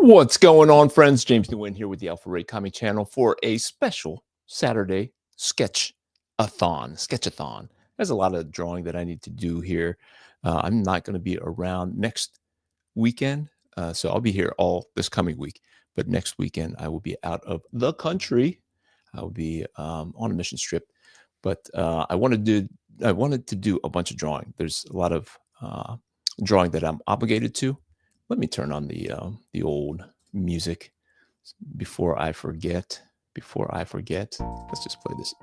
What's going on, friends? James Nguyen here with the Alpha Ray Comic Channel for a special Saturday Sketch-A-Thon. Sketch-A-Thon. There's a lot of drawing that I need to do here. I'm not going to be around next weekend, so I'll be here all this coming week. But next weekend, I will be out of the country. I will be on a mission trip. But I wanted to do a bunch of drawing. There's a lot of drawing that I'm obligated to. Let me turn on the old music before I forget. Let's just play this.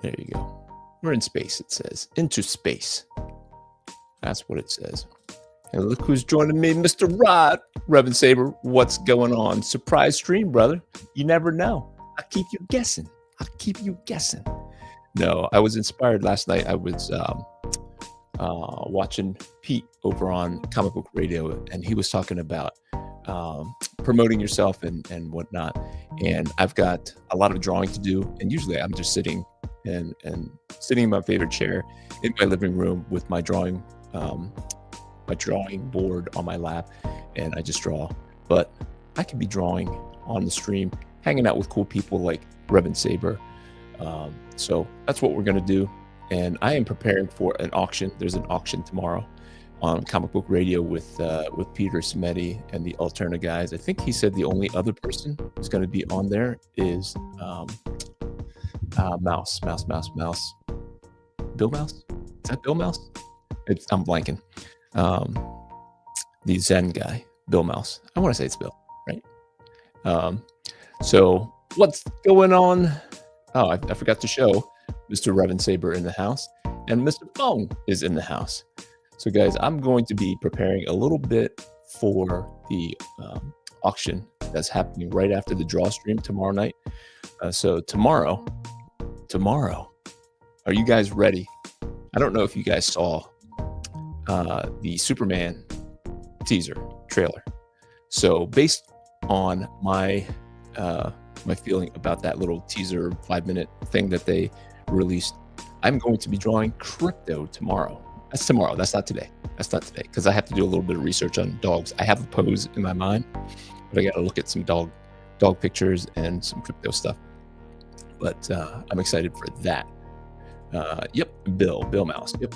There you go. We're in space, it says. Into space. That's what it says. And look who's joining me, Mr. Rod. Reverend Saber, what's going on? Surprise stream, brother. You never know. I keep you guessing. No, I was inspired last night. I was watching Pete over on Comic Book Radio, and he was talking about promoting yourself and whatnot. And I've got a lot of drawing to do, and usually I'm just sitting and sitting in my favorite chair in my living room with my drawing board on my lap, and I just draw. But I could be drawing on the stream, hanging out with cool people like Reverend Saber. So that's what we're gonna do. And I am preparing for an auction. There's an auction tomorrow on Comic Book Radio with Peter Smetty and the Alterna guys. I think he said the only other person who's going to be on there is Mouse. Bill Mouse? Is that Bill Mouse? I'm blanking. The Zen guy, Bill Mouse. I want to say it's Bill, right? So what's going on? Oh, I forgot to show Mr. Reverend Saber in the house, and Mr. Fong is in the house. So guys, I'm going to be preparing a little bit for the auction that's happening right after the draw stream tomorrow night. So tomorrow, are you guys ready? I don't know if you guys saw the Superman teaser trailer. So based on my feeling about that little teaser 5-minute thing that they released, I'm going to be drawing Crypto tomorrow. That's tomorrow. That's not today. Because I have to do a little bit of research on dogs. I have a pose in my mind, but I got to look at some dog pictures and some crypto stuff. But I'm excited for that. Yep, Bill Mouse. Yep.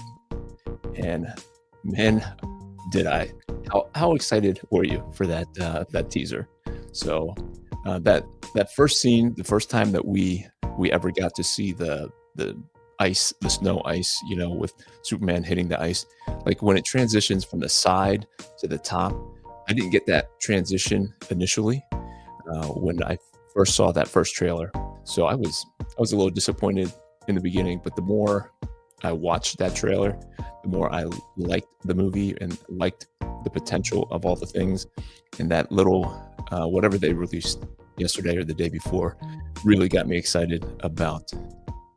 And man, did I! How excited were you for that teaser? So that first scene, the first time that we ever got to see the snow ice, with Superman hitting the ice, like when it transitions from the side to the top, I didn't get that transition initially when I first saw that first trailer. So I was a little disappointed in the beginning, but the more I watched that trailer, the more I liked the movie and liked the potential of all the things. And that little whatever they released yesterday or the day before really got me excited about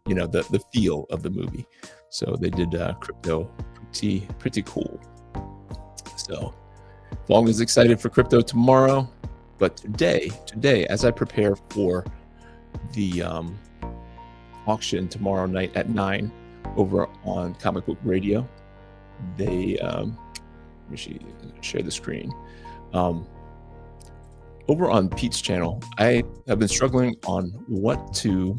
the feel of the movie. So they did Crypto pretty cool. So Long is excited for Crypto tomorrow, but today as I prepare for the auction tomorrow night at 9 over on Comic Book Radio, they let me share the screen. Over on Pete's channel, I have been struggling on what to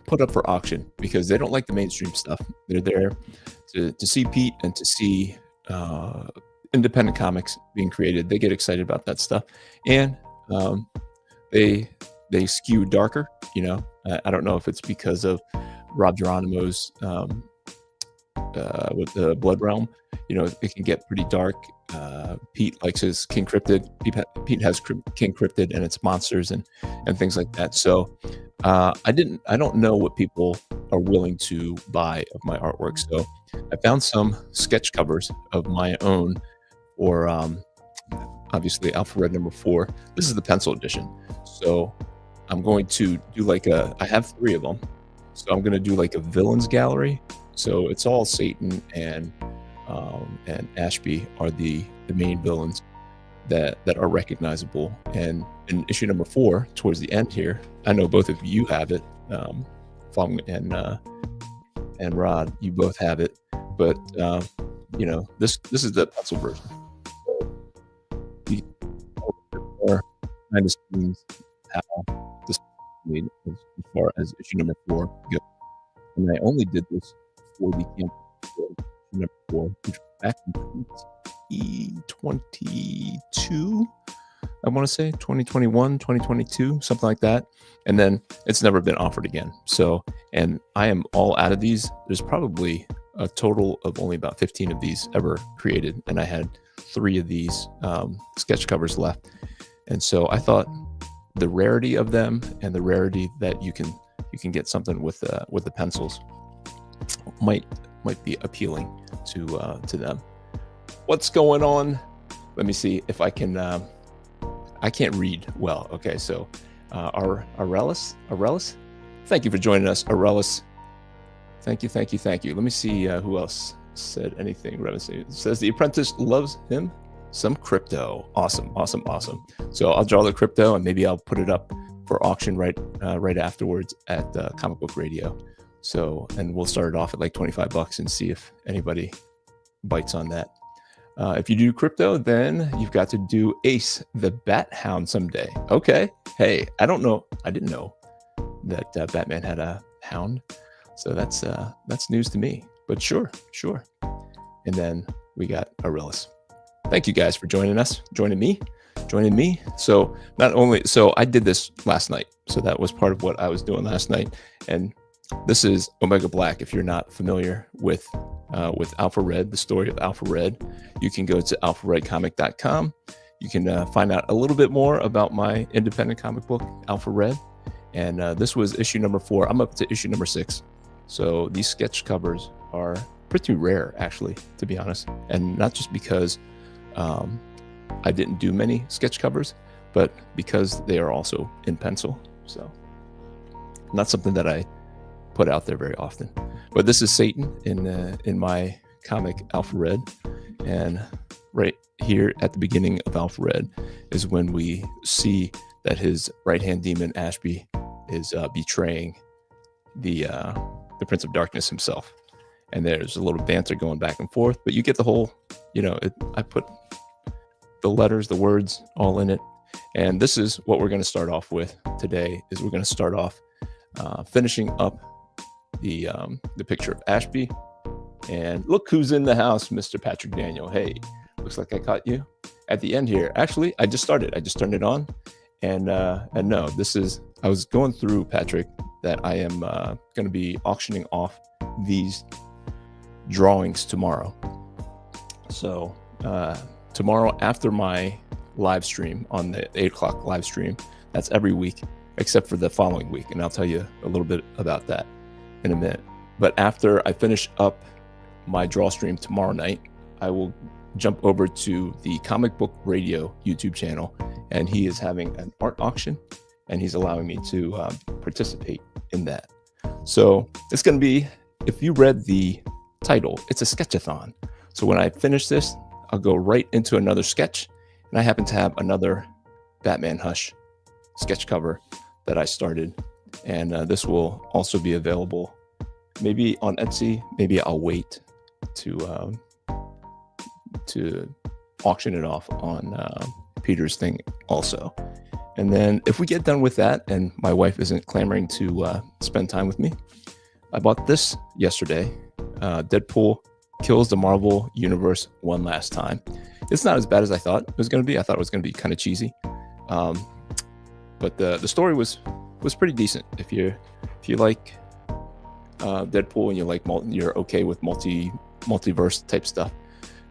put up for auction, because they don't like the mainstream stuff. They're there to see Pete and to see independent comics being created. They get excited about that stuff, and they skew darker. I don't know if it's because of Rob Geronimo's with the Blood Realm. It can get pretty dark. Pete likes his King Cryptid. Pete has King Cryptid and its monsters and things like that. So I don't know what people are willing to buy of my artwork. So I found some sketch covers of my own for obviously Alpha Red number 4. This is the pencil edition. So I'm going to do I have 3 of them. So I'm going to do like a villains gallery. So it's all Satan and Ashby are the main villains that are recognizable. And in issue number 4, towards the end here, I know both of you have it, Fong and Rod, you both have it. But this is the pencil version. You can more behind the scenes how this was made as far as issue number 4 goes. And I only did this for the campaign for issue number 4, which was back in 2022. I want to say 2021, 2022, something like that. And then it's never been offered again. So, and I am all out of these. There's probably a total of only about 15 of these ever created. And I had 3 of these sketch covers left. And so I thought the rarity of them and the rarity that you can get something with the pencils might be appealing to them. What's going on? Let me see if I can. I can't read well. Okay, so Aurelius, thank you for joining us, Aurelius. Thank you. Let me see who else said anything. It says the apprentice loves him some crypto. Awesome. So I'll draw the crypto and maybe I'll put it up for auction right afterwards at Comic Book Radio. So, and we'll start it off at like $25 and see if anybody bites on that. If you do crypto, then you've got to do Ace the Bat Hound someday. Okay. Hey, I didn't know that Batman had a hound. So that's news to me. But sure. And then we got Aurelius. Thank you guys for joining me. So I did this last night. So that was part of what I was doing last night. And this is Omega Black. If you're not familiar with Alpha Red, the story of Alpha Red, you can go to alpharedcomic.com. You can find out a little bit more about my independent comic book, Alpha Red. And this was issue number 4. I'm up to issue number 6. So these sketch covers are pretty rare, actually, to be honest. And not just because I didn't do many sketch covers, but because they are also in pencil. So not something that I put out there very often. But this is Satan in my comic Alpha Red, and right here at the beginning of Alpha Red is when we see that his right-hand demon Ashby is betraying the Prince of Darkness himself. And there's a little banter going back and forth, but you get the whole, I put the letters, the words all in it. And this is what we're going to start off with today. Is we're going to start off finishing up the picture of Ashby. And look who's in the house, Mr. Patrick Daniel. Hey, looks like I caught you at the end here. Actually, I just turned it on, and no, I was going through, Patrick, that I am going to be auctioning off these drawings tomorrow. So tomorrow after my live stream on the 8 o'clock live stream, that's every week except for the following week, and I'll tell you a little bit about that in a minute. But after I finish up my draw stream tomorrow night, I will jump over to the Comic Book Radio YouTube channel, and he is having an art auction, and he's allowing me to participate in that. So it's going to be, if you read the title, it's a Sketch-A-Thon. So when I finish this, I'll go right into another sketch, and I happen to have another Batman Hush sketch cover that I started, and this will also be available maybe on Etsy. Maybe I'll wait to auction it off on Peter's thing also. And then if we get done with that and my wife isn't clamoring to spend time with me, I bought this yesterday. Deadpool kills the Marvel Universe one last time. It's not as bad as I thought it was going to be. I thought it was going to be kind of cheesy. But the story was pretty decent. If you like Deadpool and you're okay with multiverse type stuff.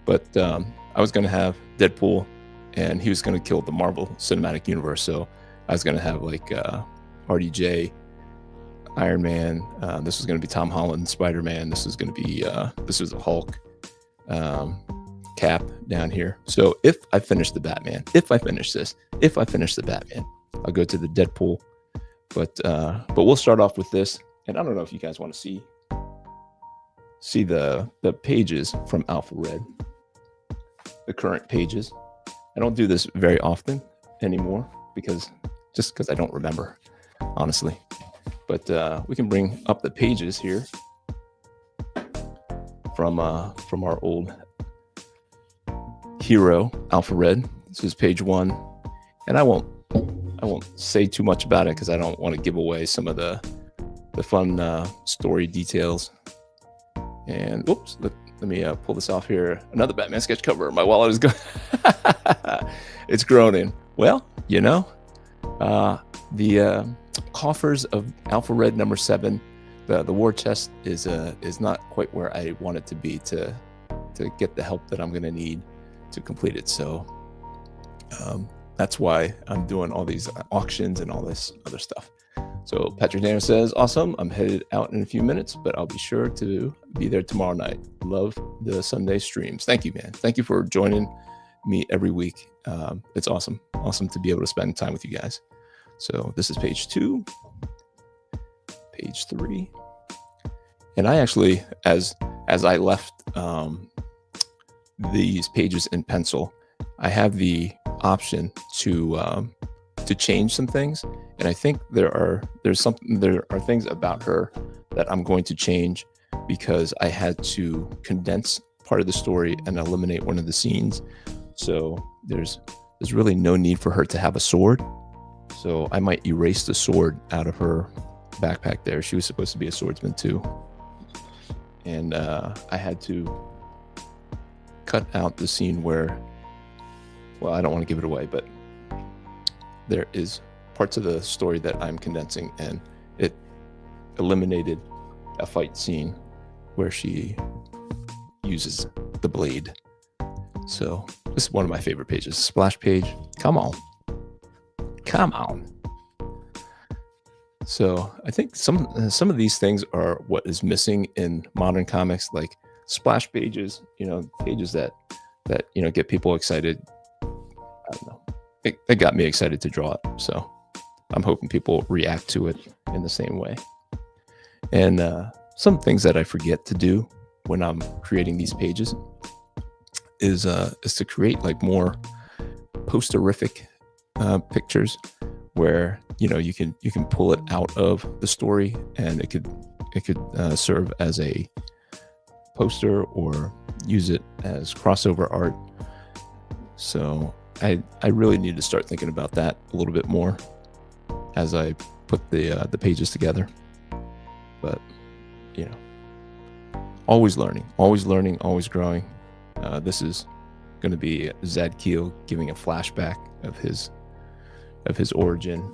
But I was going to have Deadpool, and he was going to kill the Marvel Cinematic Universe. So I was going to have like RDJ, Iron Man. This was going to be Tom Holland, Spider-Man. This was going to be this was a Hulk, Cap down here. So if I finish the Batman, if I finish the Batman, I'll go to the Deadpool. But we'll start off with this. And I don't know if you guys want to see the pages from Alpha Red, the current pages. I don't do this very often anymore because I don't remember, honestly. But we can bring up the pages here from our old hero, Alpha Red. This is page 1, and I won't say too much about it because I don't want to give away some of the fun story details. And whoops, let me pull this off here. Another Batman sketch cover. My wallet is going. It's groaning. Well, you know, the coffers of Alpha Red number 7. The war chest is not quite where I want it to be to get the help that I'm going to need to complete it. So that's why I'm doing all these auctions and all this other stuff. So Patrick Daniel says, awesome. I'm headed out in a few minutes, but I'll be sure to be there tomorrow night. Love the Sunday streams. Thank you, man. Thank you for joining me every week. It's awesome. Awesome to be able to spend time with you guys. So this is page 2, page 3. And I actually, as I left these pages in pencil, I have the option to change some things, and I think there are things about her that I'm going to change because I had to condense part of the story and eliminate one of the scenes. So there's really no need for her to have a sword. So I might erase the sword out of her backpack there. She was supposed to be a swordsman too. And I had to cut out the scene where, well, I don't want to give it away, but there is parts of the story that I'm condensing, and it eliminated a fight scene where she uses the blade. So this is one of my favorite pages. Splash page. Come on. Come on. So I think some of these things are what is missing in modern comics, like splash pages, pages that get people excited. I don't know. It got me excited to draw it. So I'm hoping people react to it in the same way. And some things that I forget to do when I'm creating these pages is to create like more posterific pictures where you can pull it out of the story, and it could serve as a poster or use it as crossover art. So I really need to start thinking about that a little bit more as I put the pages together. But always learning, always growing. This is going to be Zad Keel giving a flashback of his origin,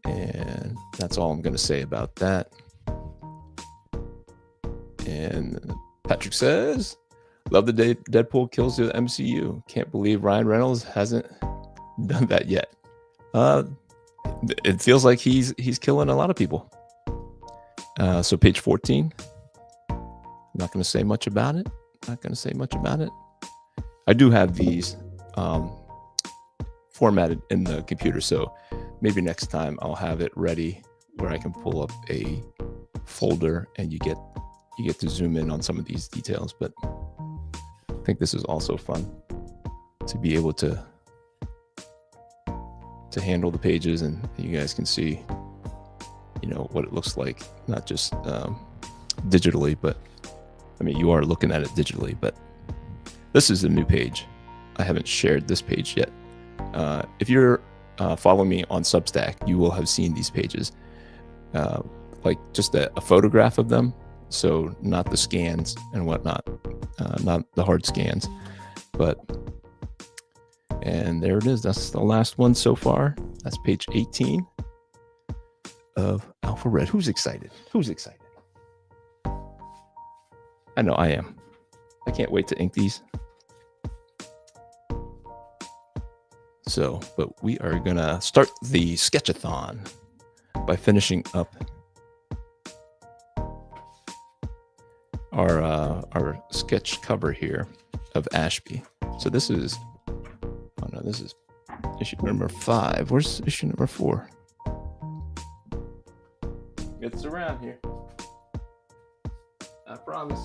and that's all I'm going to say about that. And Patrick says, love the day Deadpool kills the MCU. Can't believe Ryan Reynolds hasn't done that yet. It feels like he's killing a lot of people. So page 14. I'm not going to say much about it. I do have these formatted in the computer, so maybe next time I'll have it ready where I can pull up a folder and you get to zoom in on some of these details. But I think this is also fun to be able to handle the pages, and you guys can see what it looks like, not just digitally, but I mean you are looking at it digitally, but this is a new page. I haven't shared this page yet. If you're following me on Substack, you will have seen these pages, like just a photograph of them. So not the scans and whatnot, not the hard scans, and there it is. That's the last one so far. That's page 18 of Alpha Red. Who's excited? I know I am. I can't wait to ink these. So, but we are gonna start the Sketch-A-Thon by finishing up our sketch cover here of Ashby. So this is issue number 5. Where's issue number 4? It's around here. I promise.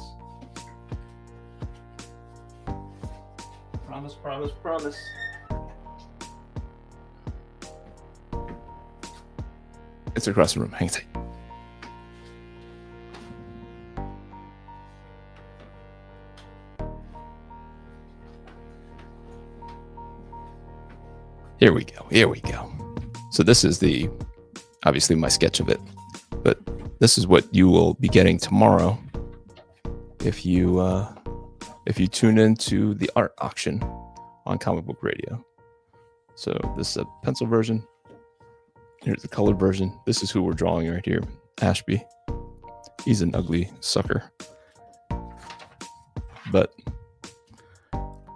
Promise. It's across the room. Hang tight. Here we go. Here we go. So this is obviously my sketch of it, but this is what you will be getting tomorrow if you tune into the art auction on Comic Book Radio. So this is a pencil version. Here's the colored version. This is who we're drawing right here, Ashby. He's an ugly sucker, but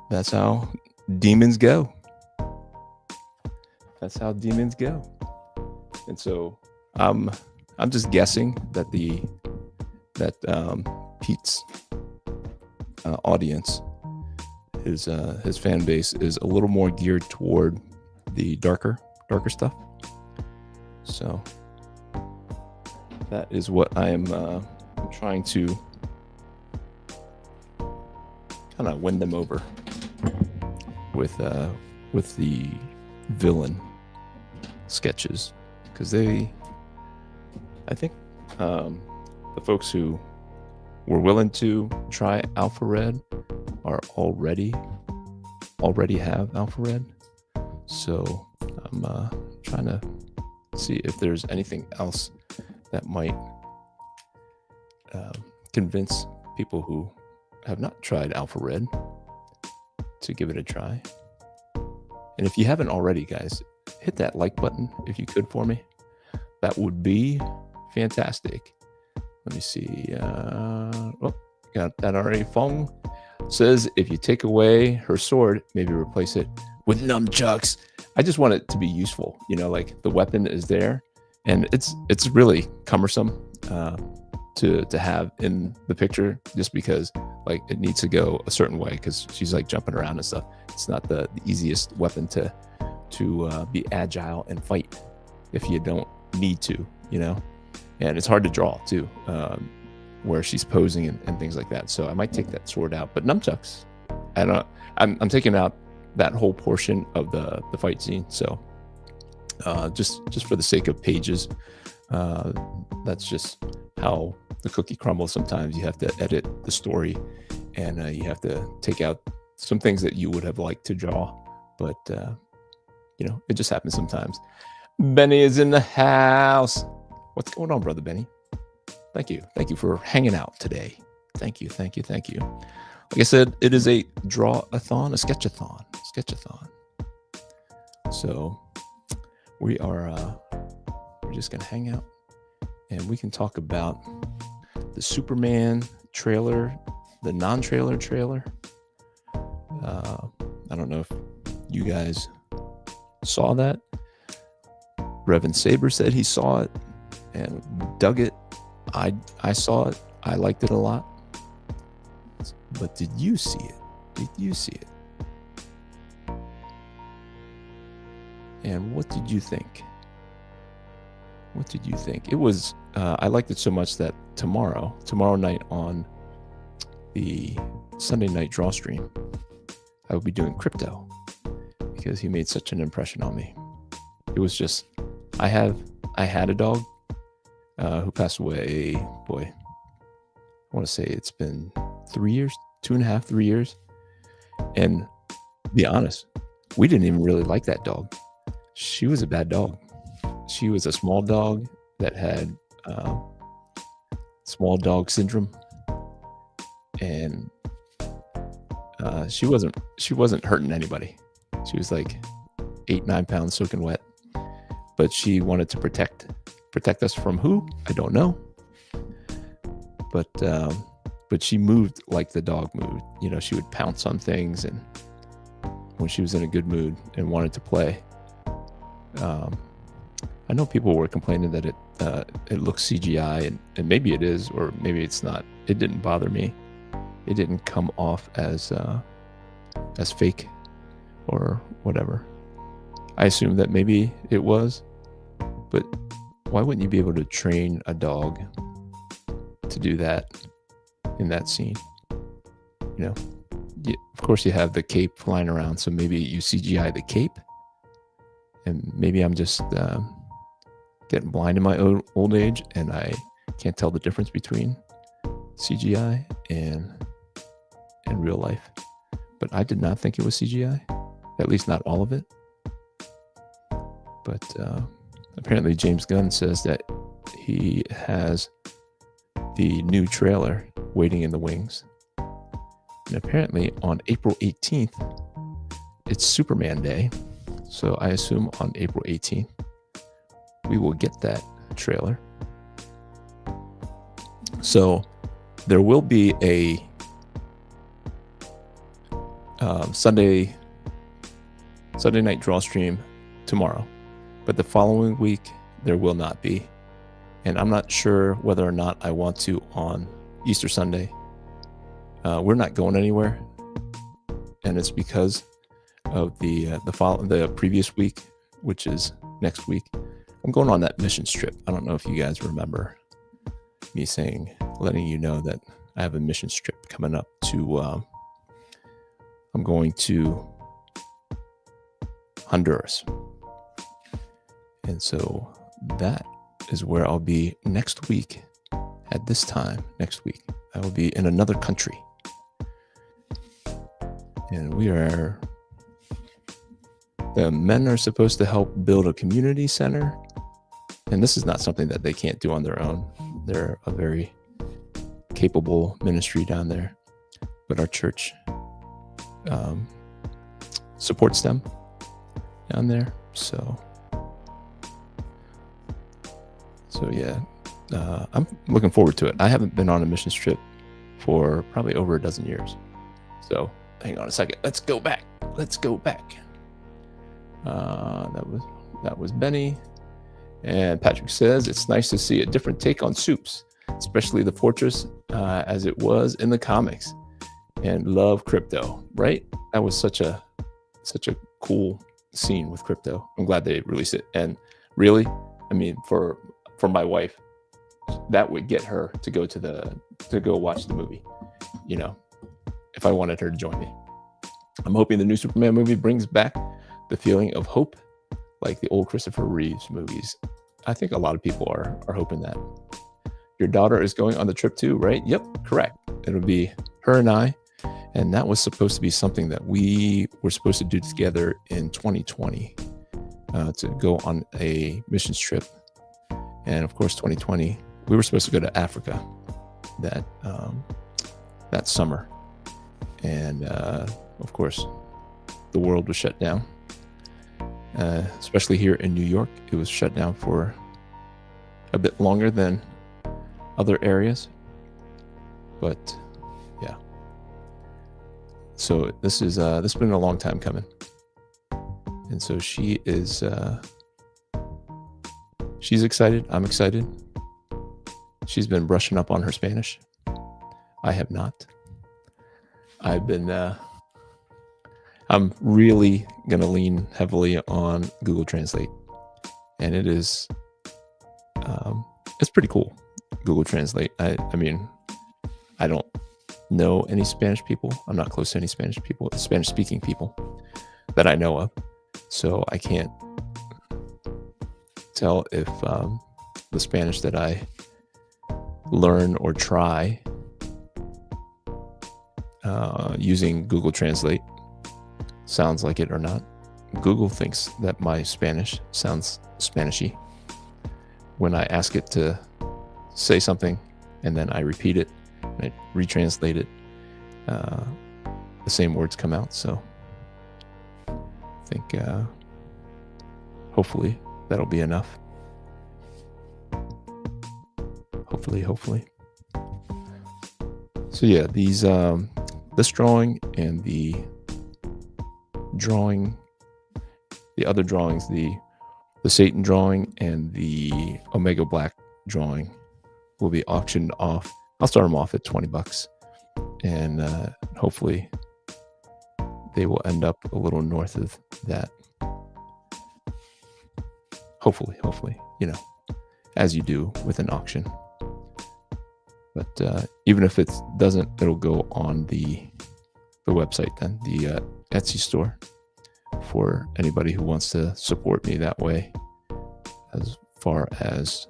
that's how demons go. That's how demons go. And so I'm just guessing that Pete's audience, his fan base is a little more geared toward the darker stuff. So that is what I am trying to kind of win them over with the villain sketches, because I think the folks who were willing to try Alpha Red are already have Alpha Red. So I'm trying to see if there's anything else that might convince people who have not tried Alpha Red to give it a try. And if you haven't already, guys, hit that like button if you could for me. That would be fantastic. Let me see. Got that already. Fong says if you take away her sword, maybe replace it with nunchucks. I just want it to be useful. Like the weapon is there, and it's really cumbersome to have in the picture, just because like it needs to go a certain way, because she's like jumping around and stuff. It's not the easiest weapon to be agile and fight if you don't need to, and it's hard to draw too, where she's posing and things like that. So I might take that sword out, but nunchucks, I'm taking out that whole portion of the fight scene. So just for the sake of pages, that's just how the cookie crumbles. Sometimes you have to edit the story, and you have to take out some things that you would have liked to draw, but it just happens sometimes. Benny is in the house. What's going on, brother Benny? Thank you for hanging out today. Thank you. Like I said, it is a draw-a-thon, a sketch-a-thon. So we're just gonna hang out, and we can talk about the Superman trailer, the non-trailer trailer. I don't know if you guys saw that. Revan Saber said he saw it and dug it. I saw it. I liked it a lot. But did you see it? And what did you think? It was, I liked it so much that tomorrow night on the Sunday night draw stream, I will be doing crypto, because he made such an impression on me. It was just, I had a dog who passed away, boy, I want to say it's been 3 years, 2.5, 3 years. And to be honest, we didn't even really like that dog. She was a bad dog. She was a small dog that had small dog syndrome, and she wasn't hurting anybody. She was like 8-9 pounds soaking wet, but she wanted to protect us from who? I don't know. But she moved like the dog moved. She would pounce on things, and when she was in a good mood and wanted to play. I know people were complaining that it looks CGI, and maybe it is, or maybe it's not. It didn't bother me. It didn't come off as fake or whatever. I assume that maybe it was, but why wouldn't you be able to train a dog to do that in that scene? Of course you have the cape flying around, so maybe you CGI the cape, and maybe I'm just getting blind in my old age, and I can't tell the difference between CGI and real life. But I did not think it was CGI, at least not all of it. But apparently James Gunn says that he has the new trailer waiting in the wings. And apparently on April 18th, it's Superman Day. So I assume on April 18th, we will get that trailer. So there will be a Sunday night draw stream tomorrow, but the following week there will not be. And I'm not sure whether or not I want to on Easter Sunday. We're not going anywhere, and it's because of the previous week, which is next week. I'm going on that mission trip. I don't know if you guys remember me letting you know that I have a mission trip coming up to. I'm going to Honduras, and so that is where I'll be next week. At this time next week, I will be in another country, and the men are supposed to help build a community center, and this is not something that they can't do on their own. They're a very capable ministry down there, but our church supports them down there. So yeah, I'm looking forward to it. I haven't been on a missions trip for probably over a dozen years. So hang on a second. Let's go back. That was Benny. And Patrick says, it's nice to see a different take on Supes, especially the Fortress as it was in the comics. And love Crypto, right? That was such a cool scene with Crypto. I'm glad they released it. And really, I mean, for my wife, that would get her to go watch the movie, you know, if I wanted her to join me. I'm hoping the new Superman movie brings back the feeling of hope like the old Christopher Reeves movies. I think a lot of people are hoping that. Your daughter is going on the trip too, right? Yep, correct. It'll be her and I, and that was supposed to be something that we were supposed to do together in 2020 to go on a missions trip. And of course, 2020, we were supposed to go to Africa that summer. And of course, the world was shut down. Especially here in New York, it was shut down for a bit longer than other areas. But yeah, so this has been a long time coming, and so she's excited. I'm excited. She's been brushing up on her Spanish. I have not. I'm really going to lean heavily on Google Translate, and it is, it's pretty cool. Google Translate. I mean, I don't know any Spanish people. I'm not close to any Spanish speaking people that I know of. So I can't tell if the Spanish that I learn or try using Google Translate sounds like it or not. Google thinks that my Spanish sounds Spanishy when I ask it to say something, and then I repeat it and I retranslate it. The same words come out. So I think hopefully that'll be enough. Hopefully. So yeah, these this drawing and the other drawings, the Satan drawing and the Omega Black drawing will be auctioned off. I'll start them off at $20, and hopefully they will end up a little north of that. Hopefully, you know, as you do with an auction. But even if it doesn't, it'll go on the website then, the Etsy store, for anybody who wants to support me that way. As far as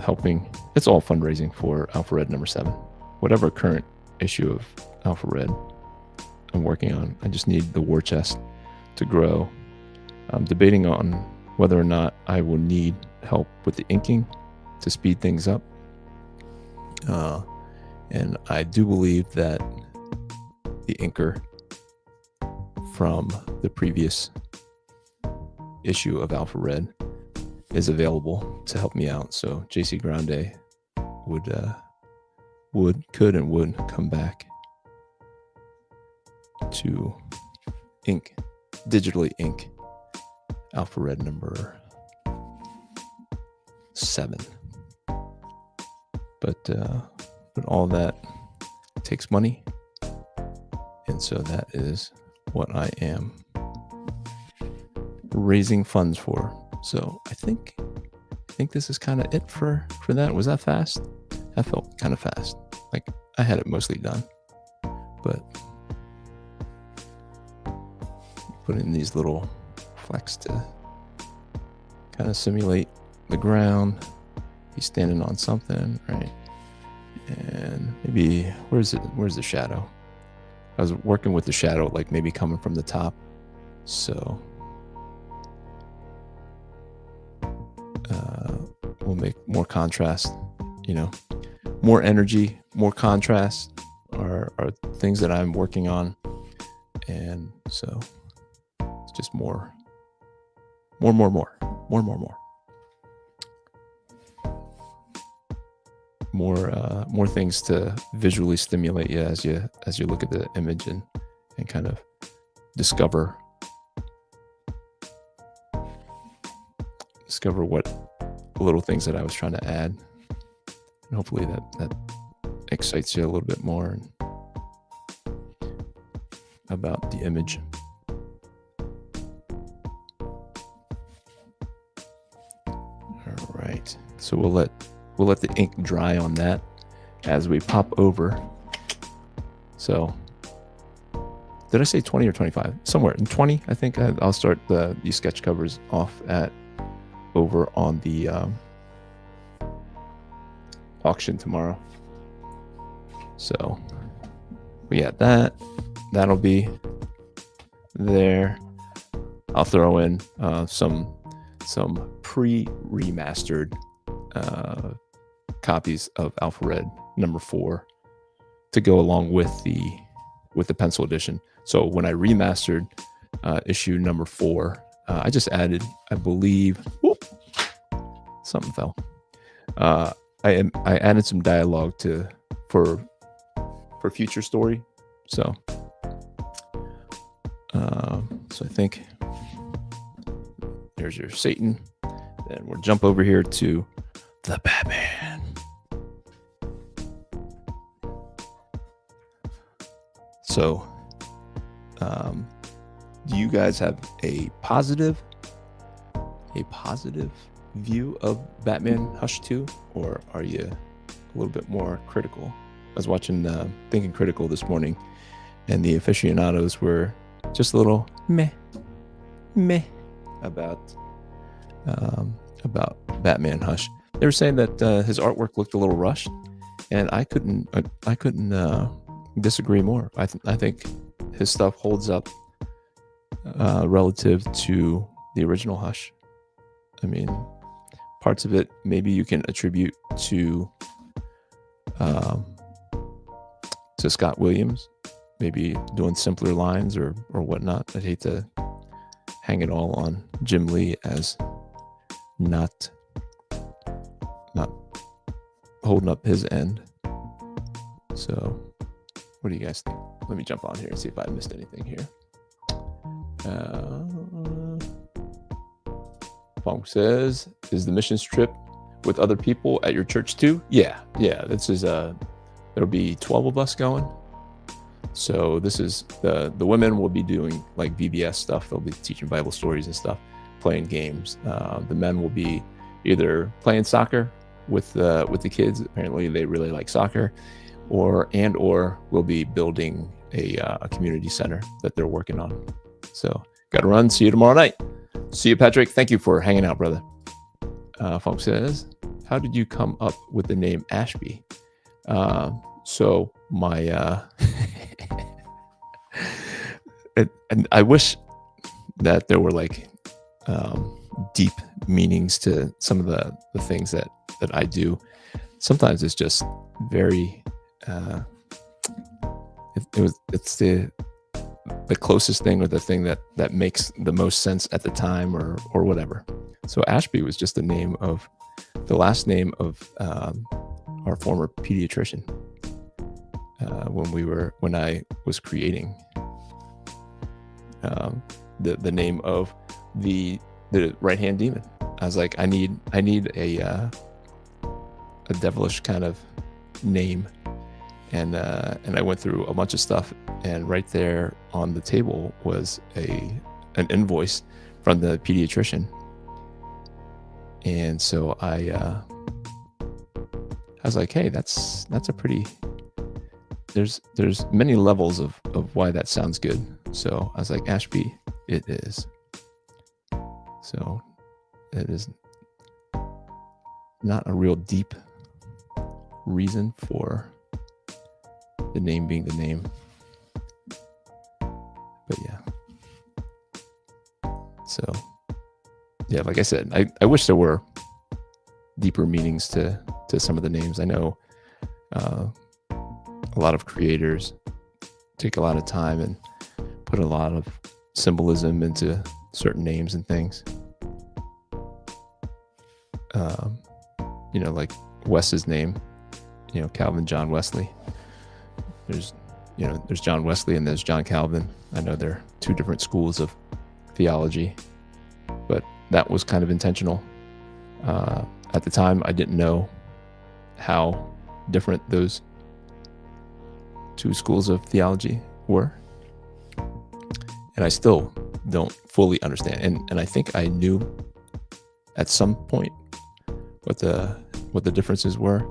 helping, it's all fundraising for Alpha Red number 7. Whatever current issue of Alpha Red I'm working on, I just need the war chest to grow. I'm debating on whether or not I will need help with the inking to speed things up. And I do believe that the inker from the previous issue of Alpha Red is available to help me out. So JC Grande could come back to digitally ink Alpha Red number 7. But all that takes money, and so that is what I am raising funds for. So I think this is kind of it for that. Was that fast? That felt kind of fast. Like I had it mostly done, but put in these little flecks to kind of simulate the ground. He's standing on something, right? And maybe where's the shadow? I was working with the shadow, like maybe coming from the top. So we'll make more contrast, more energy, more contrast are things that I'm working on. And so it's just more things to visually stimulate you as you look at the image and kind of discover what little things that I was trying to add, and hopefully that excites you a little bit more about the image. All right, so we'll let the ink dry on that as we pop over. So did I say 20 or 25? Somewhere in 20, I think. I'll start these sketch covers off over on the auction tomorrow. So we got that'll be there. I'll throw in some pre-remastered copies of Alpha Red number 4 to go along with the pencil edition. So when I remastered issue number 4, I just added, I believe, something fell. I added some dialogue for future story. So I think there's your Satan. Then we'll jump over here to the Batman. So, do you guys have a positive view of Batman Hush 2, or are you a little bit more critical? I was watching Thinking Critical this morning, and the aficionados were just a little meh about Batman Hush. They were saying that his artwork looked a little rushed, and I couldn't disagree more. I think his stuff holds up relative to the original Hush. I mean, parts of it maybe you can attribute to Scott Williams, maybe doing simpler lines or whatnot. I'd hate to hang it all on Jim Lee as not holding up his end. So what do you guys think? Let me jump on here and see if I missed anything here. Funk says, is the missions trip with other people at your church too? Yeah. This is there'll be 12 of us going. So this is the women will be doing like VBS stuff. They'll be teaching Bible stories and stuff, playing games. The men will be either playing soccer with the kids. Apparently they really like soccer, or we'll be building a community center that they're working on. So gotta run. See you tomorrow night. See you, Patrick. Thank you for hanging out, brother. Funk says, how did you come up with the name Ashby? So my and I wish that there were like deep meanings to some of the things that I do. Sometimes it's just very it's the closest thing, or the thing that makes the most sense at the time, or whatever. So Ashby was just the last name of our former pediatrician when I was creating the name of the right hand demon. I was like, I need a devilish kind of name, and I went through a bunch of stuff, and right there on the table was an invoice from the pediatrician, and so I was like, hey, that's a pretty. There's many levels of why that sounds good. So I was like, Ashby, it is. So it is not a real deep reason for the name being the name. But yeah. So yeah, like I said, I wish there were deeper meanings to some of the names. I know a lot of creators take a lot of time and put a lot of symbolism into certain names and things. Like Wes's name, Calvin John Wesley. There's John Wesley and there's John Calvin. I know they're two different schools of theology, but that was kind of intentional. At the time, I didn't know how different those two schools of theology were, and I still don't fully understand. And I think I knew at some point what the differences were,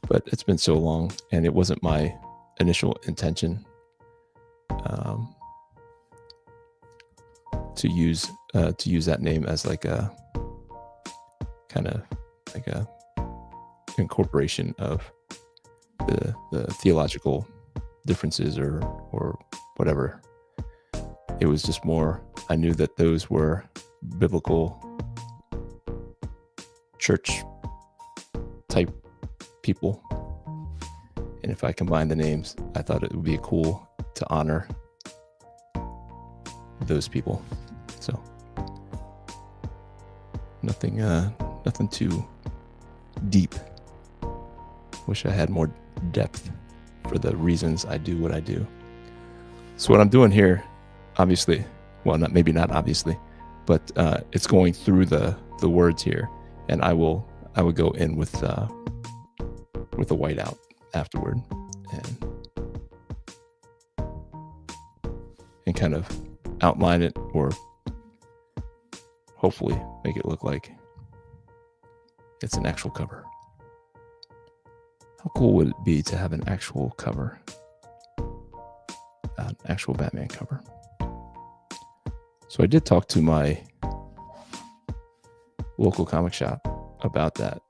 but it's been so long, and it wasn't my initial intention to use that name as like a kind of like a incorporation of the theological differences or whatever. It was just more, I knew that those were biblical church type people, and if I combined the names, I thought it would be cool to honor those people. So nothing too deep. Wish I had more depth for the reasons I do what I do. So what I'm doing here, obviously, well, maybe not obviously, but it's going through the words here, and I would go in with a whiteout afterward, and kind of outline it, or hopefully make it look like it's an actual cover. How cool would it be to have an actual cover? An actual Batman cover. So I did talk to my local comic shop about that.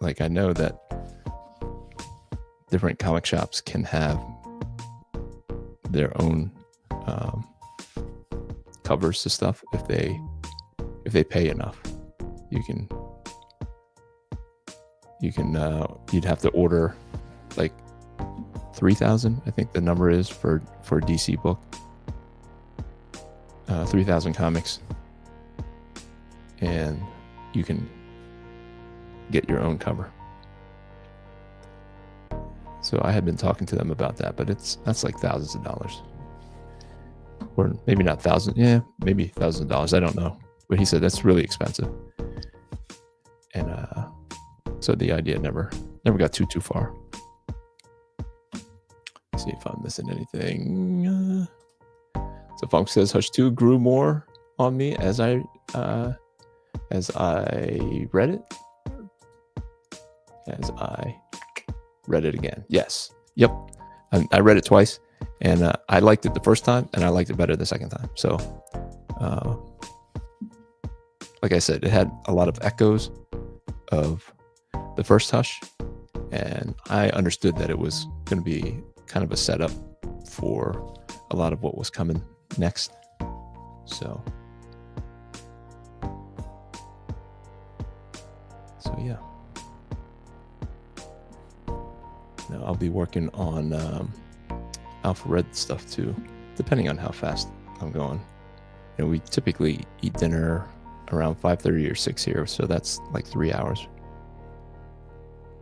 Like, I know that different comic shops can have their own covers to stuff if they pay enough. You'd have to order like 3,000, I think the number is for a DC book. 3,000 comics, and you can get your own cover. So I had been talking to them about that, but that's like thousands of dollars, or maybe not thousands. Yeah, maybe thousands of dollars. I don't know, but he said that's really expensive, and so the idea never got too far. Let's see if I'm missing anything. So Funk says Hush 2 grew more on me as I read it. As I read it again. Yes. Yep. I read it twice, and I liked it the first time, and I liked it better the second time. So, like I said, it had a lot of echoes of the first Hush, and I understood that it was going to be kind of a setup for a lot of what was coming next. So I'll be working on alpha red stuff too, depending on how fast I'm going. We typically eat dinner around 5:30 or 6 here, so that's like 3 hours,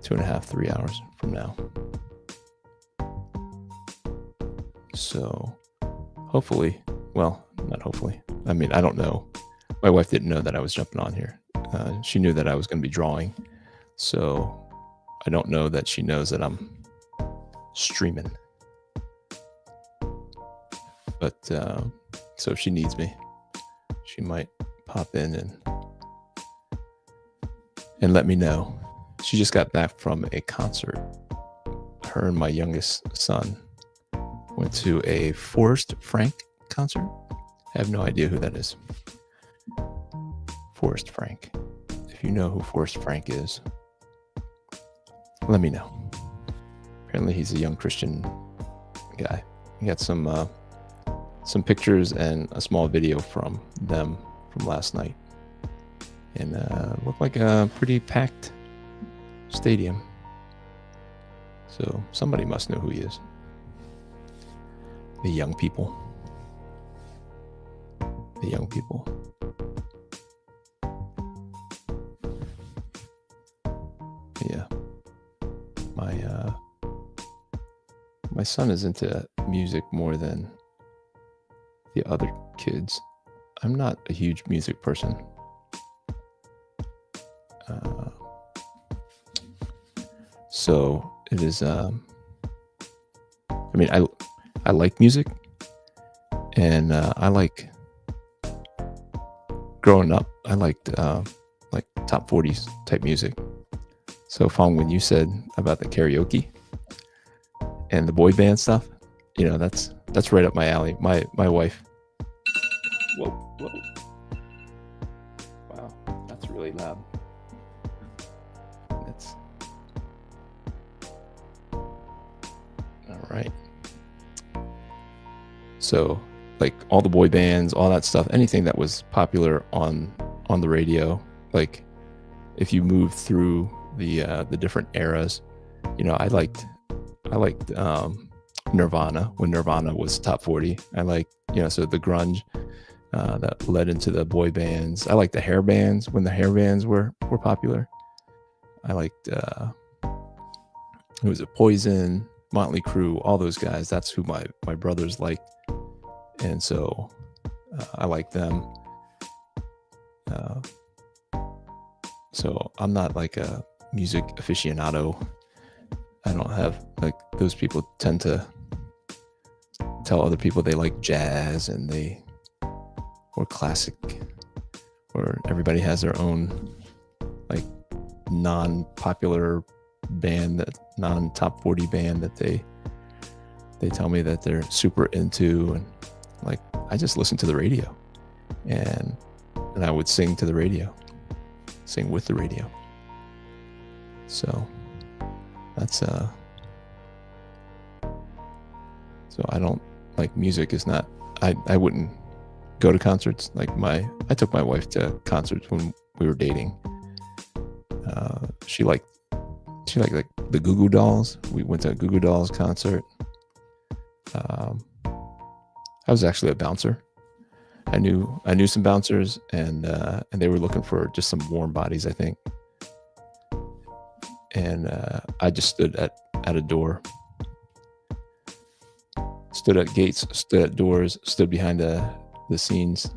2.5, 3 hours from now. So hopefully, well, not hopefully. I mean, I don't know. My wife didn't know that I was jumping on here. She knew that I was going to be drawing, so I don't know that she knows that I'm streaming. But so if she needs me, she might pop in and let me know. She just got back from a concert. Her and my youngest son went to a Forrest Frank concert. I have no idea who that is. Forrest Frank. If you know who Forrest Frank is, let me know. Apparently he's a young Christian guy. He got some pictures and a small video from them from last night. And looked like a pretty packed stadium. So somebody must know who he is. The young people. The young people. Yeah. My son is into music more than the other kids. I'm not a huge music person. So it is, I mean, I like music, and I like, growing up, I liked like top 40s type music. So Fong, when you said about the karaoke and the boy band stuff, that's right up my alley. My wife. Whoa. Wow, that's really loud. That's all right. So, like all the boy bands, all that stuff, anything that was popular on the radio, like if you move through the different eras, I liked Nirvana when Nirvana was top 40. I liked, so the grunge that led into the boy bands. I liked the hair bands when the hair bands were popular. I liked who was it? Poison, Motley Crue, all those guys. That's who my brothers liked, and so I like them. So I'm not like a music aficionado. I don't have, like, those people tend to tell other people they like jazz or classic, or everybody has their own like non-popular band, that non-top 40 band that they tell me that they're super into. And like, I just listen to the radio, and I would sing to the radio, sing with the radio. So that's so I don't like, music is not, I wouldn't go to concerts. Like I took my wife to concerts when we were dating. She liked like the Goo Goo Dolls. We went to a Goo Goo Dolls concert. I was actually a bouncer. I knew some bouncers, and they were looking for just some warm bodies, I think. And I just stood at a door, stood at gates, stood at doors, stood behind the scenes.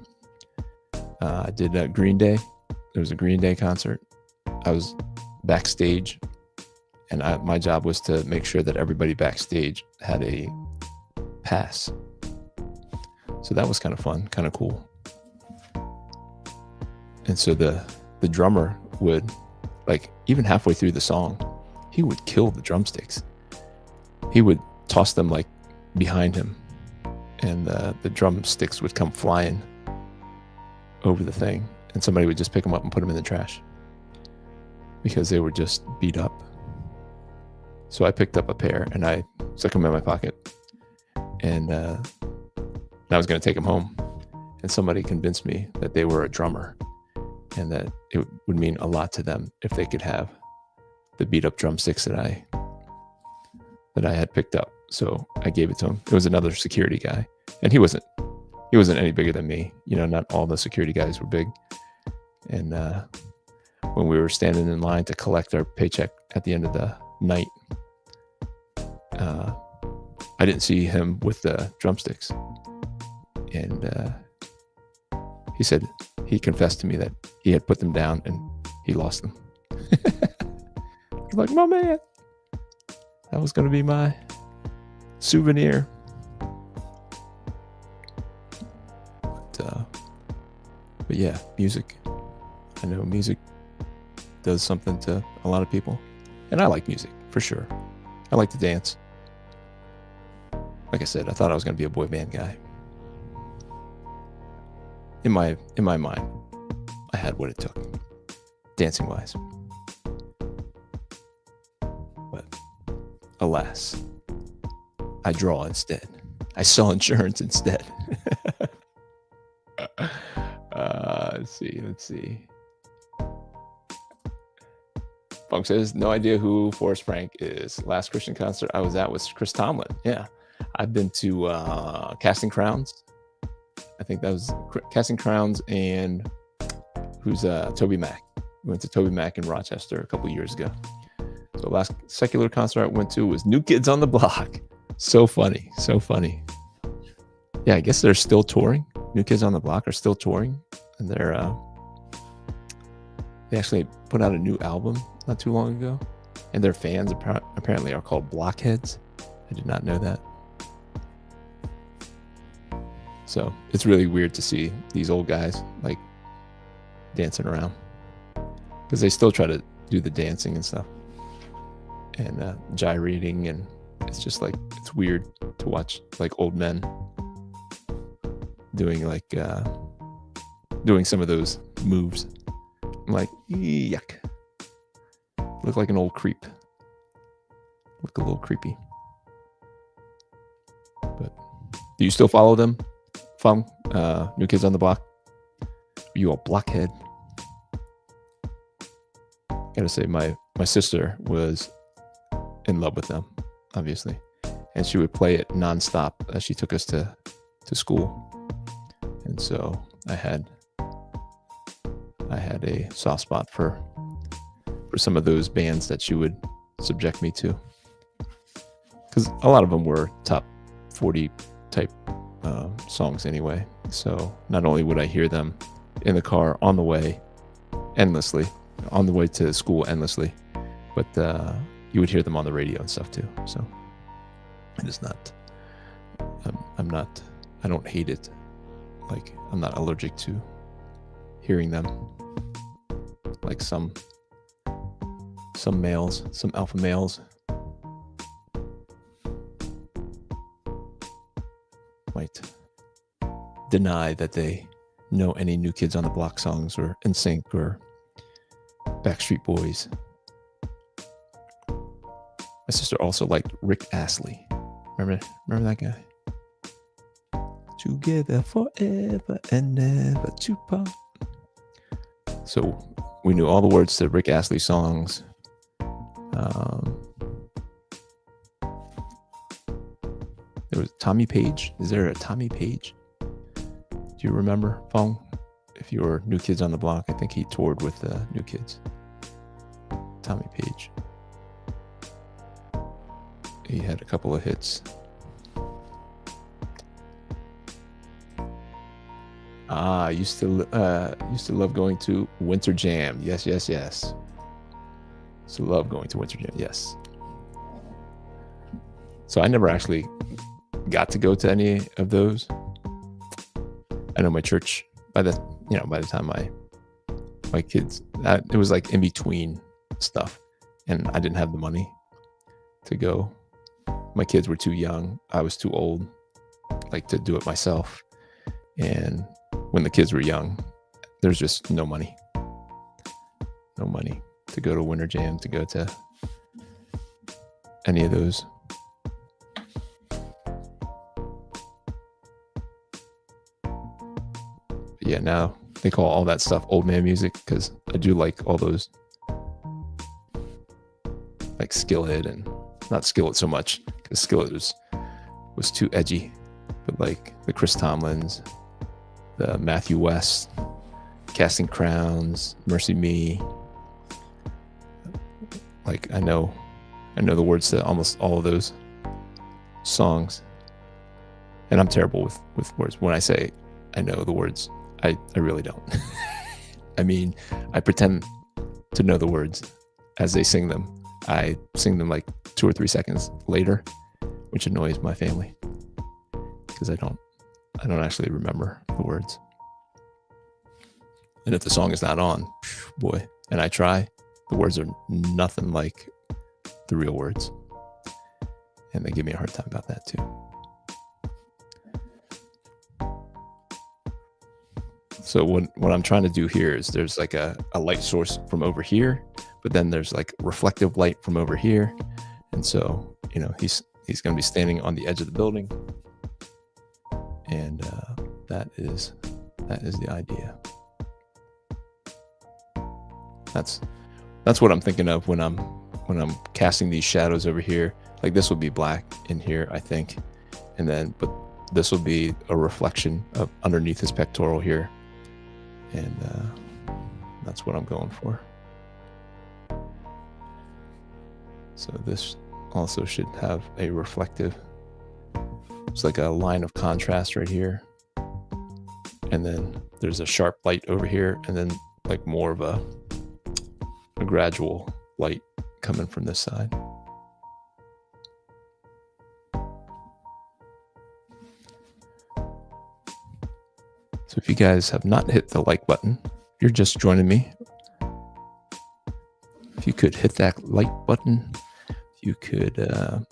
I did a Green Day. There was a Green Day concert. I was backstage, and my job was to make sure that everybody backstage had a pass. So that was kind of fun, kind of cool. And so the drummer would, like, even halfway through the song, he would kill the drumsticks. He would toss them like behind him, and the drumsticks would come flying over the thing, and somebody would just pick them up and put them in the trash because they were just beat up. So I picked up a pair and I stuck them in my pocket, and I was going to take them home. And somebody convinced me that they were a drummer and that it would mean a lot to them if they could have the beat up drumsticks that that I had picked up. So I gave it to him. It was another security guy, and he wasn't any bigger than me. Not all the security guys were big. And when we were standing in line to collect our paycheck at the end of the night, I didn't see him with the drumsticks. And he confessed to me that he had put them down and he lost them. I was like, my man, that was going to be my souvenir. But yeah, music. I know music does something to a lot of people. And I like music, for sure. I like to dance. Like I said, I thought I was going to be a boy band guy. In my mind, I had what it took, dancing-wise. But alas, I draw instead. I sell insurance instead. Let's see. Funk says, no idea who Forrest Frank is. Last Christian concert I was at was Chris Tomlin. Yeah. I've been to Casting Crowns. I think that was Casting Crowns, and who's Toby Mac. We went to Toby Mac in Rochester a couple years ago. So last secular concert I went to was New Kids on the Block. So funny. Yeah, I guess they're still touring. New Kids on the Block are still touring, and they actually put out a new album not too long ago, and their fans apparently are called Blockheads. I did not know that. So it's really weird to see these old guys like dancing around, because they still try to do the dancing and stuff and gyrating, and it's just like, it's weird to watch like old men doing some of those moves. I'm like, yuck. Look like an old creep. Look a little creepy. But do you still follow them? New Kids on the Block? Are you a blockhead? Gotta say, my sister was in love with them, obviously, and she would play it nonstop as she took us to school. And so I had a soft spot for some of those bands that she would subject me to, because a lot of them were top 40 type songs anyway. So not only would I hear them in the car on the way to school endlessly, but you would hear them on the radio and stuff too. So it is not, I don't hate it. Like, I'm not allergic to hearing them like some males, some alpha males might deny that they know any New Kids on the Block songs or NSYNC or Backstreet Boys. My sister also liked Rick Astley. Remember that guy? Together forever and never to part. So we knew all the words to Rick Astley songs. There was Tommy Page. Is there a Tommy Page? Do you remember, Fong? If you were New Kids on the Block, I think he toured with the New Kids. Tommy Page. He had a couple of hits. I used to love going to Winter Jam. Yes. Used to love going to Winter Jam. Yes. So I never actually got to go to any of those. I know my church, by the time my kids, it was like in between stuff, and I didn't have the money to go. My kids were too young. I was too old, like, to do it myself. And when the kids were young, there's just no money to go to Winter Jam, to go to any of those. But yeah, now they call all that stuff old man music, because I do like all those, like Skillet and not Skillet so much, because Skillet was too edgy. But like the Chris Tomlins, the Matthew West, Casting Crowns, Mercy Me. Like I know the words to almost all of those songs. And I'm terrible with words. When I say I know the words, I really don't. I mean, I pretend to know the words as they sing them. I sing them like 2 or 3 seconds later, which annoys my family because I don't actually remember the words. And if the song is not on, boy, and I try, the words are nothing like the real words. And they give me a hard time about that too. So what I'm trying to do here is there's like a light source from over here, but then there's like reflective light from over here. And so, you know, he's going to be standing on the edge of the building. And that is the idea. That's what I'm thinking of when I'm casting these shadows over here. Like this would be black in here, I think. And then, but this will be a reflection of underneath his pectoral here. And that's what I'm going for. So this also should have a reflective, it's like a line of contrast right here. And then there's a sharp light over here, and then like more of a gradual light coming from this side. So if you guys have not hit the like button, you're just joining me. If you could hit that like button, you could, if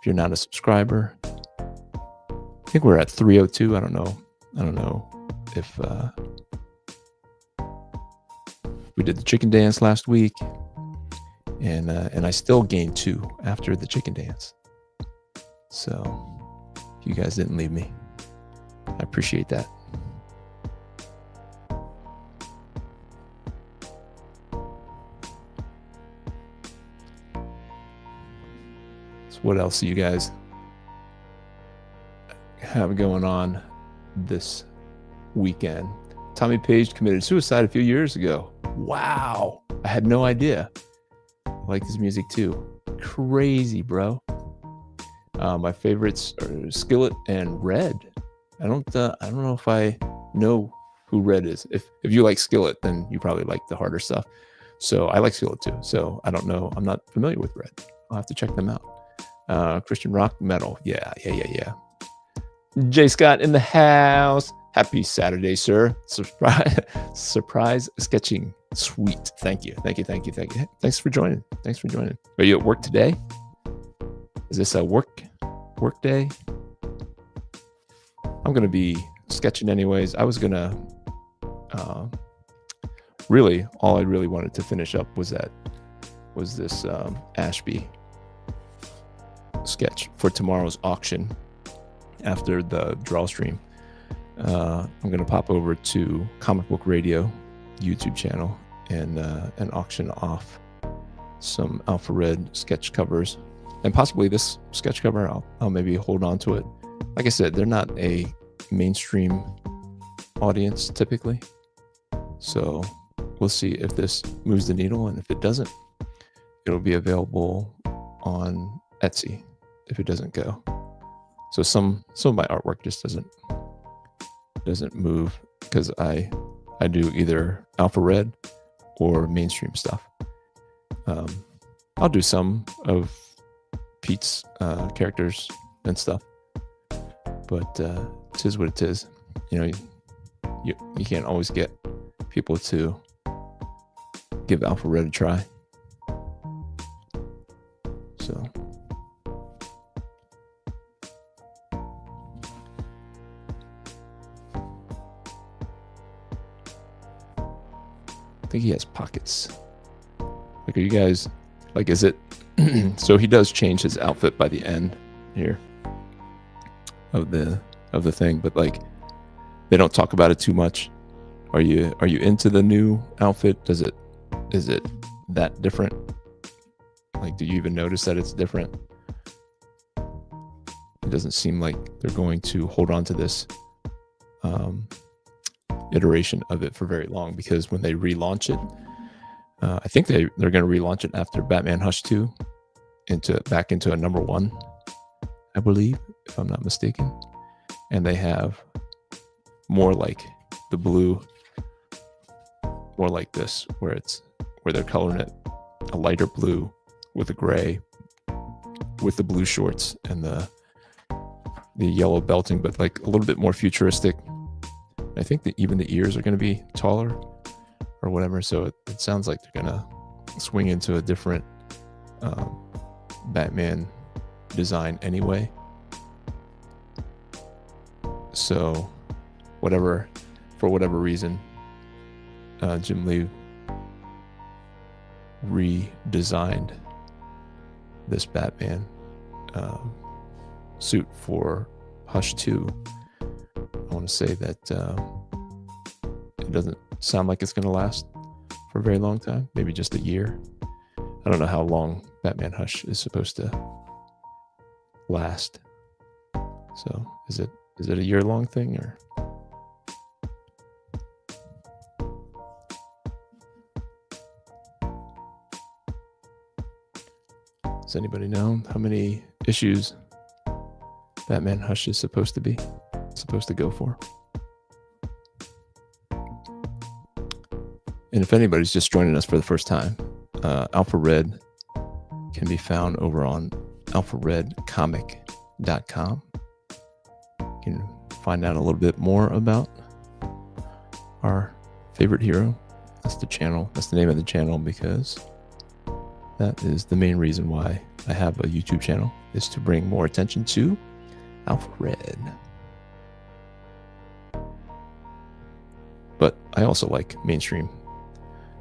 you're not a subscriber, I think we're at 302. I don't know if we did the chicken dance last week, and I still gained 2 after the chicken dance. So you guys didn't leave me. I appreciate that. So what else do you guys have going on this weekend? Tommy Page committed suicide a few years ago. Wow. I had no idea. I like his music too. Crazy, bro. My favorites are Skillet and Red. I don't know if I know who Red is. If you like Skillet, then you probably like the harder stuff. So I like Skillet too. So I don't know. I'm not familiar with Red. I'll have to check them out. Christian rock metal. Yeah. Jay Scott in the house. Happy Saturday, sir. Surprise sketching. Sweet. Thank you. Thanks for joining. Are you at work today? Is this a work day? I'm going to be sketching anyways. I was going to, really, all I really wanted to finish up was this Ashby sketch for tomorrow's auction after the draw stream. I'm going to pop over to Comic Book Radio YouTube channel and auction off some Alpha Red sketch covers, and possibly this sketch cover. I'll maybe hold on to it. Like I said, they're not a mainstream audience typically, so we'll see if this moves the needle, and if it doesn't, it'll be available on Etsy if it doesn't go. So some of my artwork just doesn't move because I do either Alpha Red or mainstream stuff. I'll do some of Pete's characters and stuff, but it is what it is. You know, you can't always get people to give Alpha Red a try. So I think he has pockets. Like, are you guys, like, is it, so he does change his outfit by the end here of the thing, but like, they don't talk about it too much. Are you into the new outfit? Is it that different? Like, do you even notice that it's different? It doesn't seem like they're going to hold on to this iteration of it for very long, because when they relaunch it, I think they're going to relaunch it after Batman Hush 2 back into a number 1, I believe, if I'm not mistaken. And they have more like the blue, more like this, where they're coloring it a lighter blue with a gray, with the blue shorts and the yellow belting, but like a little bit more futuristic. I think that even the ears are going to be taller or whatever. So it sounds like they're going to swing into a different Batman design anyway. So for whatever reason, Jim Lee redesigned this Batman suit for Hush 2. I want to say that it doesn't sound like it's going to last for a very long time, maybe just a year. I don't know how long Batman Hush is supposed to last. So is it a year-long thing, or? Does anybody know how many issues Batman Hush is supposed to go for? And if anybody's just joining us for the first time, Alpha Red can be found over on alpharedcomic.com. You can find out a little bit more about our favorite hero. That's the channel. That's the name of the channel, because that is the main reason why I have a YouTube channel, is to bring more attention to Alpha Red. But I also like mainstream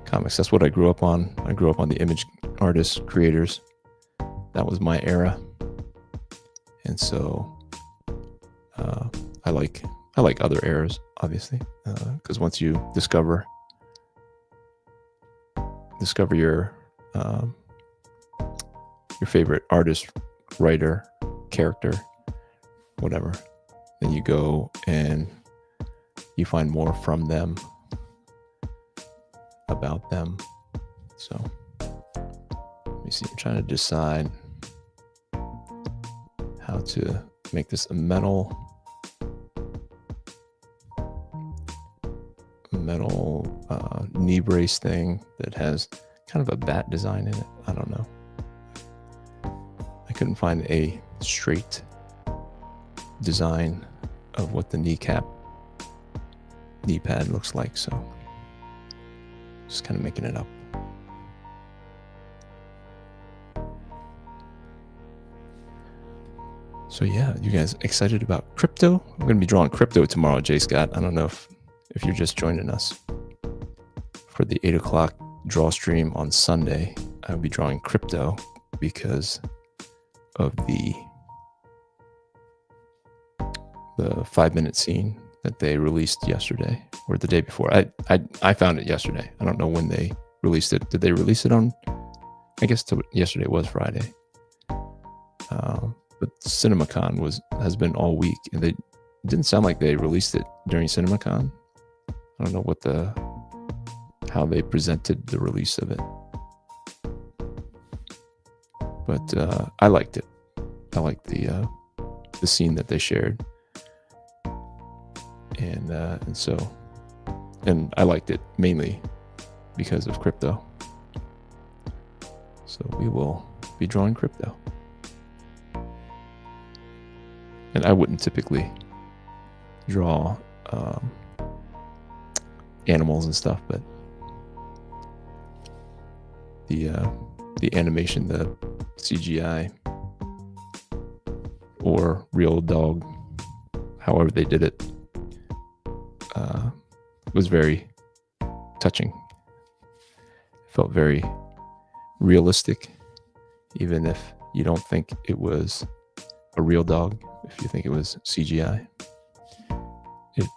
comics. That's what I grew up on. I grew up on the Image artists, creators. That was my era. And so I like other eras, obviously, because once you discover your favorite artist, writer, character, whatever, then you go and you find more from them, about them. So let me see, I'm trying to decide how to make this a metal knee brace thing that has kind of a bat design in it. I don't know. I couldn't find a straight design of what the knee pad looks like, so just kind of making it up. So yeah, you guys excited about crypto? I'm going to be drawing crypto tomorrow, J. Scott. I don't know if you're just joining us for the 8 o'clock draw stream on Sunday. I'll be drawing crypto because of the 5-minute scene that they released yesterday or the day before. I found it yesterday. I don't know when they released it. Did they release it on? I guess yesterday was Friday. But CinemaCon has been all week, and it didn't sound like they released it during CinemaCon. I don't know how they presented the release of it, but I liked it. I liked the scene that they shared, and I liked it mainly because of crypto. So we will be drawing crypto. And I wouldn't typically draw animals and stuff, but the animation, the CGI or real dog, however they did it, was very touching. It felt very realistic, even if you don't think it was a real dog. If you think it was CGI, it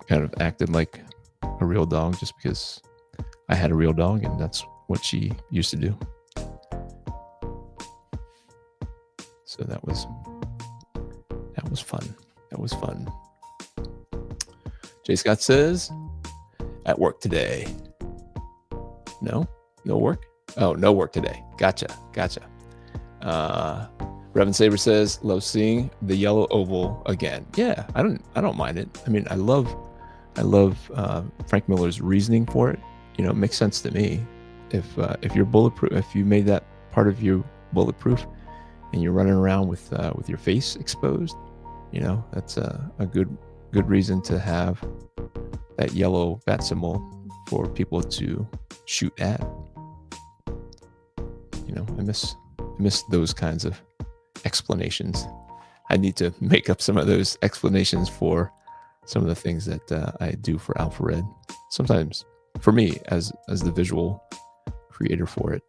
kind of acted like a real dog just because I had a real dog and that's what she used to do. So that was fun. That was fun. Jay Scott says, at work today. No work. Oh, no work today. Gotcha. Reverend Saber says, love seeing the yellow oval again. Yeah, I don't mind it. I mean, I love Frank Miller's reasoning for it. You know, it makes sense to me. If you're bulletproof, if you made that part of you bulletproof, and you're running around with your face exposed, you know, that's a good reason to have that yellow bat symbol for people to shoot at. You know, I miss those kinds of explanations. I need to make up some of those explanations for some of the things that I do for Alpha Red. Sometimes, for me, as the visual creator for it,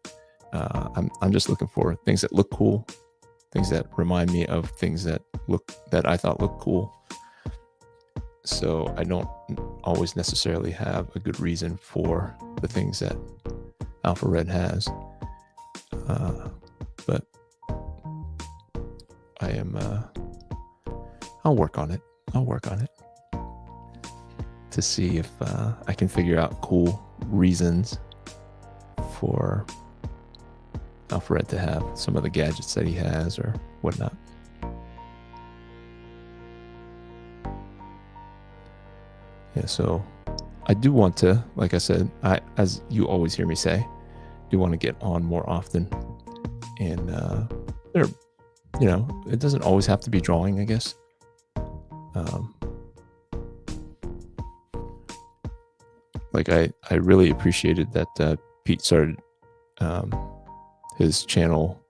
I'm just looking for things that look cool, things that remind me of things that I thought looked cool. So I don't always necessarily have a good reason for the things that Alpha Red has. But I am, I'll work on it to see if I can figure out cool reasons for Alpha Red to have some of the gadgets that he has or whatnot. Yeah, so I do want to, like I said, as you always hear me say, do want to get on more often. And there, you know, it doesn't always have to be drawing, I guess. Like I really appreciated that Pete started his channel,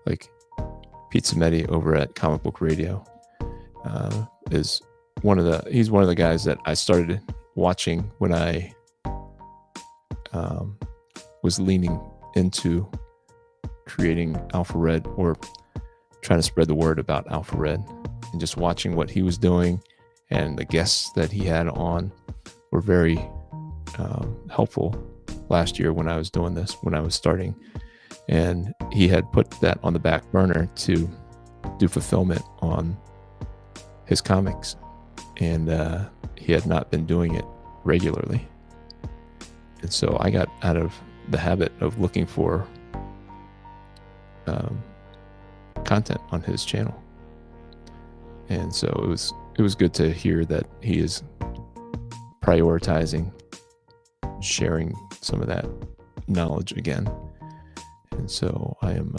like Pete Samedi over at Comic Book Radio, is he's one of the guys that I started watching when I was leaning into creating Alpha Red or trying to spread the word about Alpha Red, and just watching what he was doing, and the guests that he had on were very helpful last year when I was doing this, when I was starting. And he had put that on the back burner to do fulfillment on his comics, and he had not been doing it regularly. And so I got out of the habit of looking for content on his channel. And so it was good to hear that he is prioritizing sharing some of that knowledge again. And so I am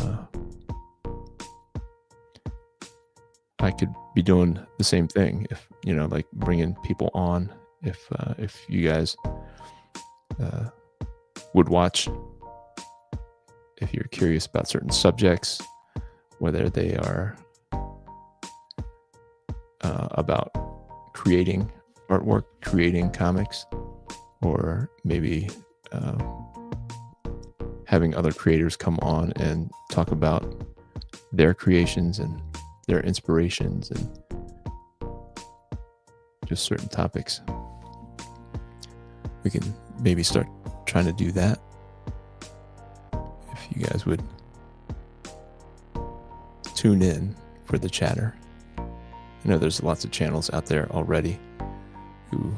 I could be doing the same thing if, you know, like bringing people on, if you guys would watch, if you're curious about certain subjects, whether they are about creating artwork, creating comics, or maybe having other creators come on and talk about their creations and their inspirations and just certain topics. We can maybe start trying to do that. If you guys would tune in for the chatter. I know there's lots of channels out there already who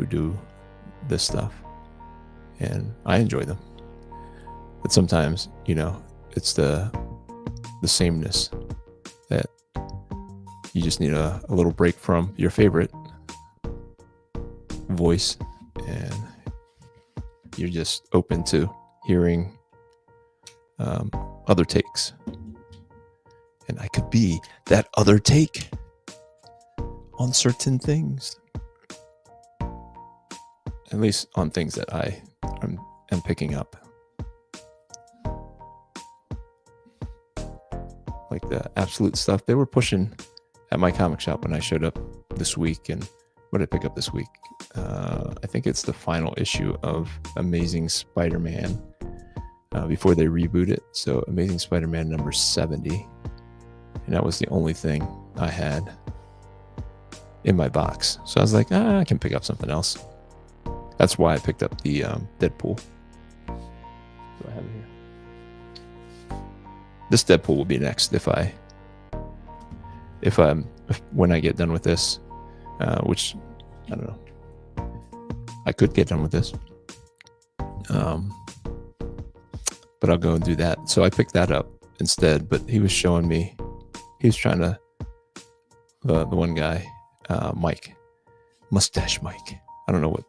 do this stuff, and I enjoy them. But sometimes, you know, it's the sameness that you just need a little break from your favorite voice, and you're just open to hearing other takes. And I could be that other take on certain things, at least on things that I am picking up. Like the absolute stuff they were pushing at my comic shop when I showed up this week. And what did I pick up this week? I think it's the final issue of Amazing Spider-Man before they reboot it. So Amazing Spider-Man number 70. And that was the only thing I had in my box. So I was like, I can pick up something else. That's why I picked up the Deadpool. Do I have it here? This Deadpool will be next if I when I get done with this, which I don't know, I could get done with this, but I'll go and do that. So I picked that up instead. But he was showing me, he was trying to, the one guy, Mike, Mustache Mike. I don't know what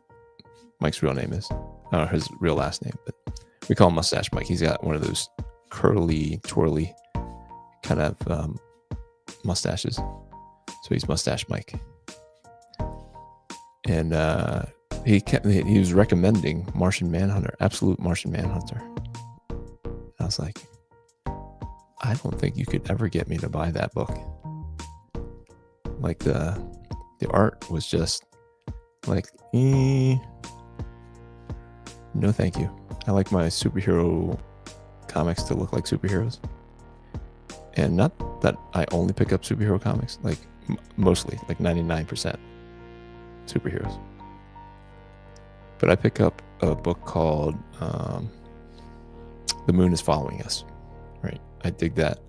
Mike's real name is. I don't know his real last name, but we call him Mustache Mike. He's got one of those curly, twirly kind of mustaches. So he's Mustache Mike. And he was recommending Martian Manhunter, Absolute Martian Manhunter. I was like, I don't think you could ever get me to buy that book. Like the art was just like, no thank you. I like my superhero comics to look like superheroes. And not that I only pick up superhero comics, like mostly, like 99% superheroes. But I pick up a book called The Moon is Following Us, right? I dig that.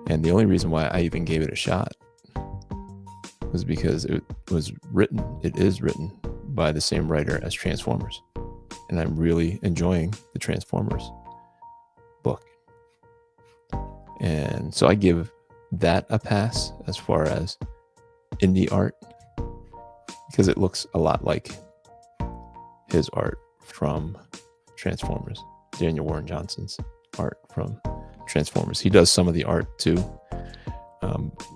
And the only reason why I even gave it a shot was because it is written by the same writer as Transformers. And I'm really enjoying the Transformers book. And so I give that a pass as far as indie art, because it looks a lot like his art from Transformers, Daniel Warren Johnson's art from Transformers. He does some of the art too,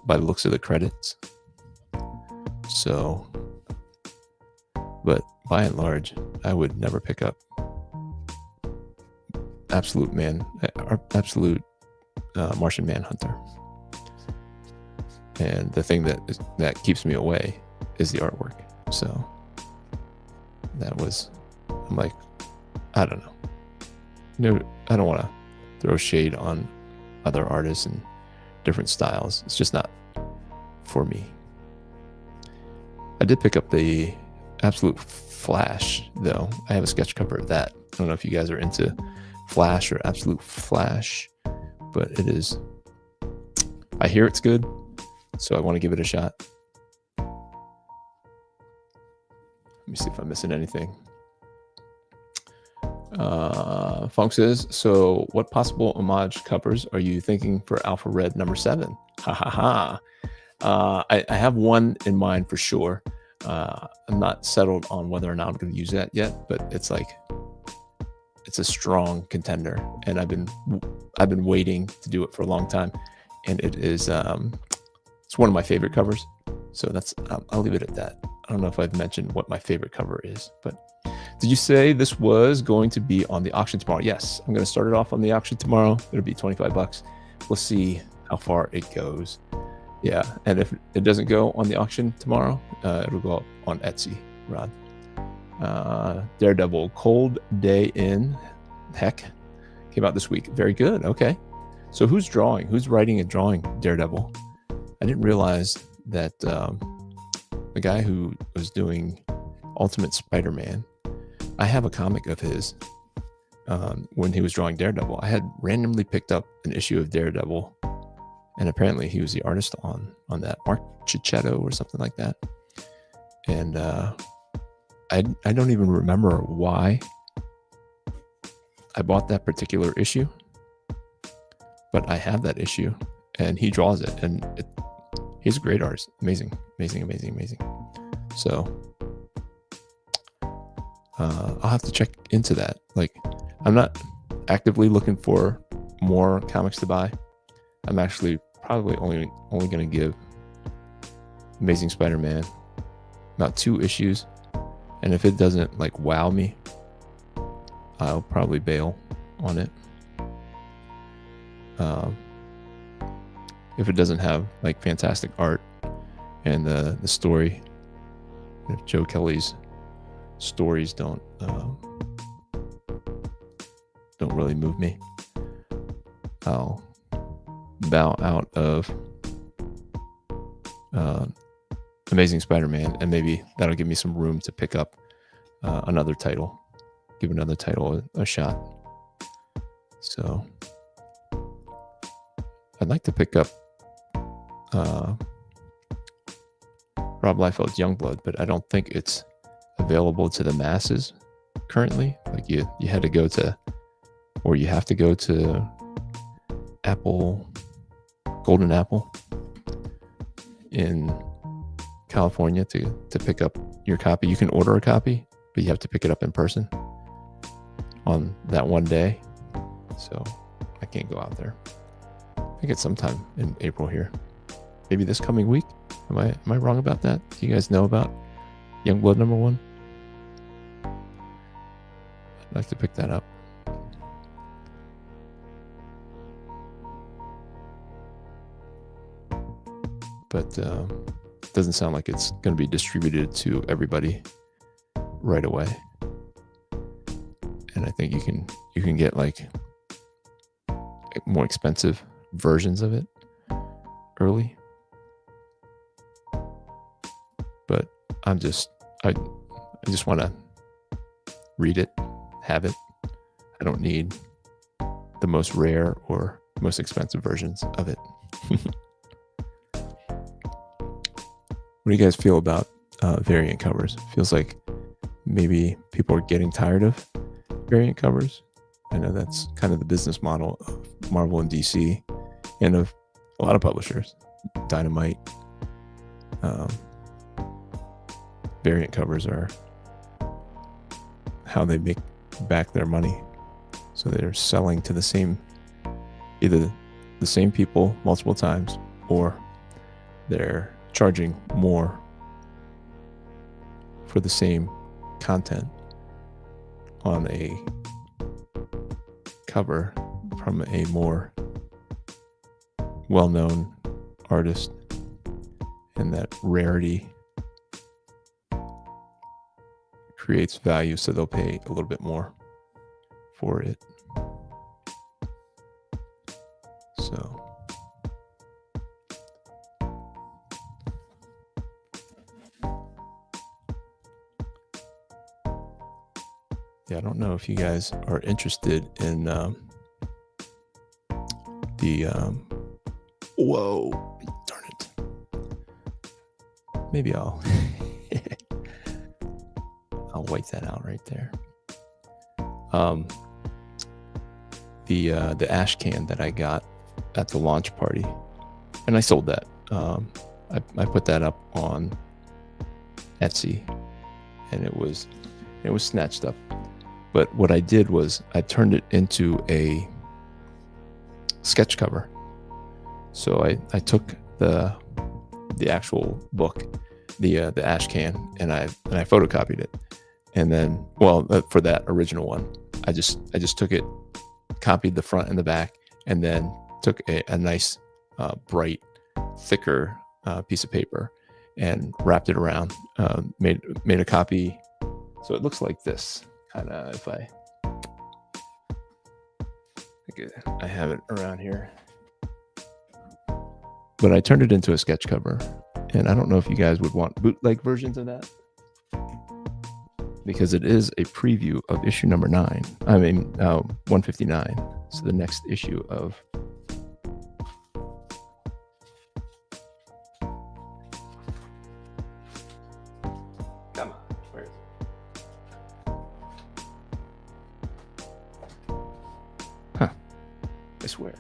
by the looks of the credits. So, but by and large, I would never pick up Absolute Martian Manhunter. And the thing that keeps me away is the artwork. So I'm like, I don't know. No, I don't want to throw shade on other artists and different styles. It's just not for me. I did pick up the Absolute Flash, though. I have a sketch cover of that. I don't know if you guys are into Flash or Absolute Flash, but it is. I hear it's good, so I want to give it a shot. Let me see if I'm missing anything. Funk says, so what possible homage covers are you thinking for Alpha Red #7? Ha ha ha. I have one in mind for sure. I'm not settled on whether or not I'm going to use that yet, but it's a strong contender, and I've been waiting to do it for a long time, and it is it's one of my favorite covers. So I'll leave it at that. I don't know if I've mentioned what my favorite cover is, but did you say this was going to be on the auction tomorrow? Yes, I'm going to start it off on the auction tomorrow. It'll be $25. We'll see how far it goes. Yeah, and if it doesn't go on the auction tomorrow, it'll go up on Etsy, Rod. Daredevil, Cold Day In, heck, came out this week. Very good. Okay, so who's writing and drawing Daredevil? I didn't realize that the guy who was doing Ultimate Spider-Man, I have a comic of his when he was drawing Daredevil. I had randomly picked up an issue of Daredevil, and apparently he was the artist on that, Mark Cicchetto or something like that. And I don't even remember why I bought that particular issue, but I have that issue, and he draws it, and he's a great artist. Amazing. So I'll have to check into that. Like, I'm not actively looking for more comics to buy. I'm actually probably only going to give Amazing Spider-Man about 2 issues, and if it doesn't like wow me, I'll probably bail on it. If it doesn't have like fantastic art and the story, if Joe Kelly's stories don't really move me, I'll bow out of Amazing Spider-Man, and maybe that'll give me some room to pick up another title, give another title a shot. So I'd like to pick up Rob Liefeld's Youngblood, but I don't think it's available to the masses currently. Like you had to go to, or you have to go to Apple, Golden Apple in California to pick up your copy. You can order a copy, but you have to pick it up in person on that one day. So I can't go out there. I think it's sometime in April here. Maybe this coming week. Am I wrong about that? Do you guys know about Youngblood #1? I'd like to pick that up. But it doesn't sound like it's going to be distributed to everybody right away. And I think you can get like more expensive versions of it early. But I just want to read it, have it. I don't need the most rare or most expensive versions of it. What do you guys feel about variant covers? Feels like maybe people are getting tired of variant covers. I know that's kind of the business model of Marvel and DC and of a lot of publishers. Dynamite. Variant covers are how they make back their money. So they're selling to either the same people multiple times, or they're charging more for the same content on a cover from a more well-known artist, and that rarity creates value, so they'll pay a little bit more for it. So yeah, I don't know if you guys are interested in whoa, darn it. Maybe I'll wipe that out right there. The ash can that I got at the launch party, and I sold that. I put that up on Etsy, and it was snatched up. But what I did was I turned it into a sketch cover. So I took the actual book, the ash can, and I photocopied it. And then, for that original one, I just took it, copied the front and the back, and then took a nice, bright, thicker piece of paper and wrapped it around. Made a copy, so it looks like this. Kind of, if I have it around here, but I turned it into a sketch cover, and I don't know if you guys would want bootleg versions of that, because it is a preview of issue number 159. So the next issue of come on, where is it? Huh, I swear.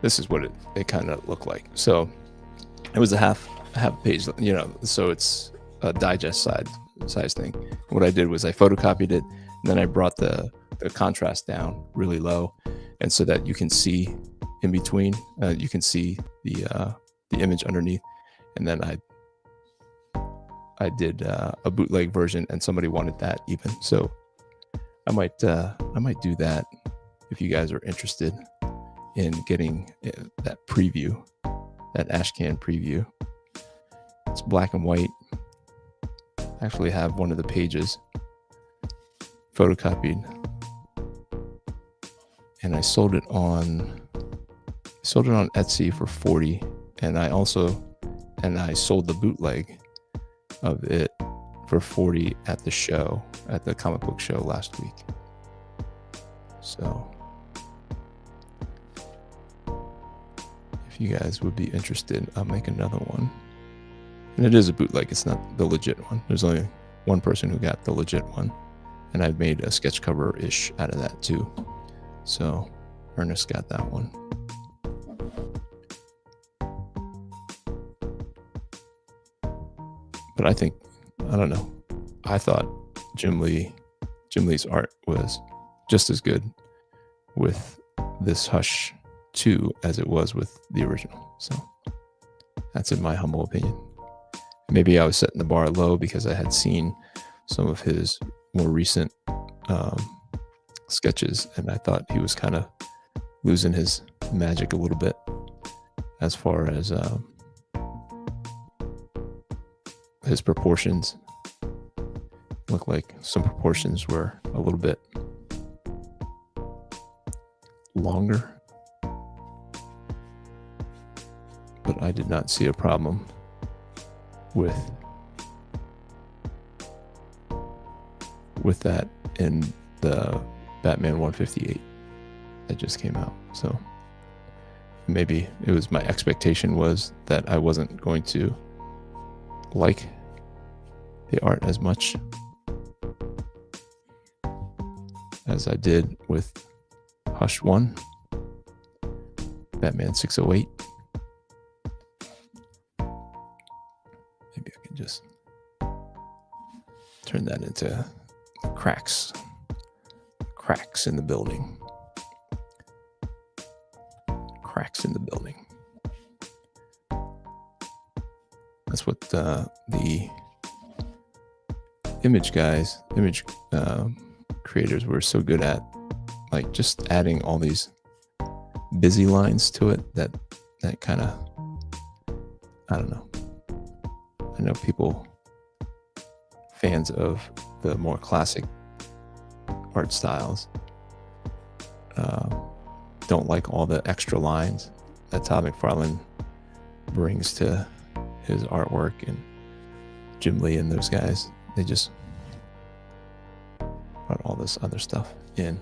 This is what it kind of looked like. So it was a half page, so it's a digest size thing. What I did was I photocopied it, and then I brought the contrast down really low, and so that you can see in between, you can see the image underneath. And then I did a bootleg version, and somebody wanted that even. So I might do that if you guys are interested in getting that preview, that ashcan preview. It's black and white. I actually have one of the pages photocopied, and I sold it on Etsy for $40, and I sold the bootleg of it for $40 at the comic book show last week. So if you guys would be interested, I'll make another one. And it is a bootleg. It's not the legit one. There's only one person who got the legit one. And I've made a sketch cover-ish out of that too. So Ernest got that one. But I don't know. I thought Jim Lee's art was just as good with this Hush 2 as it was with the original. So that's in my humble opinion. Maybe I was setting the bar low because I had seen some of his more recent sketches, and I thought he was kind of losing his magic a little bit as far as his proportions. Looked like some proportions were a little bit longer, but I did not see a problem with that in the Batman 158 that just came out. So maybe it was my expectation was that I wasn't going to like the art as much as I did with Hush 1, Batman 608. Maybe I can just turn that into cracks in the building. Cracks in the building. That's what the image creators were so good at, like just adding all these busy lines to it that kind of, I don't know. I know people, fans of the more classic art styles, don't like all the extra lines that Todd McFarlane brings to his artwork, and Jim Lee and those guys, they just brought all this other stuff in.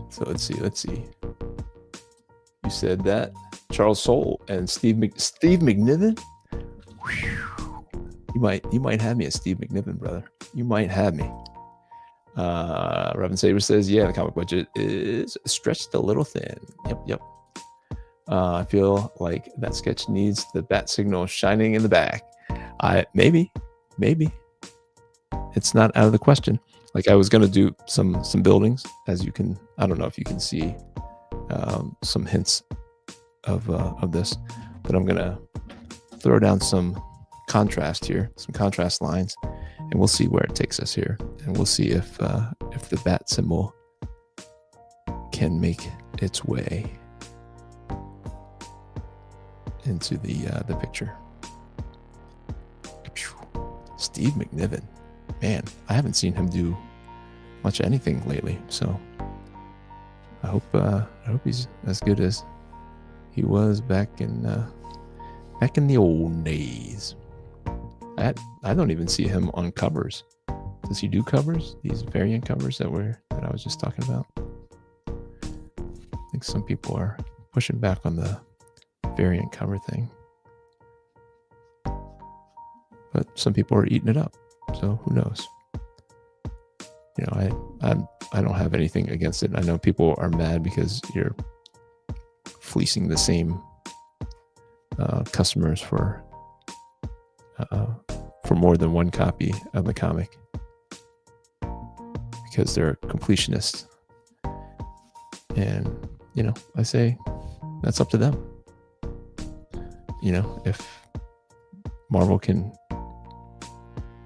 So let's see. You said that Charles Soule and Steve McNiven. You might have me as Steve McNiven, brother. You might have me. Reverend Saber says, yeah, the comic budget is stretched a little thin. Yep. I feel like that sketch needs the bat signal shining in the back. Maybe. It's not out of the question. Like I was going to do some buildings, as you can, I don't know if you can see some hints of this, but I'm going to throw down some contrast here, some contrast lines, and we'll see where it takes us here. And we'll see if the bat symbol can make its way into the picture. Steve McNiven, man, I haven't seen him do much anything lately, so I hope he's as good as he was back in the old days. I don't even see him on covers. Does he do covers? These variant covers that I was just talking about. I think some people are pushing back on the variant cover thing, but some people are eating it up. So who knows? You know, I don't have anything against it. I know people are mad because you're fleecing the same customers for more than one copy of the comic because they're completionists. And, you know, I say that's up to them. You know, if Marvel can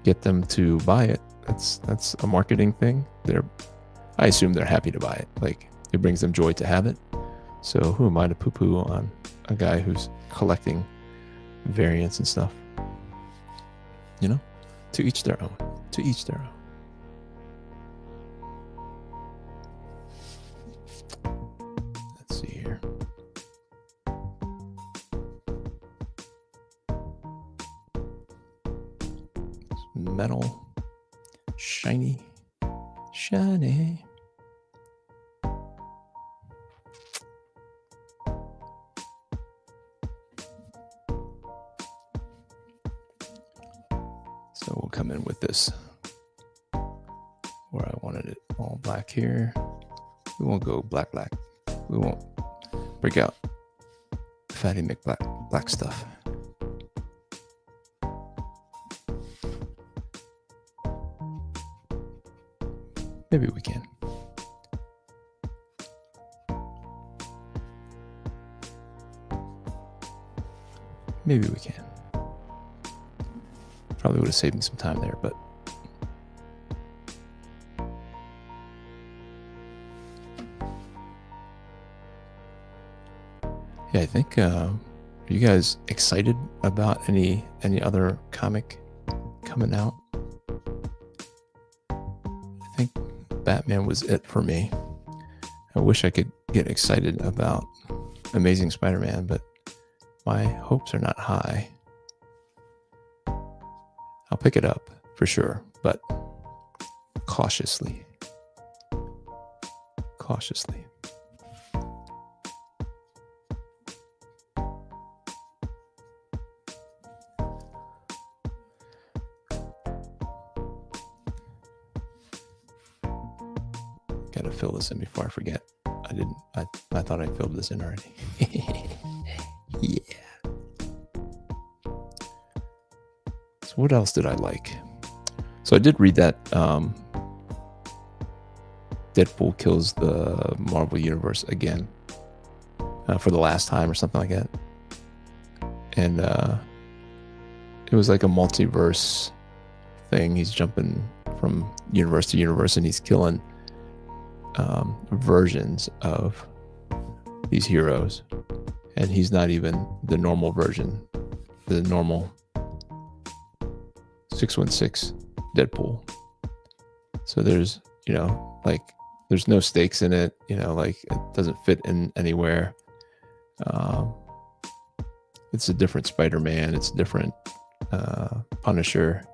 get them to buy it, that's a marketing thing. I assume they're happy to buy it. Like, it brings them joy to have it. So who am I to poo-poo on a guy who's collecting variants and stuff? You know, to each their own. To each their own. Let's see here. Metal, shiny. Or I wanted it all black here. We won't go black. We won't break out Fatty McBlack stuff. Maybe we can. Maybe we can. Probably would have saved me some time there, but yeah, I think. Are you guys excited about any other comic coming out? I think Batman was it for me. I wish I could get excited about Amazing Spider-Man, but my hopes are not high. I'll pick it up for sure, but cautiously. Gotta fill this in before I forget. I didn't. I thought I filled this in already. Yeah. So what else did I like? So I did read that Deadpool kills the Marvel Universe again for the last time or something like that. And it was like a multiverse thing. He's jumping from universe to universe and he's killing versions of these heroes. And he's not even the normal version, the normal 616 Deadpool. So there's, like, there's no stakes in it, like it doesn't fit in anywhere. It's a different Spider-Man. It's a different Punisher.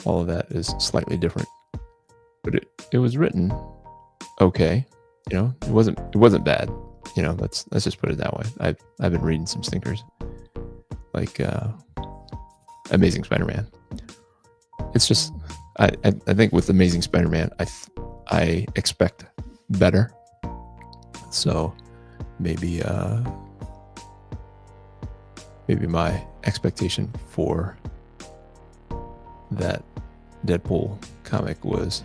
All of that is slightly different, but it was written okay. It wasn't bad. Let's just put it that way. I've been reading some stinkers, like Amazing Spider-Man. It's just I think with Amazing Spider-Man, I expect better. So maybe my expectation for that Deadpool comic was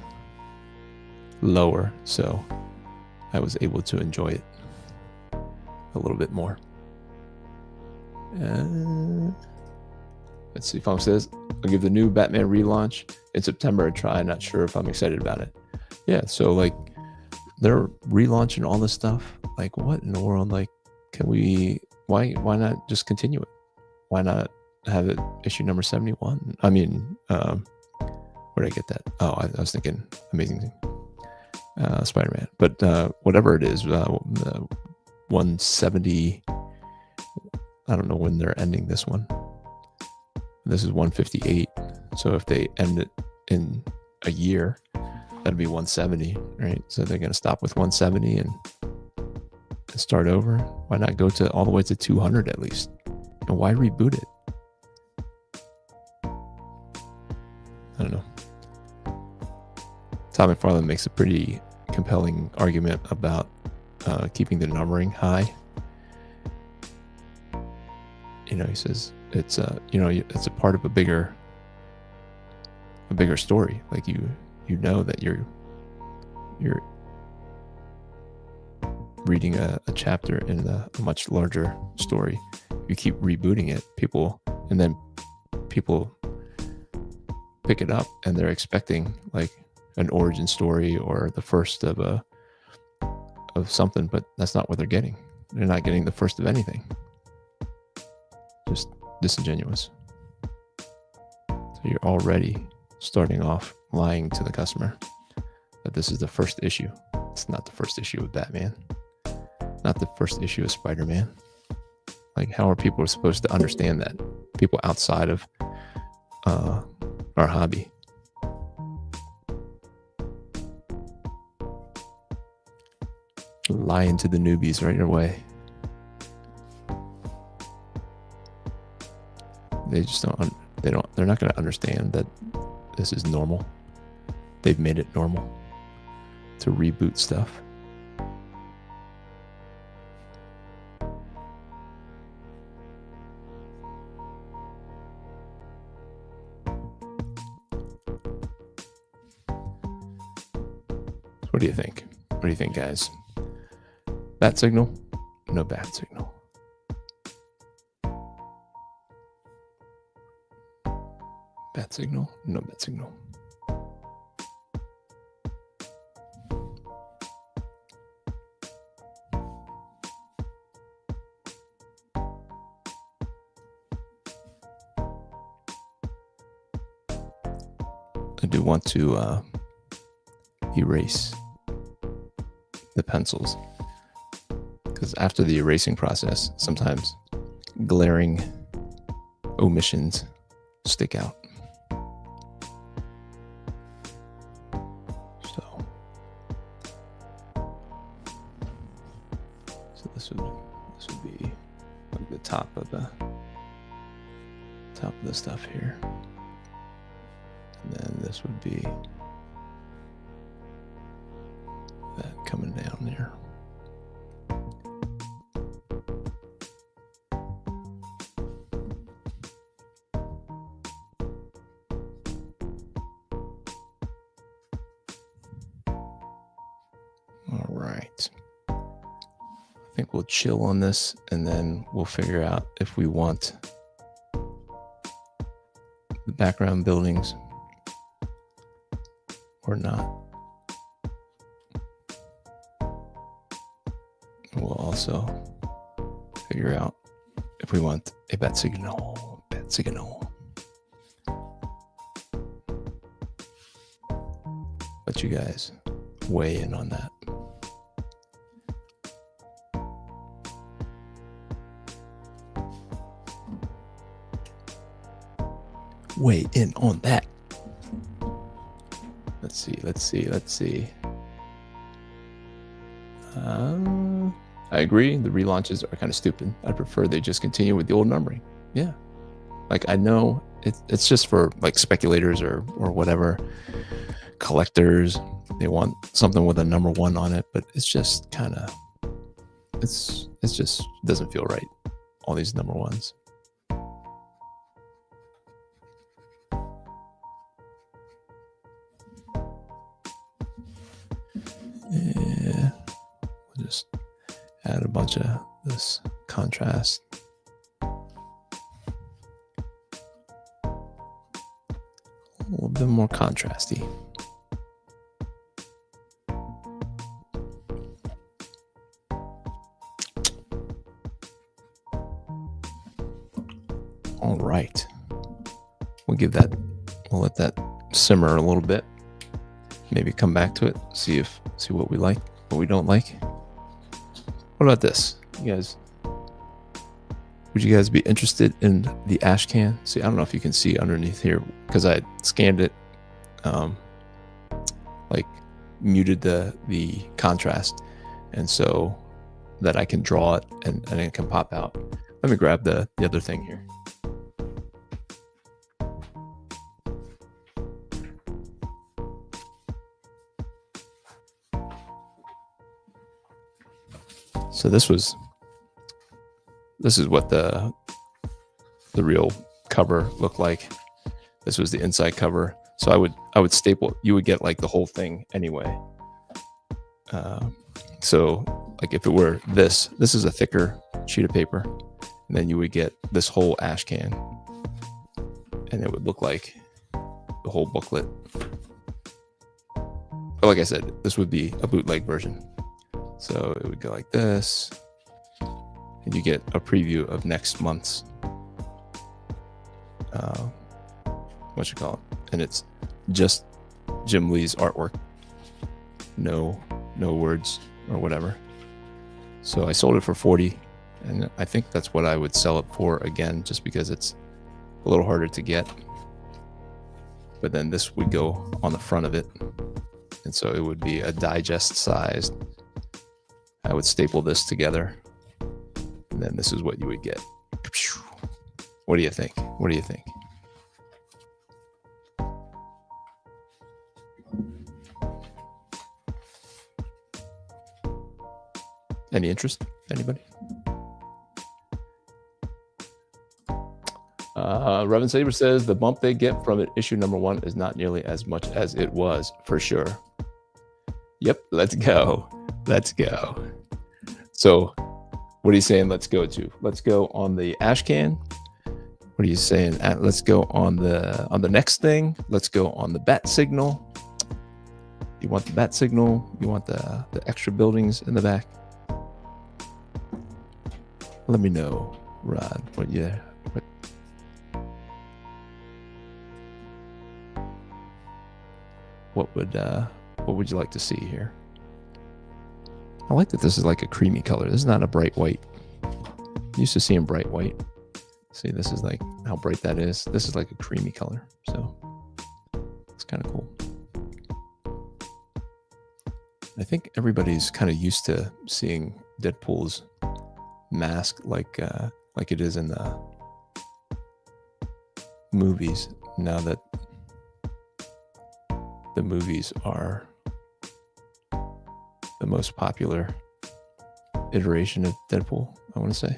lower, so I was able to enjoy it a little bit more. Let's see. Funk says, I'll give the new Batman relaunch in September a try. Not sure if I'm excited about it. Yeah, so like they're relaunching all this stuff. Like, what in the world? Like, can we? Why not just continue it? Why not have it issue number 71? I mean, where did I get that? Oh, I was thinking Amazing Spider-Man. But whatever it is, 170. I don't know when they're ending this one. This is 158. So if they end it in a year, that'd be 170, right? So they're going to stop with 170 and start over. Why not go to all the way to 200 at least? And why reboot it? I don't know. Tom McFarlane makes a pretty compelling argument about keeping the numbering high. He says it's it's a part of a bigger story. Like you know that you're reading a chapter in a much larger story. You keep rebooting it, people pick it up and they're expecting like an origin story or the first of something, but that's not what they're getting. They're not getting the first of anything. Just disingenuous. So you're already starting off lying to the customer that this is the first issue. It's not the first issue of Batman. Not the first issue of Spider-Man. Like, how are people supposed to understand that? People outside of our hobby. Lying to the newbies right away. They just don't. They're not going to understand that this is normal. they've made it normal to reboot stuff. What do you think? What do you think, guys? Bat signal? No bat signal. Bat signal? No bat signal. I do want to erase the pencils, because after the erasing process, sometimes glaring omissions stick out. So this would be like the top of the stuff here, and then this would be that coming down there. All right. I think we'll chill on this, and then we'll figure out if we want the background buildings or not. We'll also figure out if we want a bat signal. Let you guys weigh in on that. Weigh in on that. Let's see. I agree. The relaunches are kind of stupid. I prefer they just continue with the old numbering. Yeah. Like, I know it's just for like speculators or whatever, collectors. They want something with a number 1 on it, but it's just kind of, it's just doesn't feel right. All these number 1s. Yeah. We'll just add a bunch of this contrast. A little bit more contrasty. All right. We'll let that simmer a little bit. Maybe come back to it, see what we like, what we don't like. What about this? Would you guys be interested in the ash can? See, I don't know if you can see underneath here, because I scanned it, like muted the contrast, and so that I can draw it and it can pop out. Let me grab the other thing here. So this is what the real cover looked like. This was the inside cover. So I would staple. You would get like the whole thing anyway. So like if it were this is a thicker sheet of paper, and then you would get this whole ash can, and it would look like the whole booklet. But like I said, this would be a bootleg version. So it would go like this, and you get a preview of next month's, and it's just Jim Lee's artwork, no words or whatever. So I sold it for $40, and I think that's what I would sell it for again, just because it's a little harder to get. But then this would go on the front of it, and so it would be a digest sized. I would staple this together, and then this is what you would get. What do you think? Any interest? Anybody? Reverend Saber says the bump they get from it, issue number 1 is not nearly as much as it was, for sure. Yep, let's go. Let's go. So, what are you saying? Let's go to. Let's go on the ash can. What are you saying? Let's go on the next thing. Let's go on the bat signal. You want the bat signal? You want the extra buildings in the back? Let me know, Rod. What would you like to see here? I like that this is like a creamy color. This is not a bright white. I'm used to seeing bright white. See, this is like how bright that is. This is like a creamy color. So it's kind of cool. I think everybody's kind of used to seeing Deadpool's mask like it is in the movies, now that the movies are the most popular iteration of Deadpool, I want to say.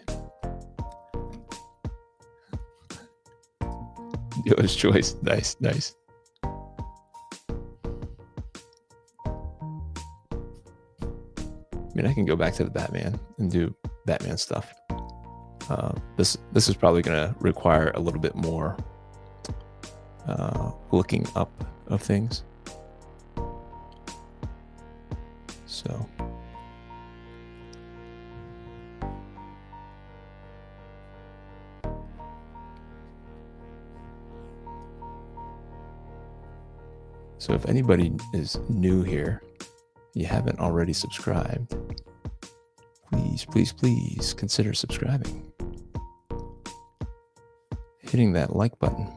Dealer's choice. Nice. I mean, I can go back to the Batman and do Batman stuff. This is probably going to require a little bit more looking up of things. So if anybody is new here, you haven't already subscribed, please consider subscribing. Hitting that like button.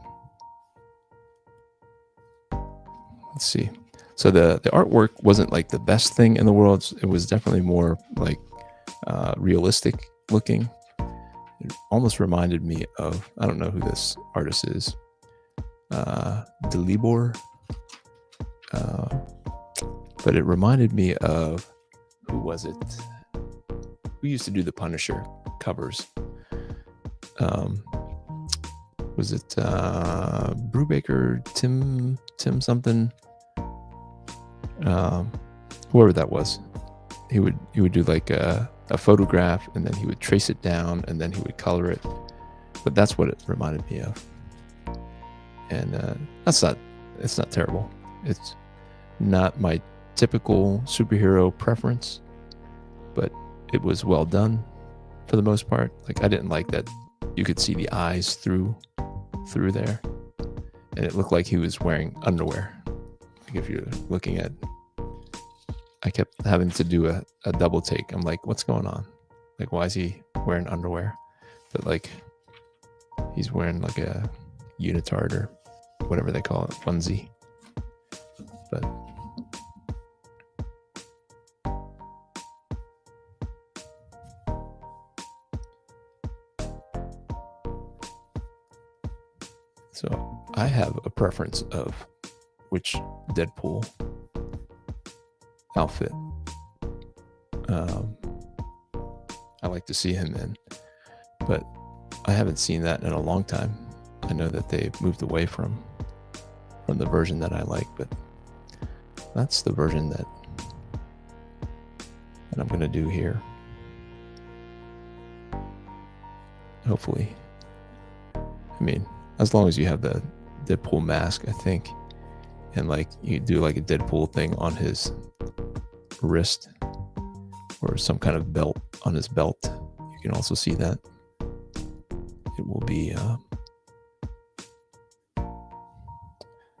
Let's see. So the artwork wasn't like the best thing in the world. It was definitely more like realistic looking. It almost reminded me of, I don't know who this artist is, Delibor. But it reminded me of, who was it? Who used to do the Punisher covers? Was it Brubaker, Tim something? Whoever that was. He would do like a photograph, and then he would trace it down, and then he would color it. But that's what it reminded me of. And it's not terrible. It's not my typical superhero preference, but it was well done for the most part. Like, I didn't like that you could see the eyes through there, and it looked like he was wearing underwear. Like, if you're looking at, I kept having to do a double take. I'm like, what's going on? Like, why is he wearing underwear? But like, he's wearing like a unitard or whatever they call it, onesie. But so I have a preference of which Deadpool outfit I like to see him in, but I haven't seen that in a long time. I know that they moved away from the version that I like, but that's the version that I'm going to do here. Hopefully. I mean, as long as you have the Deadpool mask, I think, and like you do like a Deadpool thing on his wrist or some kind of belt on his belt, you can also see that. It will be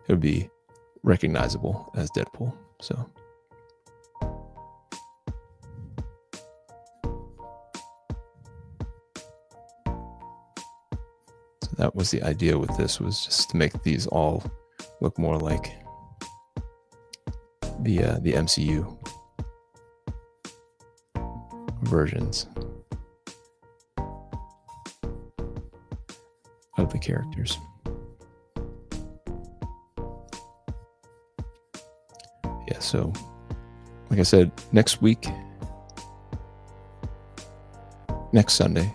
it would be recognizable as Deadpool. So that was the idea with this, was just to make these all look more like the MCU versions of the characters. yeah, so like I said, next Sunday,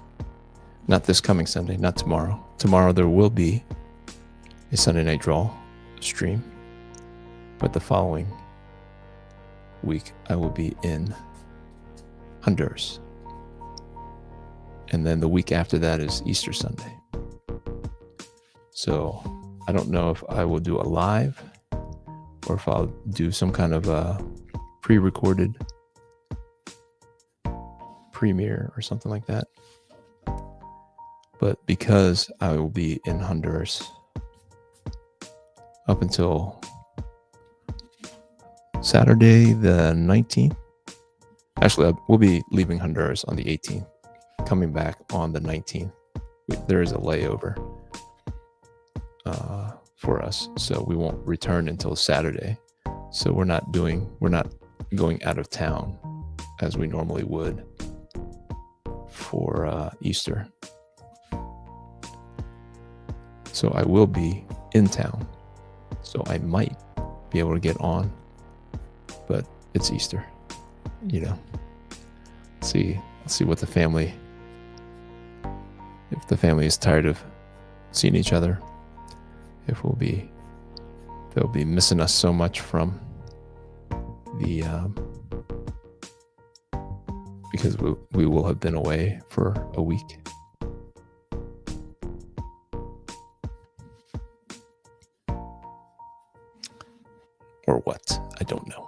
not this coming Sunday, not tomorrow. Tomorrow there will be a Sunday Night Draw stream, but the following week I will be in Honduras. And then the week after that is Easter Sunday. So I don't know if I will do a live or if I'll do some kind of a pre-recorded premiere or something like that. But because I will be in Honduras up until Saturday the 19th. Actually, we'll be leaving Honduras on the 18th, coming back on the 19th. There is a layover for us, so we won't return until Saturday. So we're not going out of town as we normally would for Easter. So I will be in town, so I might be able to get on, but it's Easter, you know. See what the family, if the family is tired of seeing each other, if they'll be missing us so much from the because we will have been away for a week. Or what? I don't know.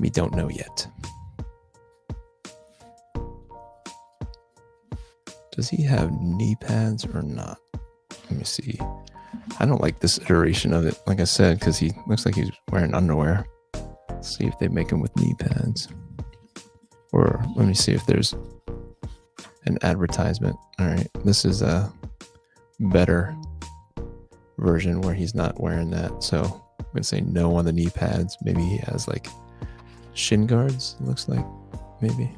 We don't know yet. Does he have knee pads or not? Let me see. I don't like this iteration of it, like I said, because he looks like he's wearing underwear. Let's see if they make him with knee pads. Or let me see if there's an advertisement. All right, this is a better version where he's not wearing that. So I'm going to say no on the knee pads. Maybe he has like shin guards, it looks like, maybe.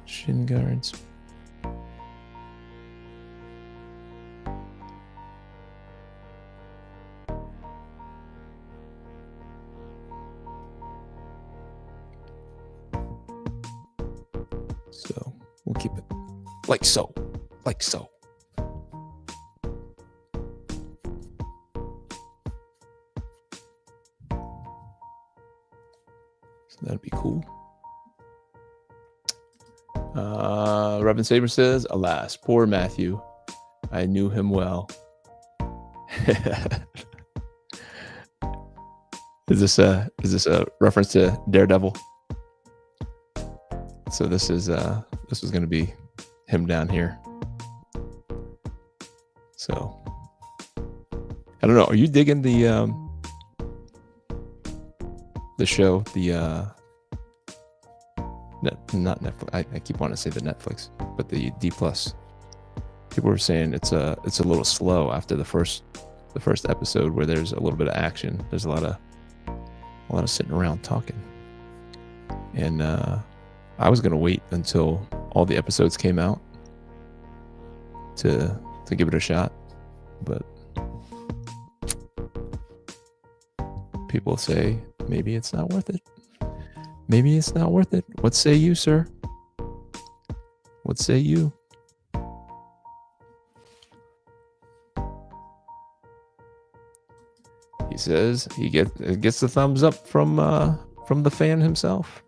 Shin guards. So we'll keep it like so, like so. So that'd be cool. Reverend Saber says, alas, poor Matthew. I knew him well. Is this a reference to Daredevil? So this is going to be him down here. So I don't know. Are you digging the show? Not Netflix. I keep wanting to say the Netflix, but the D+. People were saying it's a little slow after the first episode, where there's a little bit of action. There's a lot of sitting around talking, and I was gonna wait until all the episodes came out to give it a shot, but people say maybe it's not worth it. Maybe it's not worth it. What say you, sir? What say you? He says he gets the thumbs up from the fan himself.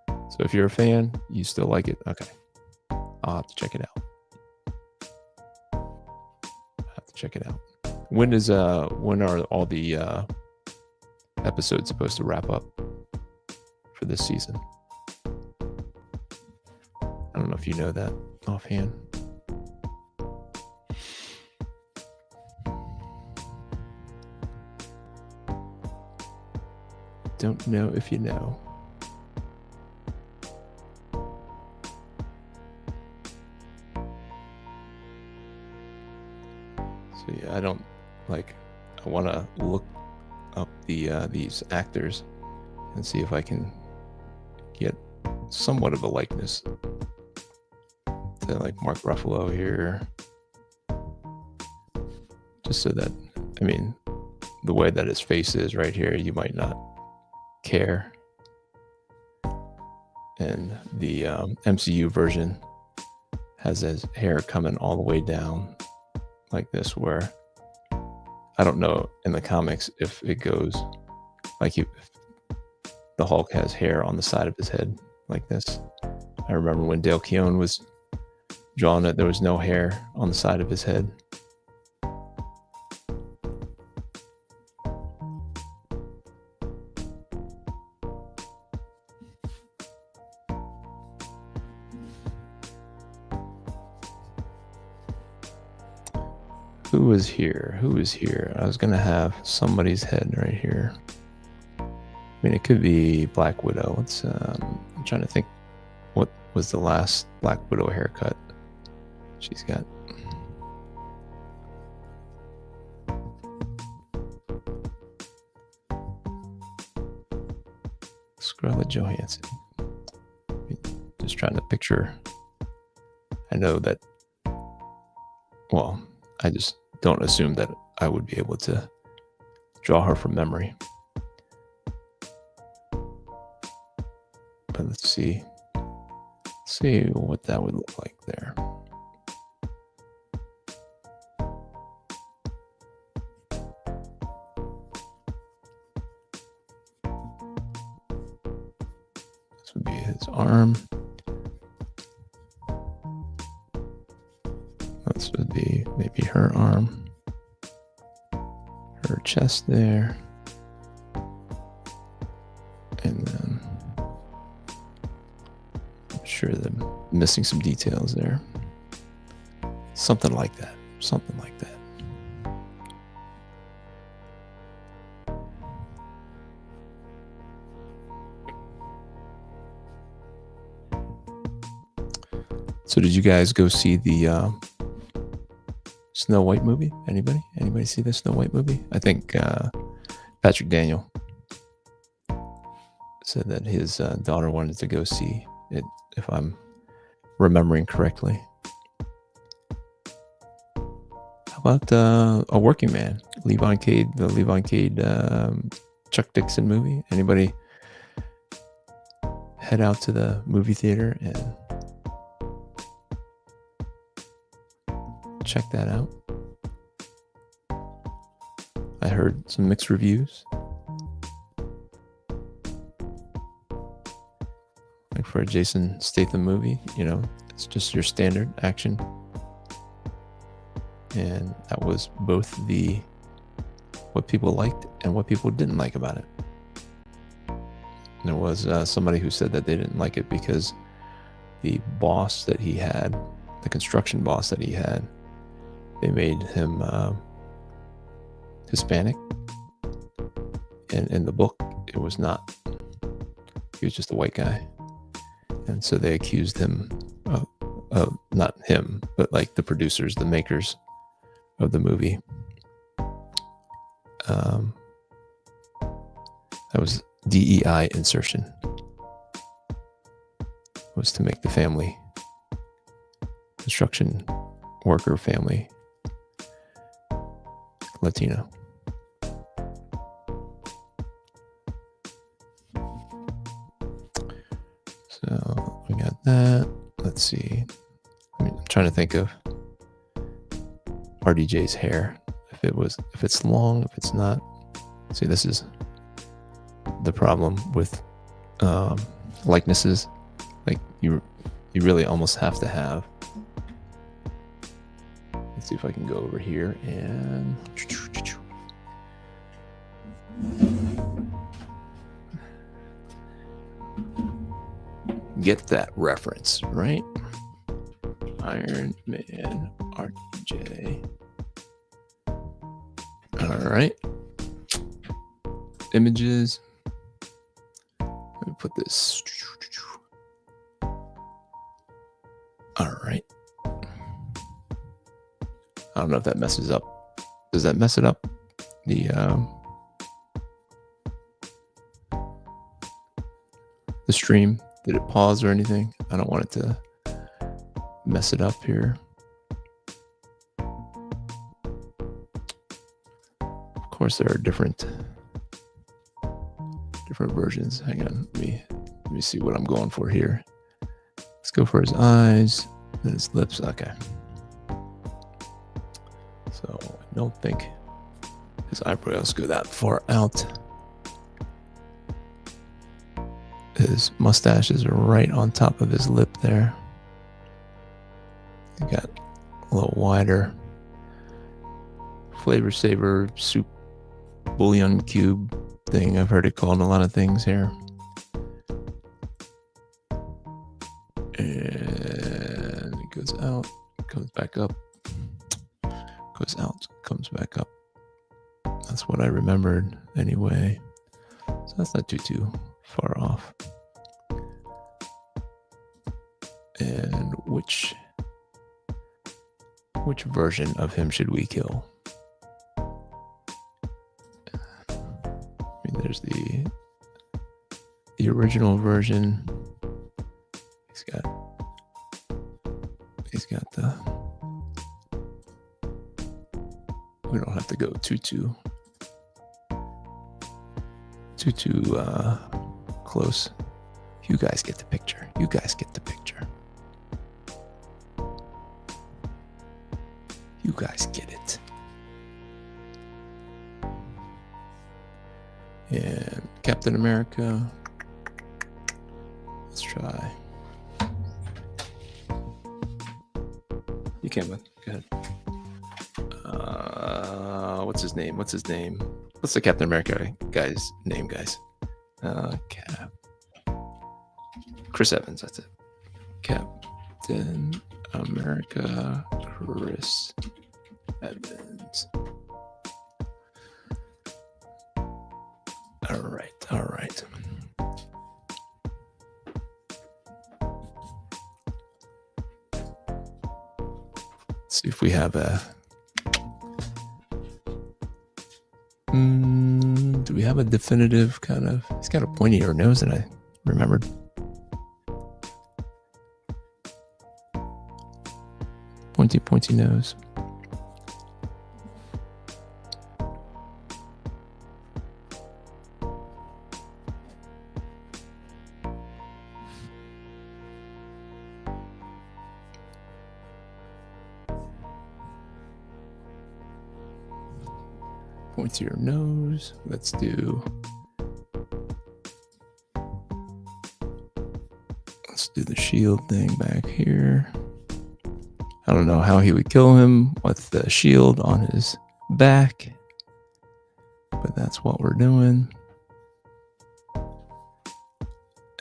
So if you're a fan, you still like it. Okay. I'll have to check it out. When are all the episodes supposed to wrap up for this season? I don't know if you know that offhand. Don't know if you know. So yeah, I want to look up these actors and see if I can get somewhat of a likeness to like Mark Ruffalo here. just so that, I mean, the way that his face is right here, you might not care. And the MCU version has his hair coming all the way down like this, where I don't know in the comics if it goes like if the Hulk has hair on the side of his head like this. I remember when Dale Keown was drawing it, there was no hair on the side of his head. Who is here? Who is here? I was gonna have somebody's head right here. I mean, it could be Black Widow. Let's. I'm trying to think. What was the last Black Widow haircut she's got? Scarlett Johansson. Just trying to picture. I know that. Well, I just don't assume that I would be able to draw her from memory. But let's see what that would look like there. This would be his arm. This would be maybe her arm, her chest there, and then I'm sure I'm missing some details there. Something like that. Something like that. So did you guys go see the Snow White movie? Anybody see the Snow White movie? I think Patrick Daniel said that his daughter wanted to go see it, if I'm remembering correctly. How about A Working Man? The Levon Cade Chuck Dixon movie? Anybody head out to the movie theater and check that out? I heard some mixed reviews. Like for a Jason Statham movie, it's just your standard action. And that was both what people liked and what people didn't like about it. And there was somebody who said that they didn't like it because the boss that he had, the construction boss that he had, they made him Hispanic, and in the book it was not. He was just a white guy, and so they accused him of not him, but like the producers, the makers of the movie. That was DEI insertion. Was to make the family, construction worker family, Latino. So we got that. Let's see. I'm trying to think of RDJ's hair. If it's long, if it's not. See, this is the problem with likenesses. Like you really almost have to have. Let's see if I can go over here and get that reference, right? Iron Man RJ. All right. Images. Let me put this. All right. I don't know if that messes up. Does that mess it up? The stream? Did it pause or anything? I don't want it to mess it up here. course, there are different versions. Hang on, let me see what I'm going for here. Let's go for his eyes, then his lips. Okay. So I don't think his eyebrows go that far out. His mustache is right on top of his lip there. He got a little wider. Flavor Saver soup bouillon cube thing. I've heard it called a lot of things here. And it goes out, comes back up, goes out, comes back up. That's what I remembered anyway. So that's not too far off. And which version of him should we kill? I mean, there's the original version. He's got the. We don't have to go too close. You guys get the picture. You guys get the picture. You guys get it. And Captain America. Let's try. You can, man. Go ahead. What's his name? What's the Captain America guy's name, guys? Cap. Chris Evans, that's it. Captain America, Chris Evans. All right. Let's see if we have a. Do we have a definitive kind of? He's got a pointier nose than I remembered. Pointy nose. Pointier nose. Let's do the shield thing back here. I don't know how he would kill him with the shield on his back, but that's what we're doing.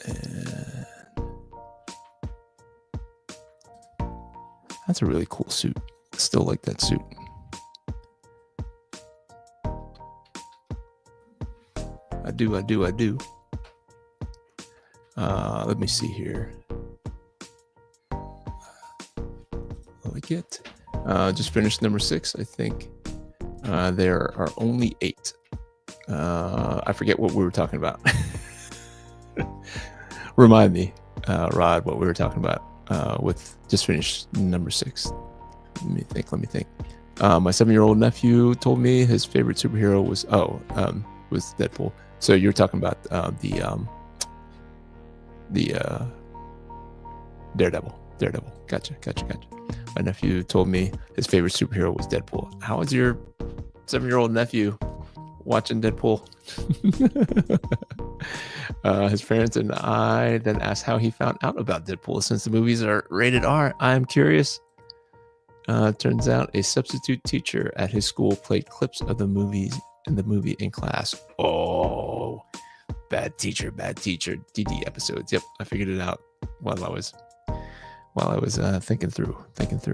And that's a really cool suit. I still like that suit. I do. Let me see here. Like it. Just finished number 6, I think. There are only 8. I forget what we were talking about. Remind me, Rod, what we were talking about with just finished number 6. Let me think. My 7-year-old nephew told me his favorite superhero was Deadpool. So you're talking about the Daredevil. Gotcha. My nephew told me his favorite superhero was Deadpool. How is your 7-year-old nephew watching Deadpool? His parents and I then asked how he found out about Deadpool since the movies are rated R. I'm curious. Turns out a substitute teacher at his school played clips of the movie in class. Oh, bad teacher. DD episodes. Yep, I figured it out while I was thinking through. I think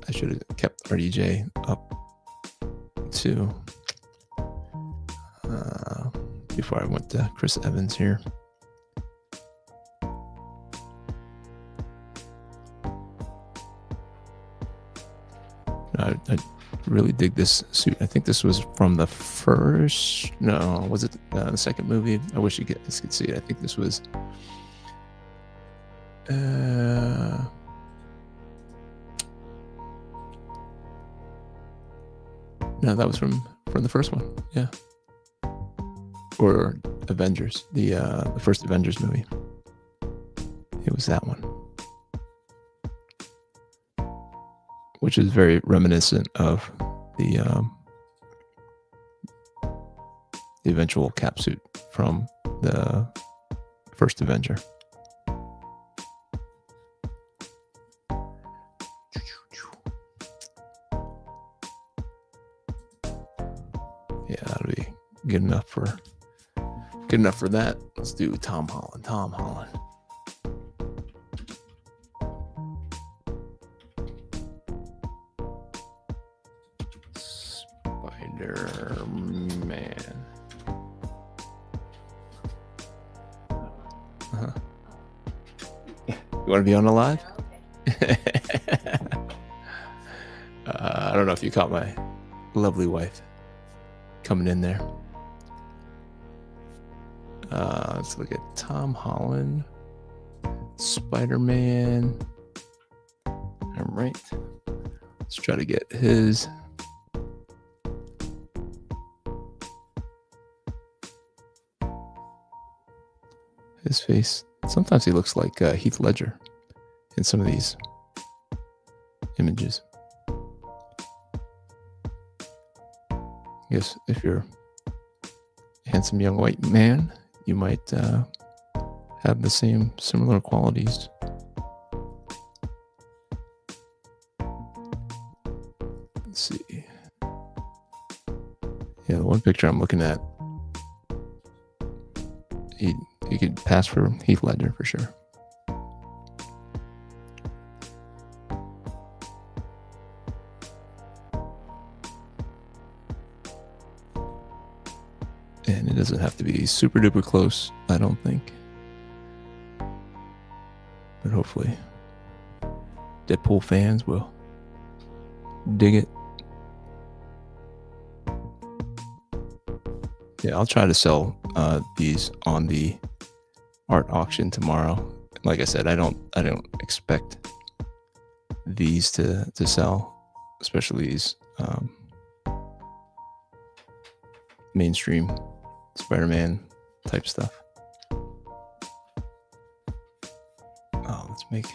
I should have kept RDJ up too before I went to Chris Evans here. I really dig this suit. I think this was from the first. No, was it the second movie? I wish you guys could see it. I think this was. No, that was from the first one. Yeah. Or Avengers, the first Avengers movie. It was that one, which is very reminiscent of the eventual cap suit from the first Avenger. Yeah, that'll be good enough for that. Let's do Tom Holland. Tom Holland. Spider-Man. You want to be on the live? I don't know if you caught my lovely wife coming in there. Let's look at Tom Holland, Spider-Man. All right. Let's try to get his. His face. Sometimes he looks like Heath Ledger in some of these images. I guess if you're a handsome young white man, you might have the similar qualities. Let's see. Yeah, the one picture I'm looking at, he could pass for Heath Ledger for sure. And it doesn't have to be super duper close, I don't think. But hopefully Deadpool fans will dig it. Yeah, I'll try to sell these on the art auction tomorrow. Like I said, I don't expect these to sell, especially these mainstream Spider-Man type stuff. Oh, let's make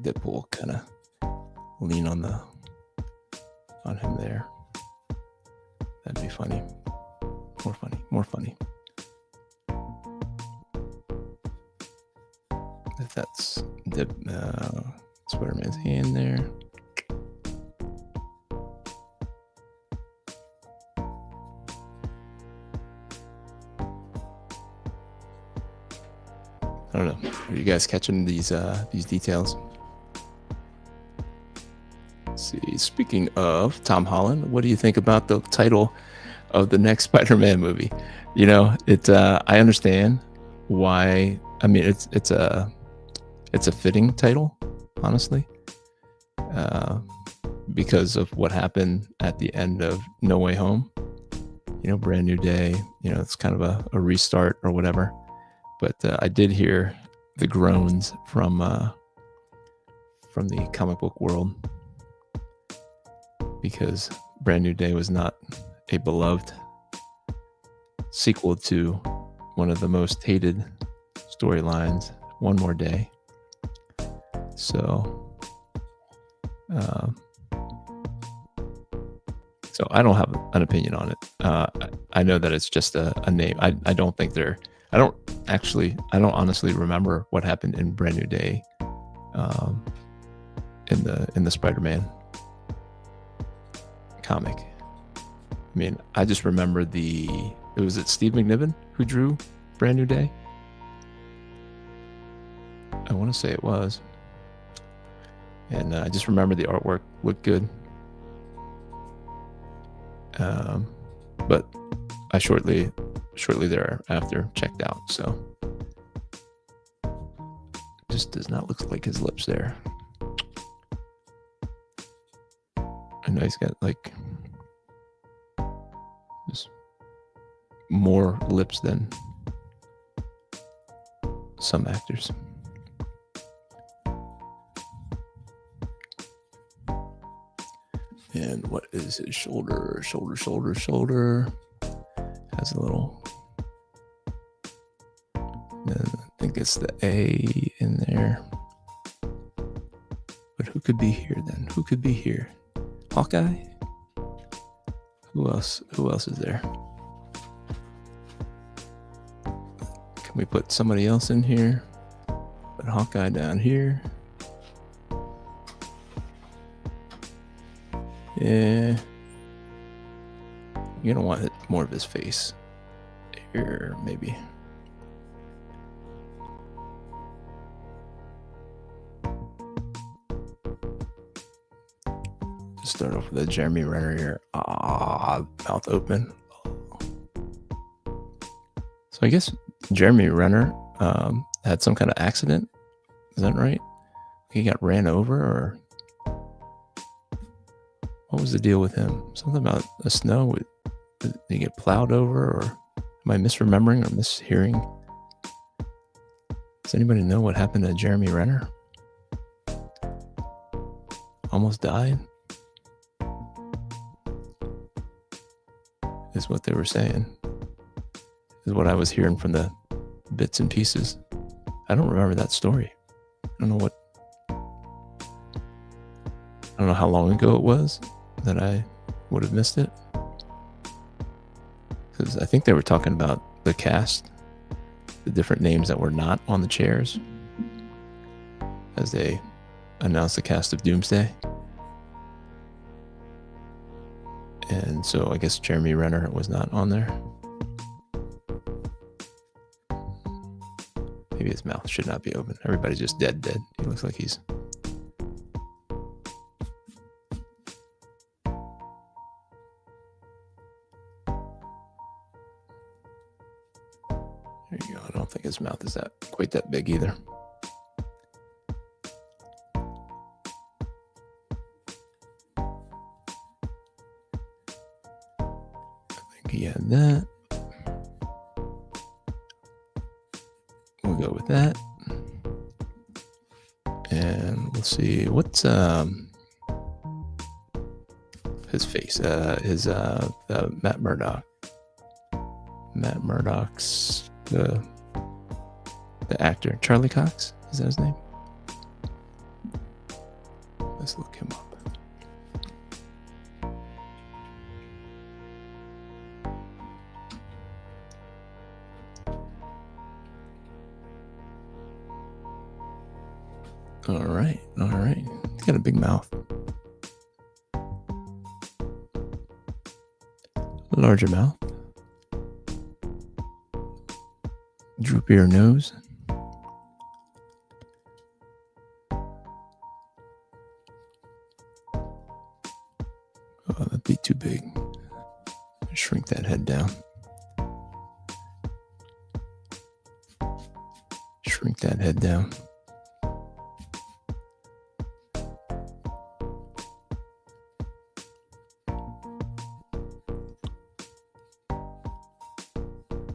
Deadpool kind of lean on him there. That'd be funny. More funny. If that's Spider-Man's hand there. I don't know. Are you guys catching these details? Let's see. Speaking of Tom Holland, what do you think about the title of the next Spider-Man movie? You know, I understand why. I mean, it's a fitting title, honestly, because of what happened at the end of No Way Home. You know, brand new day. You know, it's kind of a restart or whatever. But I did hear the groans from the comic book world, because Brand New Day was not a beloved sequel to one of the most hated storylines, One More Day. So I don't have an opinion on it. I know that it's just a name. I don't honestly remember what happened in Brand New Day in the Spider-Man comic. I mean, I just remember was it Steve McNiven who drew Brand New Day? I want to say it was. And I just remember the artwork looked good. But I shortly thereafter checked out, so just does not look like his lips there. I know he's got like just more lips than some actors. And what is his shoulder? Shoulder. Has a little. I think it's the A in there. But who could be here then? Who could be here? Hawkeye? Who else? Who else is there? Can we put somebody else in here? Put Hawkeye down here. Yeah. You're gonna want more of his face. Here, maybe. Just start off with a Jeremy Renner here. Mouth open. So I guess Jeremy Renner had some kind of accident. Is that right? He got ran over, or what was the deal with him? Something about the snow. Did he get plowed over, or am I misremembering or mishearing? Does anybody know what happened to Jeremy Renner? Almost died? Is what they were saying. Is what I was hearing from the bits and pieces. I don't remember that story. I don't know how long ago it was that I would have missed it. Because I think they were talking about the cast, the different names that were not on the chairs as they announced the cast of Doomsday. And so I guess Jeremy Renner was not on there. Maybe his mouth should not be open. Everybody's just dead. He looks like he's... There you go. I don't think his mouth is quite that big either. I think he had that. We'll go with that. And we'll see what's his face. Matt Murdock. Matt Murdock's the actor. Charlie Cox? Is that his name? Let's look him up. All right. He's got a big mouth. Larger mouth. Droopier nose. Oh, that'd be too big. Shrink that head down. Shrink that head down.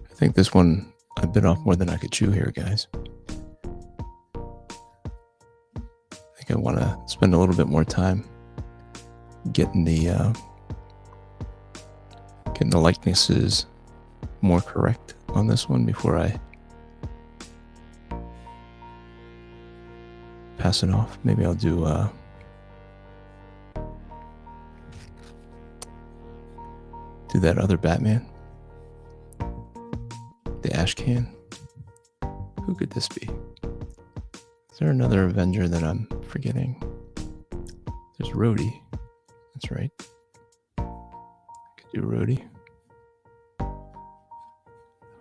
I think this one I bit off more than I could chew here, guys. I think I want to spend a little bit more time getting the likenesses more correct on this one before I pass it off. Maybe I'll do that other Batman. The ash can. Who could this be? Is there another Avenger that I'm forgetting? There's Rhodey. That's right. I could do Rhodey.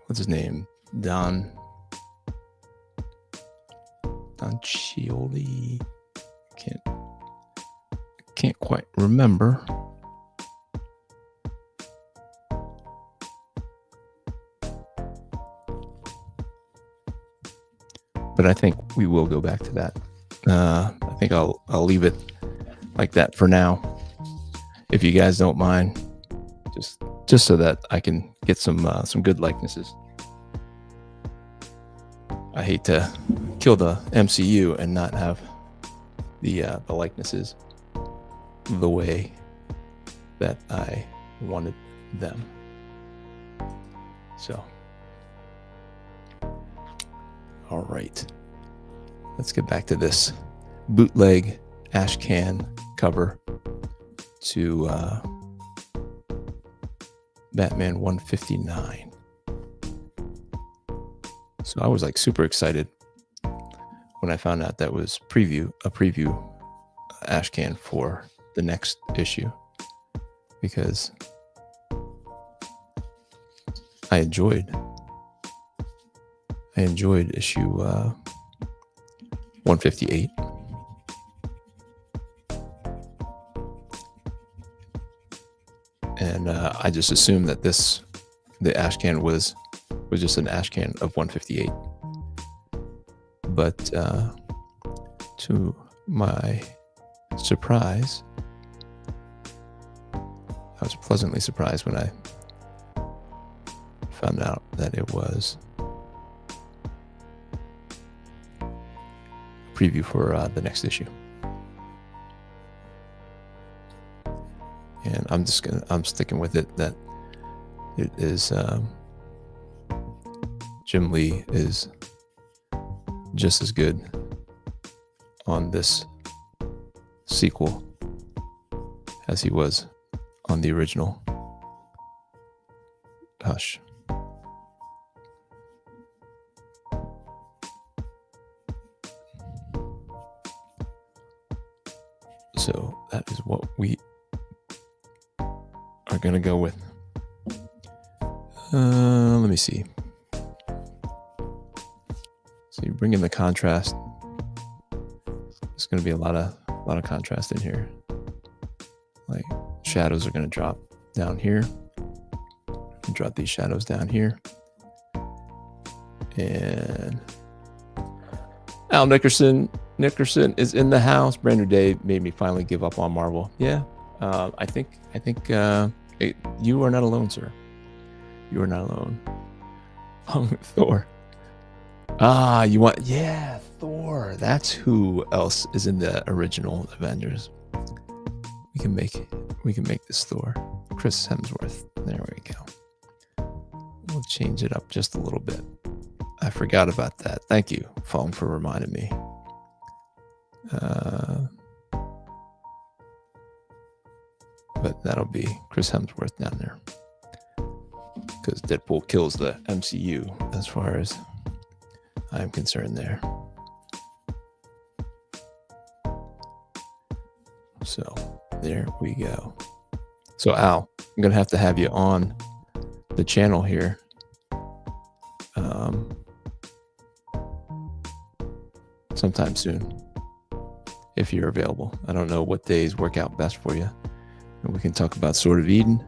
What's his name? Don Cioli. Can't quite remember. But I think we will go back to that. I think I'll leave it like that for now, if you guys don't mind, just so that I can get some good likenesses. I hate to kill the MCU and not have the likenesses the way that I wanted them. So, all right, let's get back to this bootleg ash can cover to Batman 159. So I was like super excited when I found out that was a preview ash can for the next issue, because I enjoyed issue 158. And I just assumed that the ash can was just an ash can of 158. But to my surprise, I was pleasantly surprised when I found out that it was a preview for the next issue. And I'm sticking with it that it is Jim Lee is just as good on this sequel as he was on the original. Hush. So that is what we are going to go with. Let me see. So you bring in the contrast. There's going to be a lot of contrast in here. Like shadows are going to drop down here. Drop these shadows down here. And Al Nickerson is in the house. Brand new day made me finally give up on Marvel. Yeah, I think you are not alone, sir. You are not alone. Thor. You want Thor. That's who else is in the original Avengers. We can make this Thor. Chris Hemsworth. There we go. We'll change it up just a little bit. I forgot about that. Thank you, Fong, for reminding me. But that'll be Chris Hemsworth down there, because Deadpool kills the MCU as far as I'm concerned there. So there we go. So Al, I'm gonna have to have you on the channel here sometime soon, if you're available. I don't know what days work out best for you, and we can talk about Sword of Eden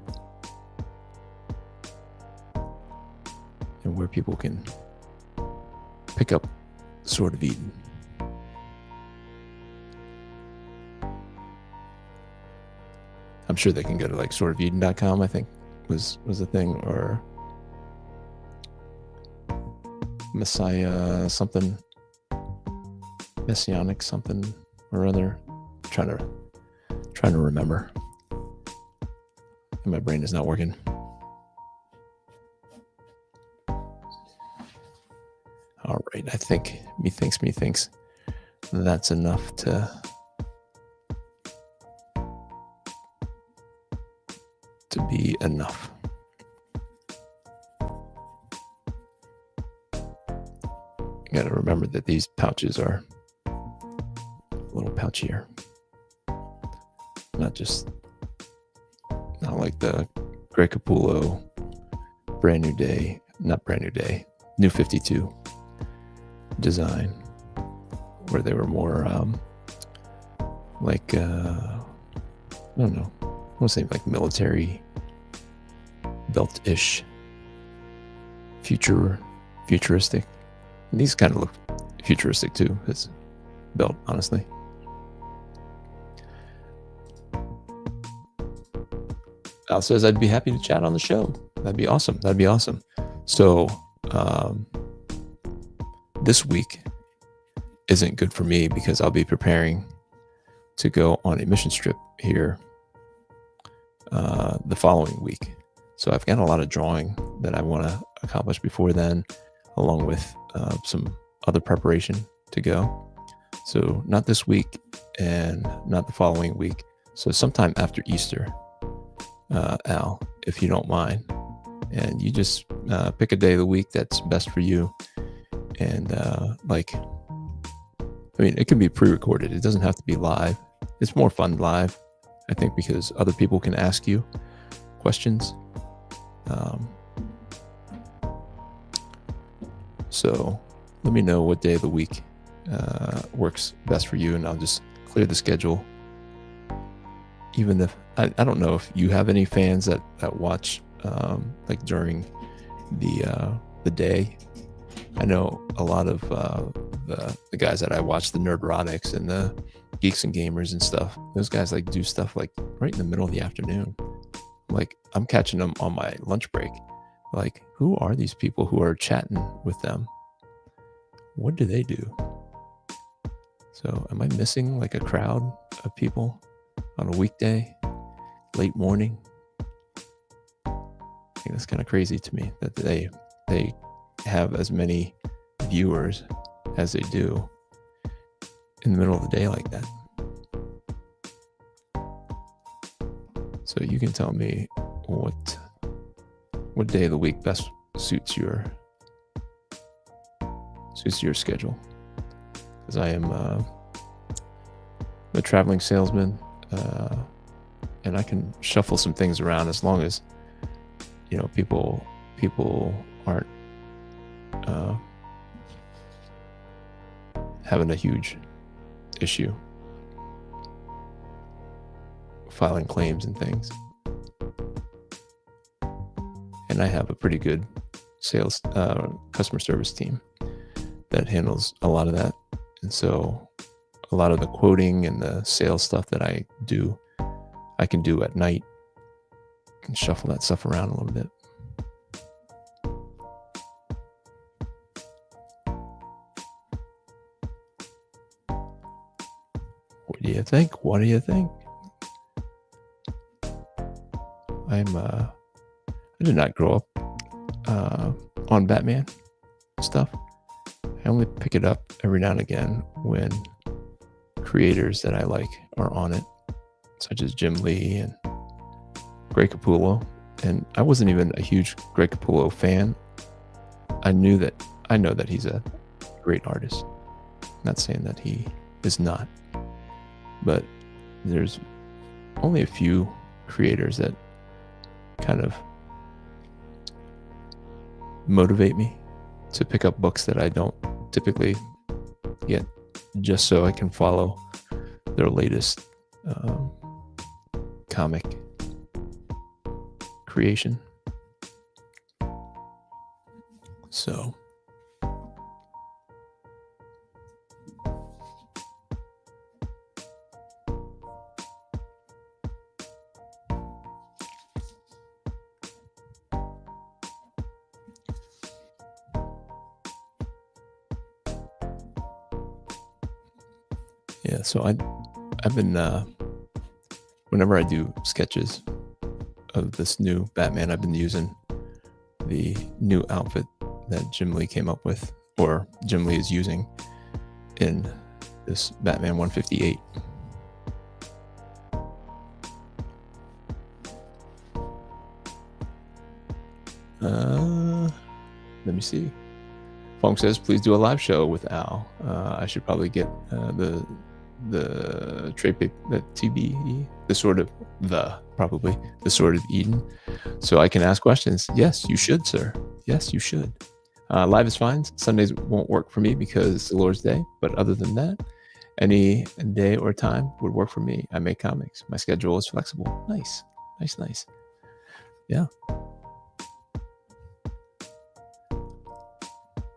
and where people can pick up Sword of Eden. I'm sure they can go to like swordofeden.com, I think was the thing, or Messiah something, Messianic something or other. Trying to remember. My brain is not working. All right, I think methinks that's enough to be enough. You got to remember that these pouches are a little pouchier. Not like the Greg Capullo New 52 design, where they were more like I don't know, I want to say like military belt-ish, futuristic. And these kind of look futuristic too, his belt, honestly. Al says, I'd be happy to chat on the show. That'd be awesome. So this week isn't good for me because I'll be preparing to go on a mission trip here the following week. So I've got a lot of drawing that I want to accomplish before then, along with some other preparation to go. So not this week and not the following week. So sometime after Easter, Al, if you don't mind. And you just pick a day of the week that's best for you. And it can be pre-recorded. It doesn't have to be live. It's more fun live, I think, because other people can ask you questions. So let me know what day of the week works best for you, and I'll just clear the schedule. Even if I don't know if you have any fans that watch like during the day. I know a lot of the guys that I watch, the Nerdrotics and the Geeks and Gamers and stuff. Those guys like do stuff like right in the middle of the afternoon. Like I'm catching them on my lunch break. Like, who are these people who are chatting with them? What do they do? So am I missing like a crowd of people on a weekday, late morning? I think that's kind of crazy to me that they have as many viewers as they do in the middle of the day like that. So you can tell me what day of the week best suits your schedule, because I am a traveling salesman, and I can shuffle some things around as long as people aren't having a huge issue filing claims and things. And I have a pretty good sales customer service team that handles a lot of that. And so a lot of the quoting and the sales stuff that I do, I can do at night and shuffle that stuff around a little bit. What do you think? What do you think? I did not grow up on Batman stuff. I only pick it up every now and again when creators that I like are on it, such as Jim Lee and Greg Capullo. And I wasn't even a huge Greg Capullo fan. I know that he's a great artist. I'm not saying that he is not, but there's only a few creators that kind of motivate me to pick up books that I don't typically get, just so I can follow their latest comic creation. So yeah, so I've been whenever I do sketches of this new Batman, I've been using the new outfit that Jim Lee came up with, or Jim Lee is using in this Batman 158. Let me see. Fong says, please do a live show with Al. I should probably get the trade paper, the TBE, the Sword of Eden, so I can ask questions. Yes, you should, sir. Yes, you should. Live is fine. Sundays won't work for me because it's the Lord's Day, but other than that, any day or time would work for me. I make comics. My schedule is flexible. Nice. Yeah.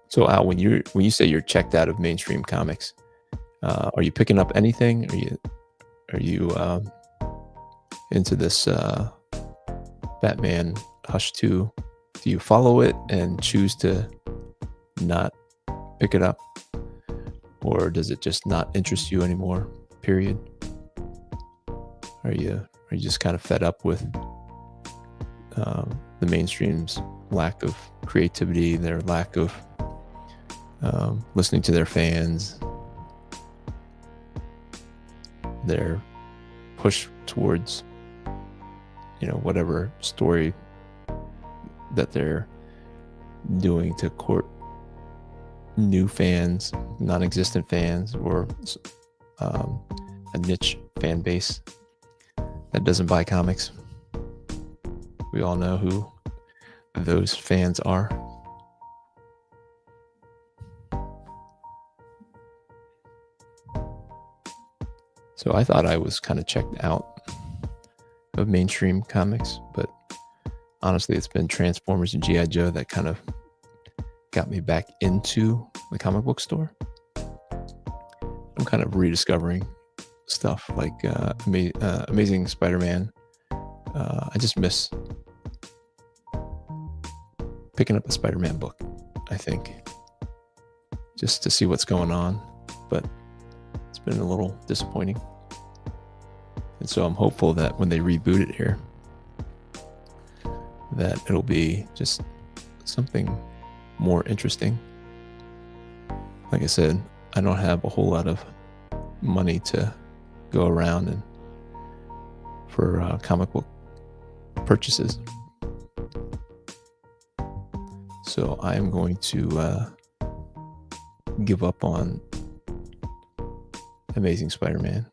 So Al, when you say you're checked out of mainstream comics, are you picking up anything? Are you into this Batman Hush 2? Do you follow it and choose to not pick it up, or does it just not interest you anymore? Period. Are you Are you just kind of fed up with the mainstream's lack of creativity, their lack of listening to their fans, their push towards, whatever story that they're doing to court new fans, non-existent fans, or a niche fan base that doesn't buy comics? We all know who those fans are. So I thought I was kind of checked out of mainstream comics, but honestly, it's been Transformers and G.I. Joe that kind of got me back into the comic book store. I'm kind of rediscovering stuff like Amazing Spider-Man. I just miss picking up a Spider-Man book, I think, just to see what's going on, but it's been a little disappointing. And so I'm hopeful that when they reboot it here, that it'll be just something more interesting. Like I said, I don't have a whole lot of money to go around and for comic book purchases. So I am going to give up on Amazing Spider-Man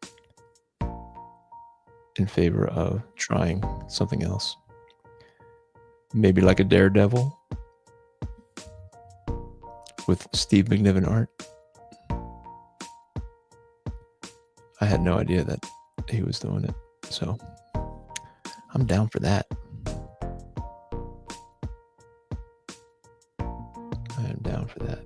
in favor of trying something else. Maybe like a Daredevil with Steve McNiven art. I had no idea that he was doing it, so I'm down for that. I am down for that.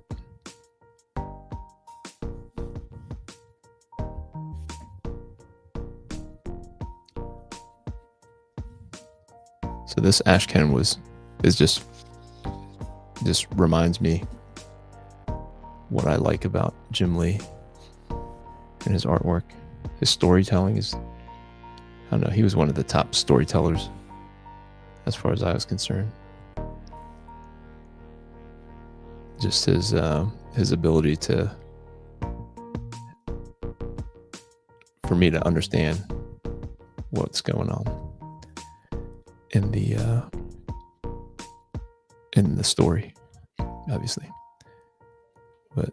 So this ash can just reminds me what I like about Jim Lee and his artwork. His storytelling is, I don't know, he was one of the top storytellers as far as I was concerned. Just his ability for me to understand what's going on in the story, obviously, but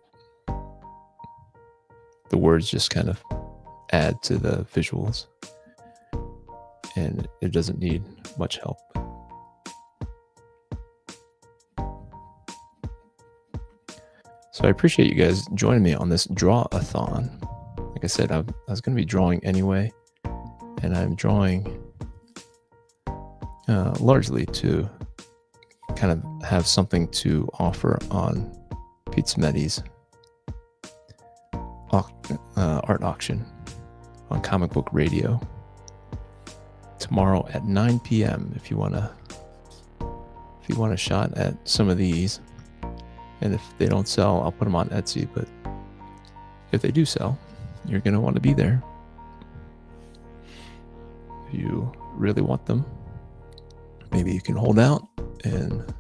the words just kind of add to the visuals, and it doesn't need much help. So I appreciate you guys joining me on this draw-a-thon. Like I said, I was going to be drawing anyway, and I'm drawing largely to kind of have something to offer on Pete Smetty's art auction on Comic Book Radio tomorrow at 9 p.m. If you want a shot at some of these, and if they don't sell, I'll put them on Etsy. But if they do sell, you're gonna want to be there if you really want them. Maybe you can hold out and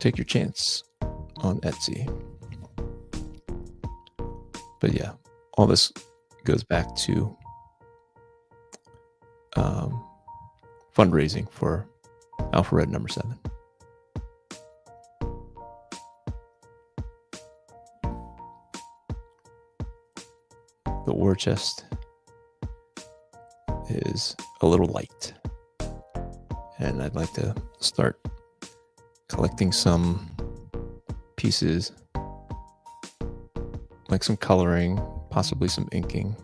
take your chance on Etsy. But yeah, all this goes back to fundraising for Alpha Red number 7. The war chest is a little light, and I'd like to start collecting some pieces, like some coloring, possibly some inking.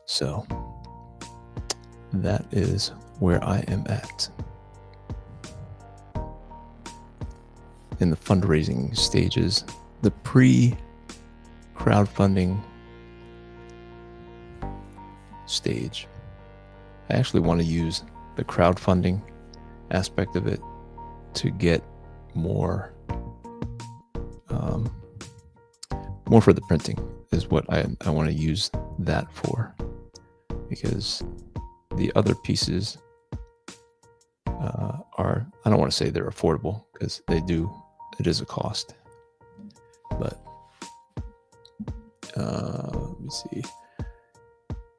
So that is where I am at in the fundraising stages, the pre-crowdfunding stage. I actually want to use the crowdfunding aspect of it to get more for the printing. is what I want to use that for, because the other pieces are, I don't want to say they're affordable, because it is a cost. But let me see.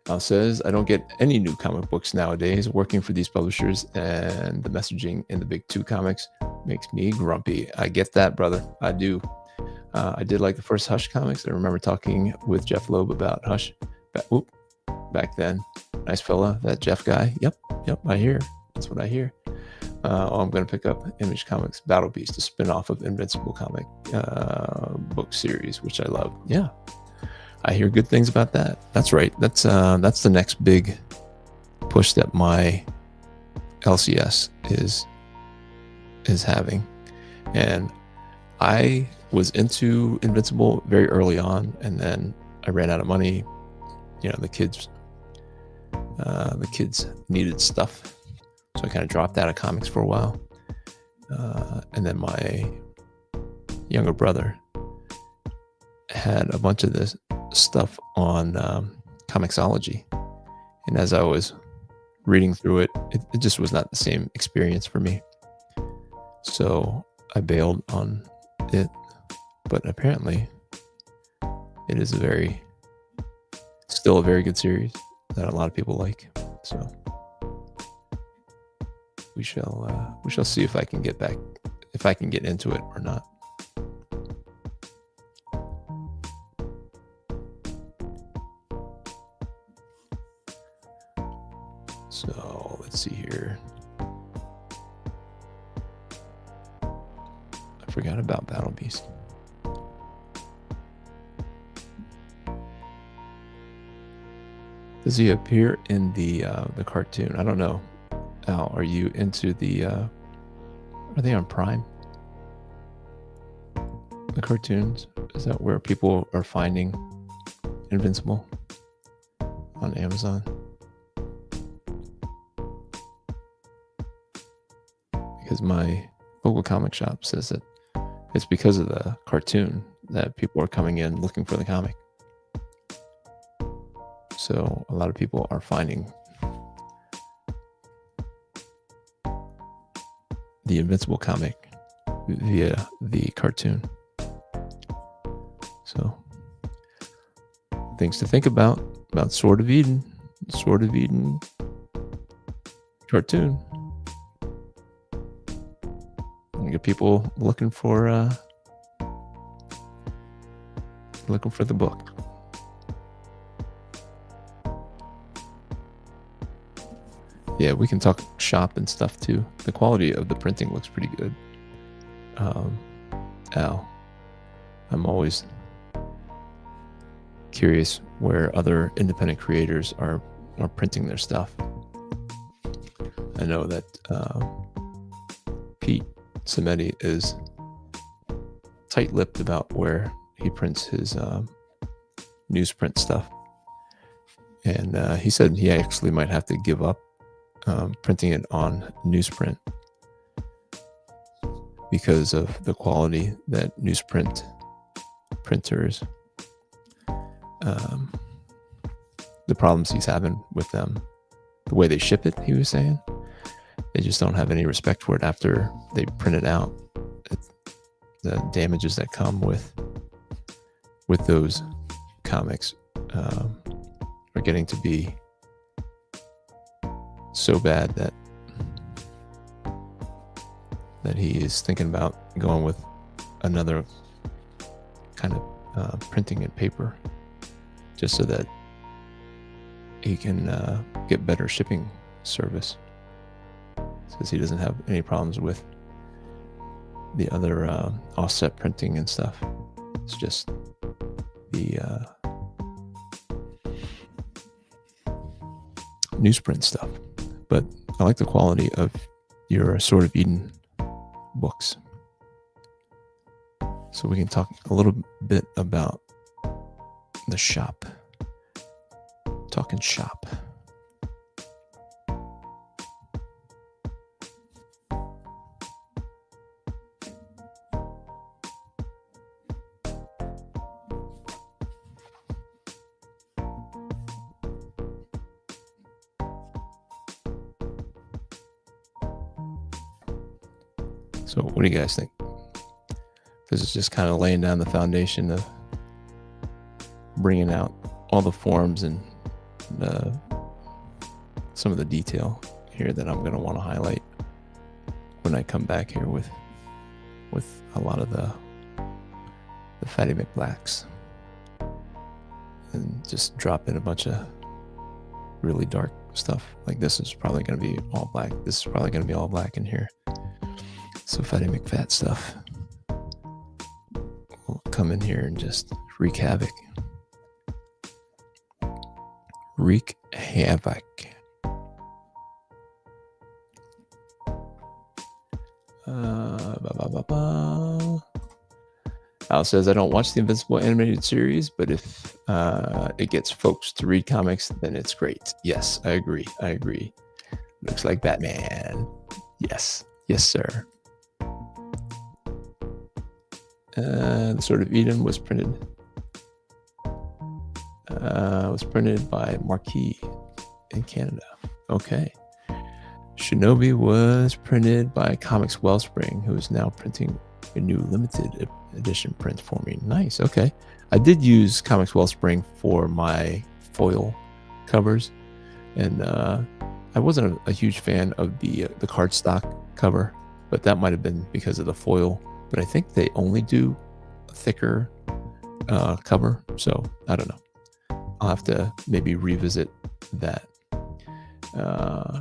Al says, I don't get any new comic books nowadays. Working for these publishers and the messaging in the big two comics makes me grumpy. I get that, brother. I do. I did like the first Hush comics. I remember talking with Jeff Loeb about Hush back then. Nice fella, that Jeff guy. Yep, I hear. That's what I hear. I'm going to pick up Image Comics Battle Beast, a spin-off of Invincible comic book series, which I love. Yeah, I hear good things about that. That's right. That's the next big push that my LCS is having. And I was into Invincible very early on, and then I ran out of money. You know, the kids needed stuff, so I kind of dropped out of comics for a while. And then my younger brother had a bunch of this stuff on Comixology, and as I was reading through it, it just was not the same experience for me. So I bailed on it, but apparently it is still a very good series that a lot of people like. So we shall see if I can get into it or not. So let's see here. I forgot about Battle Beast. Does he appear in the cartoon? I don't know. Al, are you into the? Are they on Prime? The cartoons? Is that where people are finding Invincible on Amazon? Because my local comic shop says that it's because of the cartoon that people are coming in looking for the comic. So a lot of people are finding the Invincible comic via the cartoon. So things to think about Sword of Eden cartoon. You get people looking for the book. Yeah, we can talk shop and stuff too. The quality of the printing looks pretty good. Al, I'm always curious where other independent creators are printing their stuff. I know that Pete Samedi is tight-lipped about where he prints his newsprint stuff. And he said he actually might have to give up printing it on newsprint because of the quality that newsprint printers, the problems he's having with them, the way they ship it. He was saying they just don't have any respect for it after they print it out. The damages that come with those comics are getting to be so bad that he is thinking about going with another kind of printing and paper, just so that he can get better shipping service. Says he doesn't have any problems with the other offset printing and stuff. It's just the newsprint stuff. But I like the quality of your Sword of Eden books. So we can talk a little bit about the shop. Talking shop. So what do you guys think? This is just kind of laying down the foundation of bringing out all the forms and some of the detail here that I'm going to want to highlight when I come back here with a lot of the Fatty McBlacks, and just drop in a bunch of really dark stuff. Like this is probably going to be all black. This is probably going to be all black in here. So Fatty McFat stuff will come in here and just wreak havoc. Wreak havoc. Al says, I don't watch the Invincible animated series, but if it gets folks to read comics, then it's great. Yes, I agree. Looks like Batman. Yes, sir. The Sword of Eden was printed by Marquis in Canada. Okay. Shinobi was printed by Comics Wellspring, who is now printing a new limited edition print for me. Nice. Okay. I did use Comics Wellspring for my foil covers, and I wasn't a huge fan of the cardstock cover, but that might have been because of the foil. But I think they only do a thicker cover, so I don't know. I'll have to maybe revisit that.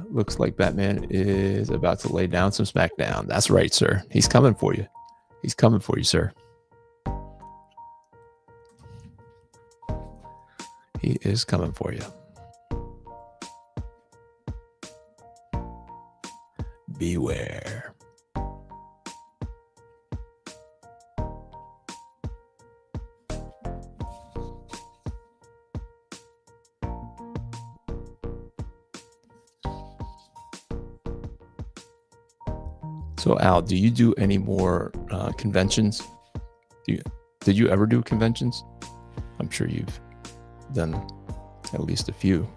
Looks like Batman is about to lay down some smackdown. That's right, sir. He's coming for you. He's coming for you, sir. He is coming for you. Beware. So Al, do you do any more conventions? Did you ever do conventions? I'm sure you've done at least a few.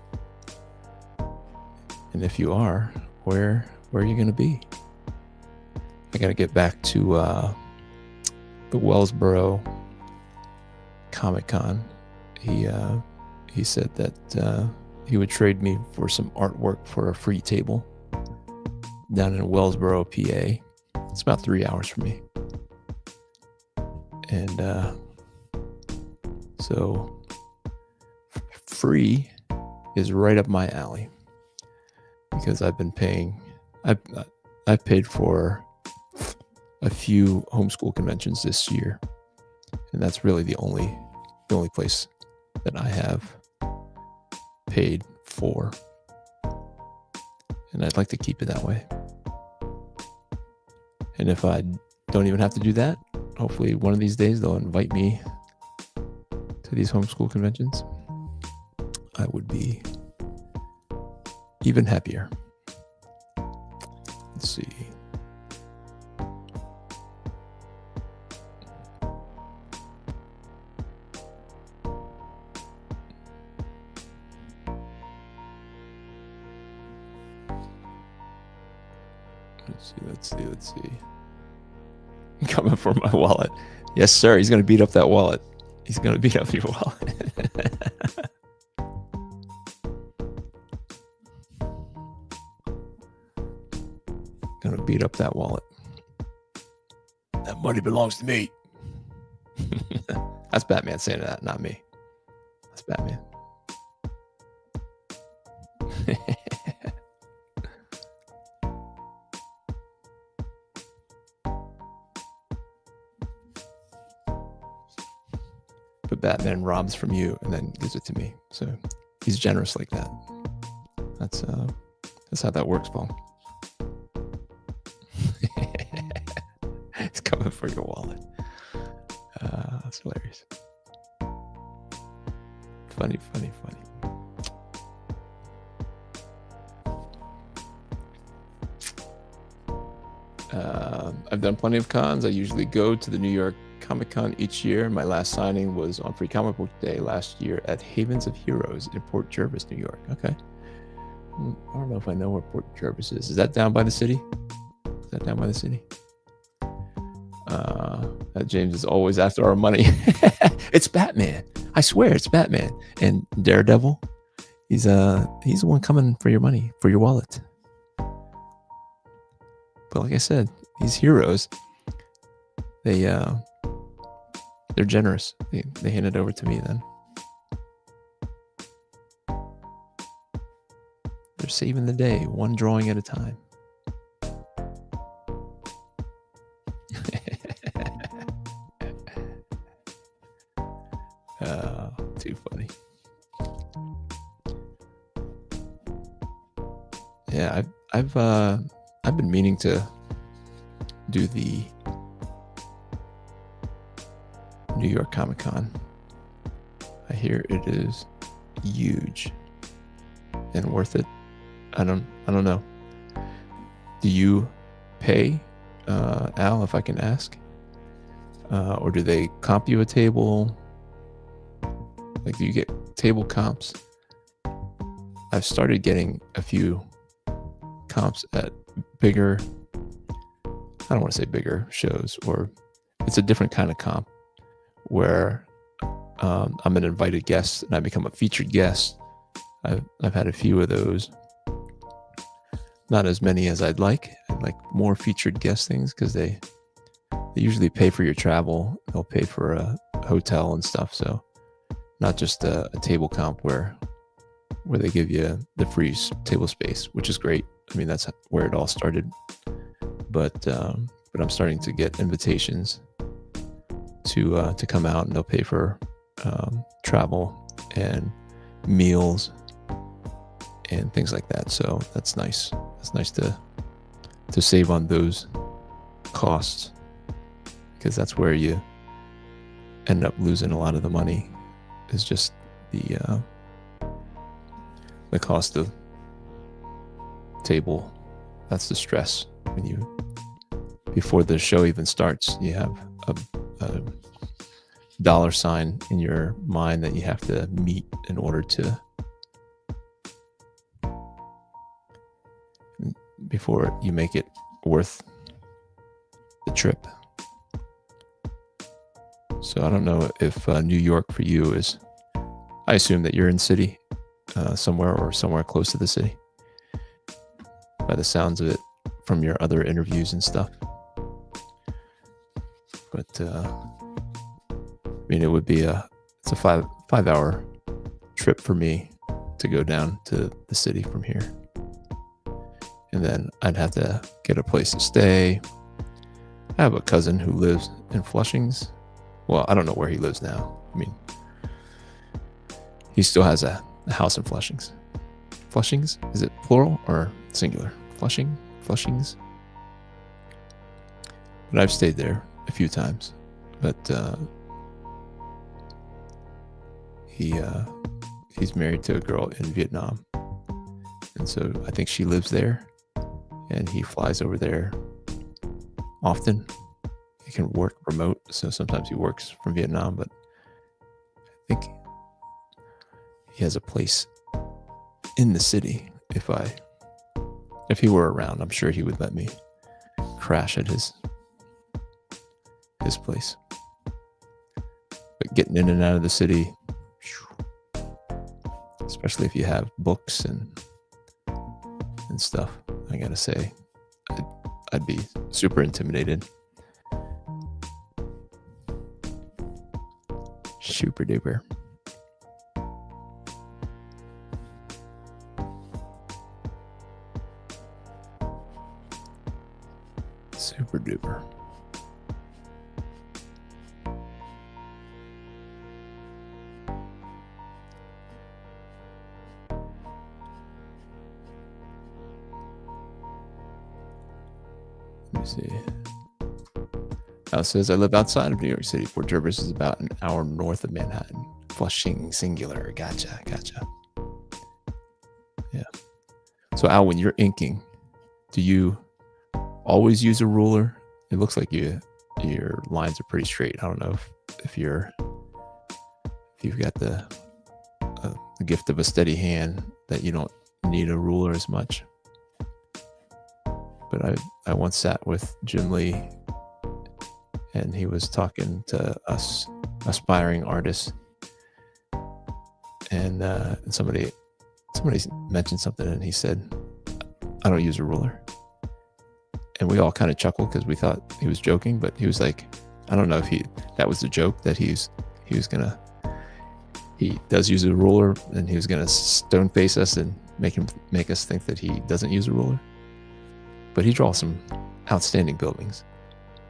And if you are, where are you going to be? I got to get back to the Wellsboro Comic-Con. He said that he would trade me for some artwork for a free table down in Wellsboro, PA. It's about 3 hours from me. And so free is right up my alley, because I've been paying. I've paid for a few homeschool conventions this year, and that's really the only place that I have paid for, and I'd like to keep it that way. And if I don't even have to do that, hopefully one of these days they'll invite me to these homeschool conventions. I would be even happier. Let's see. Let's see. Coming for my wallet. Yes, sir. He's going to beat up that wallet. He's going to beat up your wallet. Going to beat up that wallet. That money belongs to me. That's Batman saying that, not me. That's Batman. But Batman robs from you and then gives it to me. So he's generous like that. That's how that works, Paul. It's coming for your wallet. That's hilarious. Funny. I've done plenty of cons. I usually go to the New York Comic-Con each year. My last signing was on Free Comic Book Day last year at Havens of Heroes in Port Jervis, New York. Okay. I don't know if I know where Port Jervis is. Is that down by the city? James is always after our money. It's Batman. I swear it's Batman. And Daredevil, he's the one coming for your money, for your wallet. But like I said, these heroes, they're generous. They hand it over to me then. They're saving the day, one drawing at a time. Too funny. Yeah, I've been meaning to do the New York Comic Con. I hear it is huge and worth it. I don't know. Do you pay, Al, if I can ask? Or do they comp you a table? Like, do you get table comps? I've started getting a few comps at bigger, I don't want to say bigger shows, or it's a different kind of comp where I'm an invited guest and I become a featured guest. I've had a few of those. Not as many as I'd like. I'd like more featured guest things because they usually pay for your travel. They'll pay for a hotel and stuff. So not just a table comp where they give you the free table space, which is great. I mean, that's where it all started. But I'm starting to get invitations to come out, and they'll pay for travel and meals and things like that. So that's nice. It's nice to save on those costs, because that's where you end up losing a lot of the money, is just the cost of table. That's the stress when you, before the show even starts, you have a dollar sign in your mind that you have to meet in order to, before you make it worth the trip. So I don't know if New York for you is, I assume that you're in city somewhere, or somewhere close to the city, by the sounds of it from your other interviews and stuff. But I mean, it would be it's a 5-hour trip for me to go down to the city from here. And then I'd have to get a place to stay. I have a cousin who lives in Flushings. Well, I don't know where he lives now. I mean, he still has a house in Flushings. Flushings? Is it plural or singular? Flushings? But I've stayed there a few times. But he's married to a girl in Vietnam. And so I think she lives there. And he flies over there often. He can work remote, so sometimes he works from Vietnam, but I think he has a place in the city. If he were around, I'm sure he would let me crash at his place. But getting in and out of the city, especially if you have books and stuff, I gotta say, I'd be super intimidated. Super duper. Super duper. Let me see. It says, I live outside of New York City. Port Jervis is about an hour north of Manhattan. Flushing, singular. Gotcha. Yeah. So Al, when you're inking, do you always use a ruler? It looks like your lines are pretty straight. I don't know if you've got the gift of a steady hand that you don't need a ruler as much. But I once sat with Jim Lee and he was talking to us aspiring artists, and somebody mentioned something, and he said, "I don't use a ruler," and we all kind of chuckled because we thought he was joking, but he was like, I don't know if that was the joke, that he does use a ruler, and he was gonna stone face us and make us think that he doesn't use a ruler. But he draws some outstanding buildings,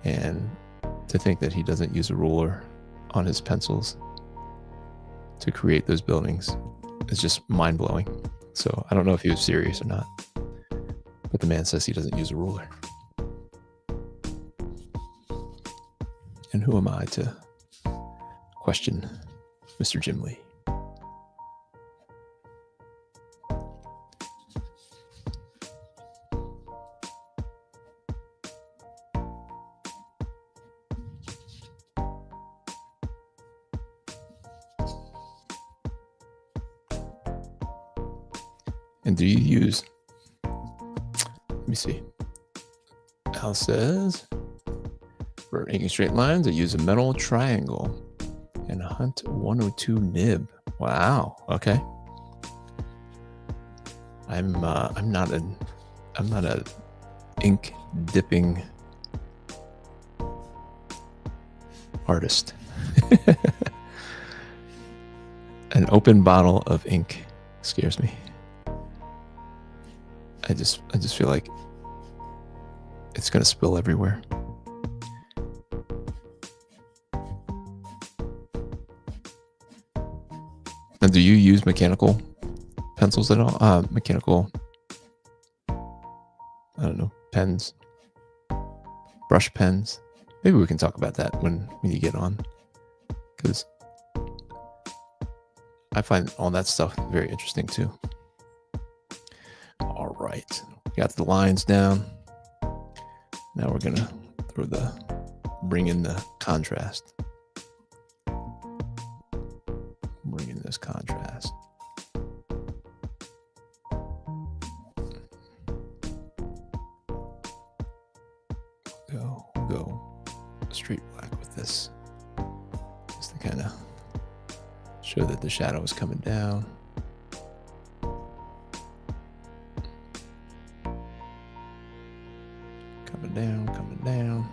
and to think that he doesn't use a ruler on his pencils to create those buildings is just mind-blowing. So I don't know if he was serious or not, but the man says he doesn't use a ruler. And who am I to question Mr. Jim Lee? And do you use, let me see. Al says, for inking straight lines, I use a metal triangle and a Hunt 102 nib. Wow. Okay. I'm not a ink dipping artist. An open bottle of ink scares me. I just feel like it's gonna spill everywhere. And do you use mechanical pencils at all? Mechanical, I don't know, pens, brush pens. Maybe we can talk about that when you get on, because I find all that stuff very interesting too. All right, we got the lines down. Now we're gonna bring in the contrast. Bring in this contrast. Go straight black with this, just to kind of show that the shadow is coming down. Coming down.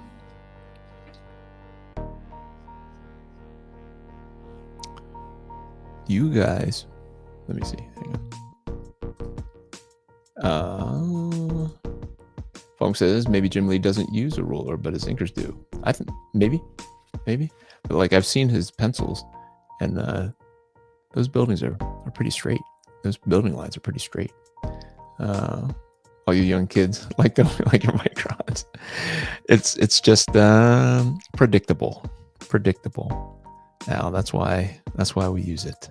You guys, let me see. Hang on. Fong says maybe Jim Lee doesn't use a ruler, but his inkers do. I think maybe, but like I've seen his pencils, and those buildings are pretty straight. Those building lines are pretty straight. All you young kids like your microns. It's just predictable. Now that's why we use it.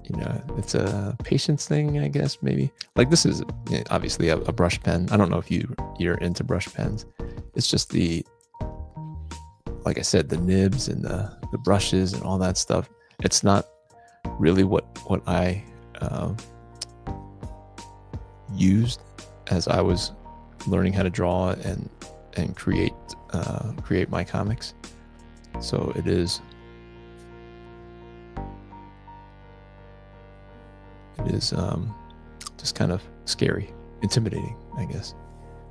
You know, it's a patience thing, I guess, maybe. Like this is obviously a brush pen. I don't know if you're into brush pens. It's just like I said, the nibs and the brushes and all that stuff. It's not really what I used as I was learning how to draw and create my comics. So it is just kind of scary, intimidating, I guess.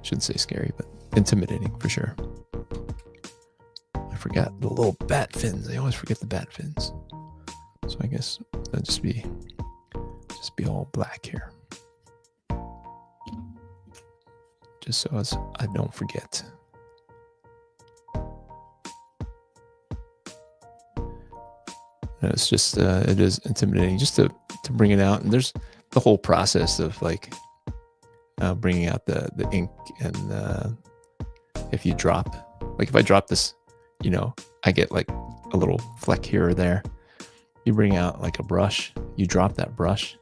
Shouldn't say scary, but intimidating for sure. I forgot the little bat fins. I always forget the bat fins. So I guess that'll just be all black here, just so as I don't forget. And it's just it is intimidating just to bring it out. And there's the whole process of like bringing out the ink, and if you drop, like if I drop this, you know, I get like a little fleck here or there. You bring out like a brush, you drop that brush,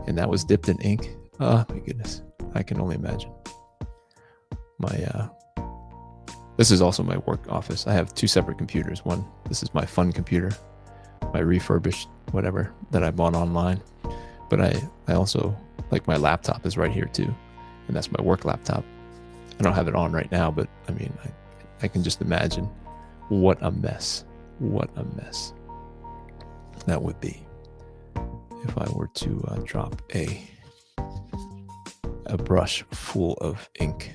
and that was dipped in ink. Oh my goodness, I can only imagine. This is also my work office. I have two separate computers. This is my fun computer, my refurbished whatever that I bought online. But I also, like, my laptop is right here too, and that's my work laptop. I don't have it on right now, but I mean, I can just imagine what a mess. What a mess that would be if I were to drop a brush full of ink.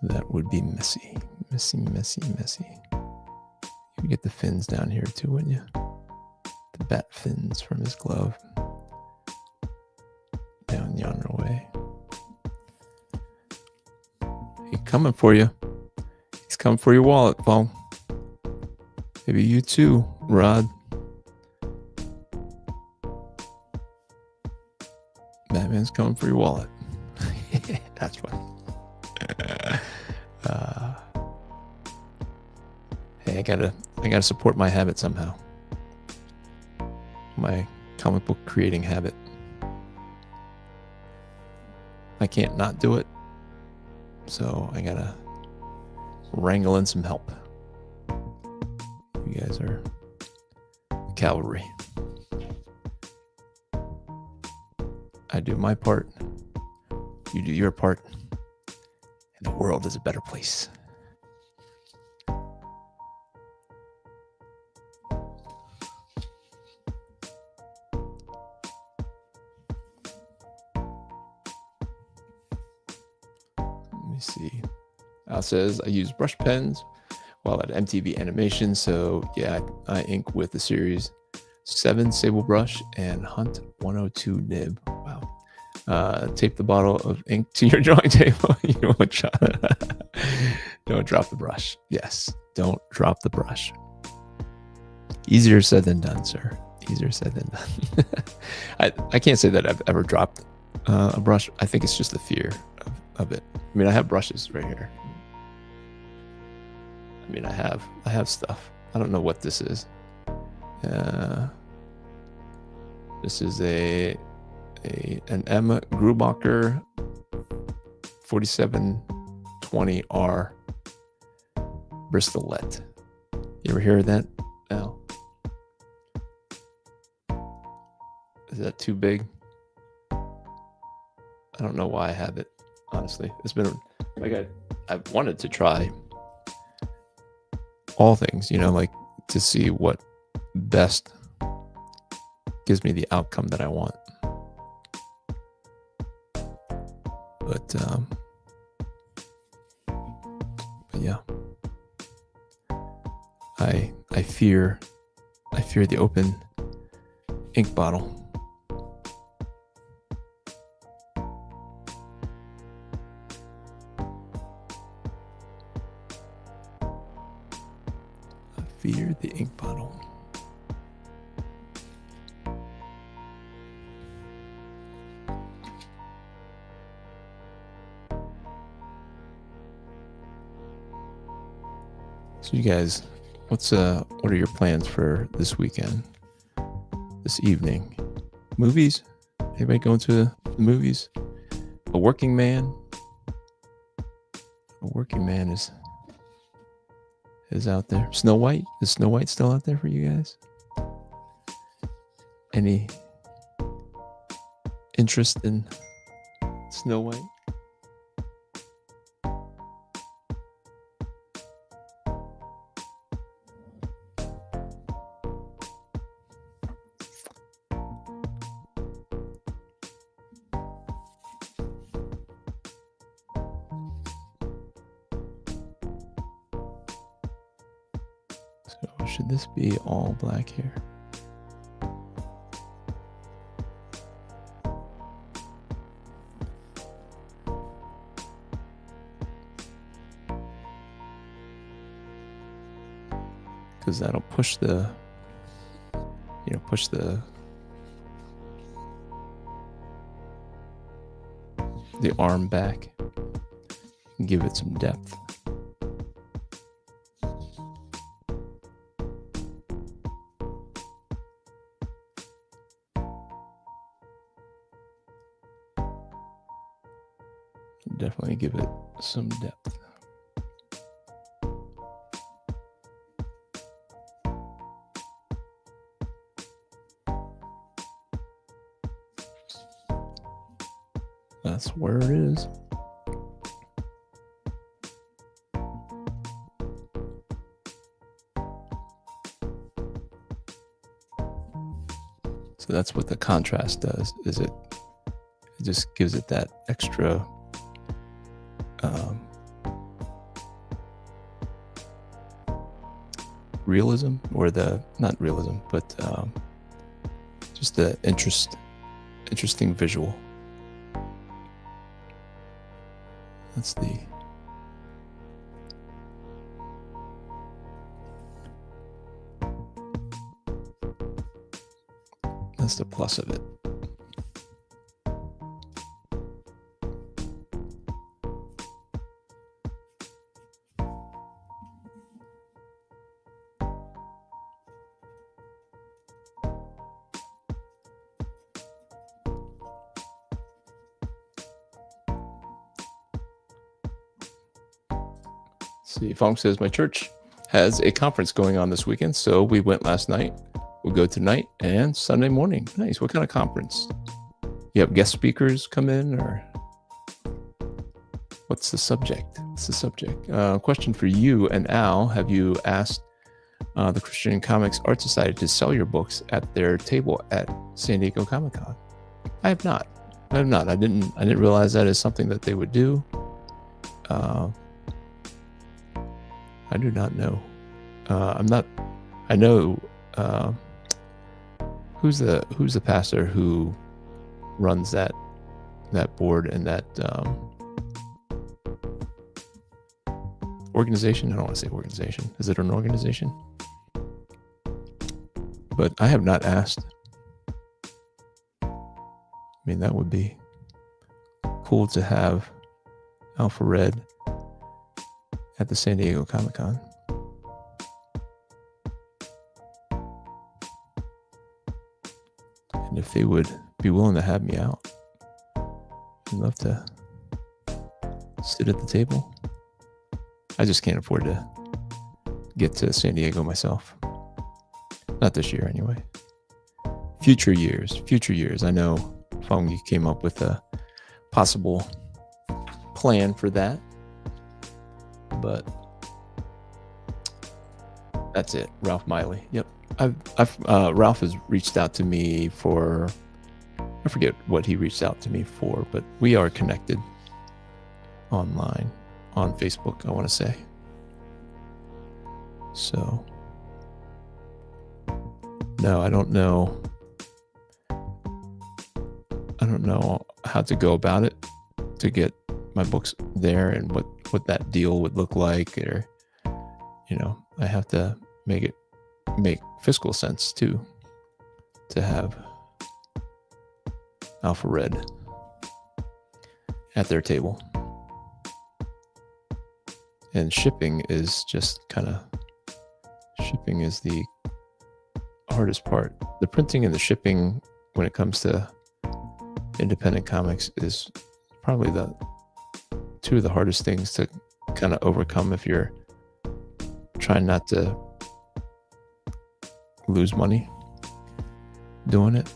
That would be messy. Messy, messy, messy. You get the fins down here too, wouldn't you? The bat fins from his glove. Down yonder way. He's coming for you. He's coming for your wallet, Paul. Maybe you too, Rod. Batman's coming for your wallet. That's fun. Hey, I gotta support my habit somehow. My comic book creating habit. I can't not do it, so I gotta wrangle in some help. You guys are cavalry. I do my part, you do your part, and the world is a better place. Let me see. Al says, I use brush pens while at MTV Animation, so yeah, I ink with the Series 7 Sable brush and Hunt 102 nib. Wow. Tape the bottle of ink to your drawing table. You don't drop the brush. Yes, don't drop the brush. Easier said than done, sir. Easier said than done. I can't say that I've ever dropped a brush. I think it's just the fear of it. I mean, I have brushes right here. I mean, I have stuff. I don't know what this is. This is an M. Grubacher 4720R Bristolet. You ever hear of that? No. Is that too big? I don't know why I have it. Honestly, it's been like I've wanted to try all things, like to see what best gives me the outcome that I want. But yeah, I fear the open ink bottle. Fear the ink bottle. So you guys, what are your plans for this weekend? This evening? Movies? Anybody going to the movies? A working man is out there. Snow White? Is Snow White still out there for you guys? Any interest in Snow White? So should this be all black here? Because that'll push the arm back and give it some depth. Definitely give it some depth. That's where it is. So that's what the contrast does, is it just gives it that extra realism, or not realism, but just the interesting visual. That's the plus of it. See, Fong says, my church has a conference going on this weekend, so we went last night. We'll go tonight and Sunday morning. Nice. What kind of conference? You have guest speakers come in, or what's the subject? Question for you and Al. Have you asked the Christian Comics Art Society to sell your books at their table at San Diego Comic-Con? I have not. I didn't realize that is something that they would do. I do not know. I know who's the pastor who runs that board and that organization. I don't want to say organization. Is it an organization? But I have not asked. I mean, that would be cool to have Alpha Red at the San Diego Comic-Con. And if they would be willing to have me out, I'd love to sit at the table. I just can't afford to get to San Diego myself. Not this year, anyway. Future years. I know Fong, you came up with a possible plan for that, but that's it. Ralph Miley. Yep. Ralph has reached out to me for, I forget what he reached out to me for, but we are connected online on Facebook, I want to say. So, no, I don't know how to go about it to get my books there, and what that deal would look like, or, I have to make fiscal sense too, to have Alpha Red at their table. And shipping is the hardest part. The printing and the shipping when it comes to independent comics is probably the two of the hardest things to kind of overcome if you're trying not to lose money doing it.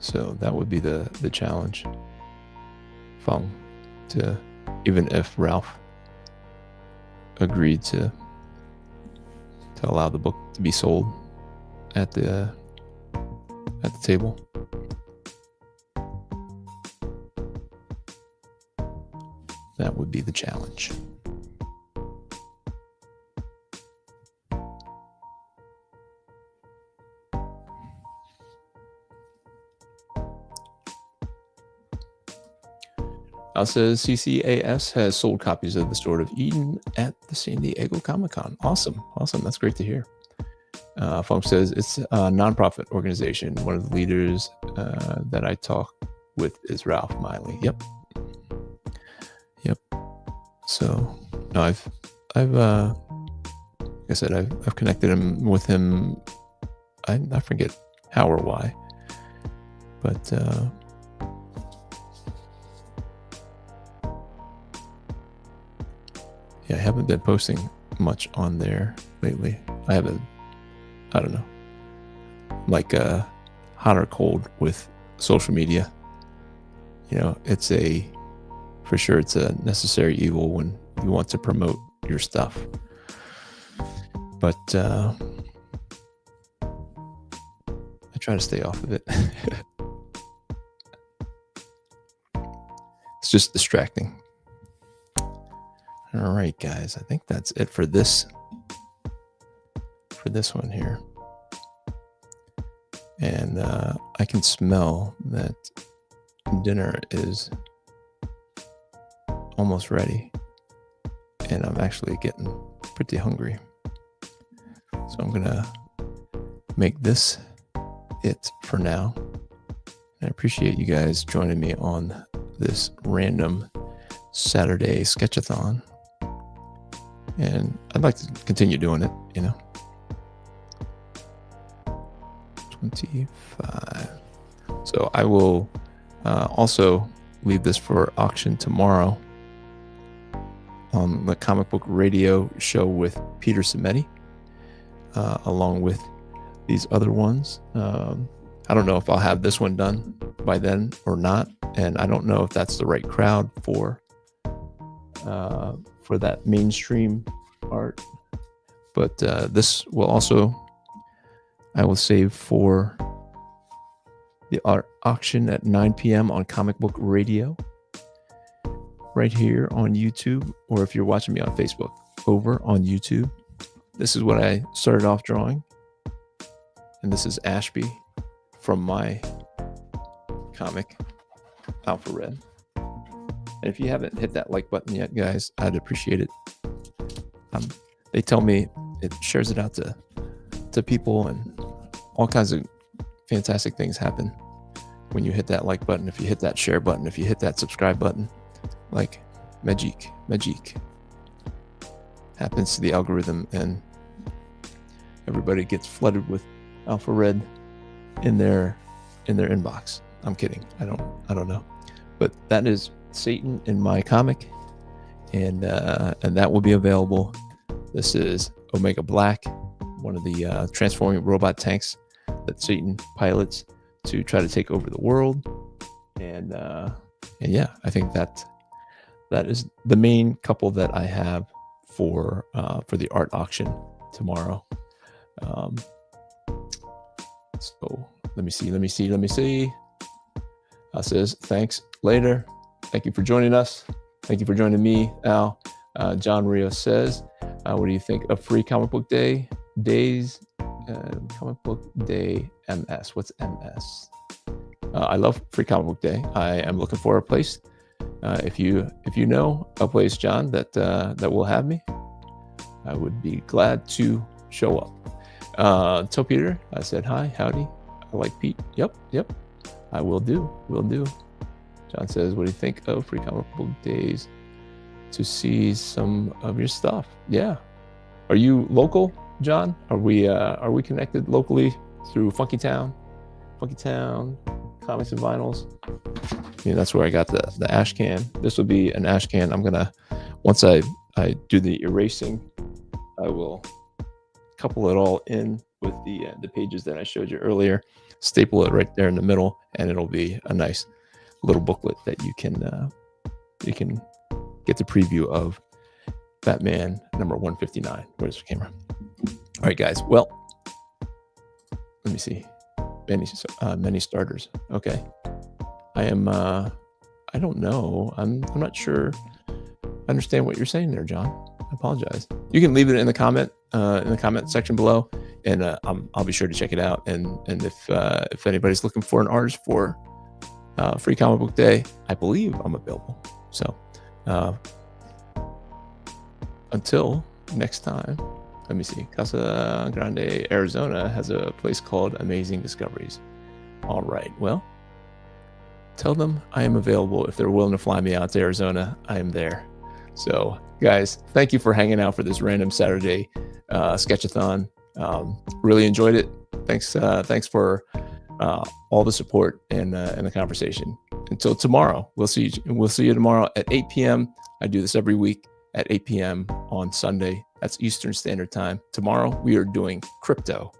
So that would be the challenge, Fong, to, even if Ralph agreed to allow the book to be sold at the table. That would be the challenge. Al says CCAS has sold copies of The Sword of Eden at the San Diego Comic-Con. Awesome. That's great to hear. Fong says it's a nonprofit organization. One of the leaders that I talk with is Ralph Miley. Yep. So no, I've like I said, I've connected him with him. I forget how or why, but yeah, I haven't been posting much on there lately. I don't know. like hot or cold with social media. You know, for sure it's a necessary evil when you want to promote your stuff. But I try to stay off of it. It's just distracting. All right, guys, I think that's it for this one here. And I can smell that dinner is almost ready, and I'm actually getting pretty hungry. So I'm gonna make this it for now. And I appreciate you guys joining me on this random Saturday Sketch-A-Thon. And I'd like to continue doing it, you know. 25. So I will also leave this for auction tomorrow on the Comic Book Radio show with Peter Simeti, along with these other ones. I don't know if I'll have this one done by then or not, and I don't know if that's the right crowd for that mainstream art. But this will also, I will save for the art auction at 9 p.m. on Comic Book Radio, right here on YouTube, or if you're watching me on Facebook, over on YouTube. This is what I started off drawing, and this is Ashby from my comic, Alpha Red. And if you haven't hit that like button yet, guys, I'd appreciate it. They tell me it shares it out to people, and all kinds of fantastic things happen when you hit that like button, if you hit that share button, if you hit that subscribe button. Like magic happens to the algorithm, and everybody gets flooded with Alpha Red in their inbox. I'm kidding. I don't know. But that is Satan in my comic, and that will be available. This is Omega Black, one of the transforming robot tanks that Satan pilots to try to take over the world. And yeah, I think that is the main couple that I have for the art auction tomorrow. So let me see. Says, thanks later. Thank you for joining us. Thank you for joining me, Al. John Rio says, what do you think of Free Comic Book Days? Comic Book Day MS. What's MS? I love Free Comic Book Day. I am looking for a place. If you know a place, John, that will have me, I would be glad to show up. Tell Peter I said hi, howdy. I like Pete. Yep. I will do. John says, what do you think of Free Comic Book Days to see some of your stuff? Yeah. Are you local, John? Are we connected locally through Funky Town Comics and Vinyls? Yeah, that's where I got the ash can. This will be an ash can. I'm gonna, once I do the erasing, I will couple it all in with the pages that I showed you earlier, staple it right there in the middle, and it'll be a nice little booklet that you can get the preview of Batman number 159. Where's the camera? All right, guys. Well, let me see. Many starters. Okay. I am. I don't know. I'm not sure. I understand what you're saying there, John. I apologize. You can leave it in the comment section below, and I'll be sure to check it out. And if anybody's looking for an artist for Free Comic Book Day, I believe I'm available. So until next time, let me see. Casa Grande, Arizona has a place called Amazing Discoveries. All right. Well, tell them I am available. If they're willing to fly me out to Arizona, I am there. So, guys, thank you for hanging out for this random Saturday Sketch-A-Thon. Really enjoyed it. Thanks for all the support and the conversation. Until tomorrow, we'll see you tomorrow at 8 p.m. I do this every week at 8 p.m. on Sunday. That's Eastern Standard Time. Tomorrow we are doing crypto.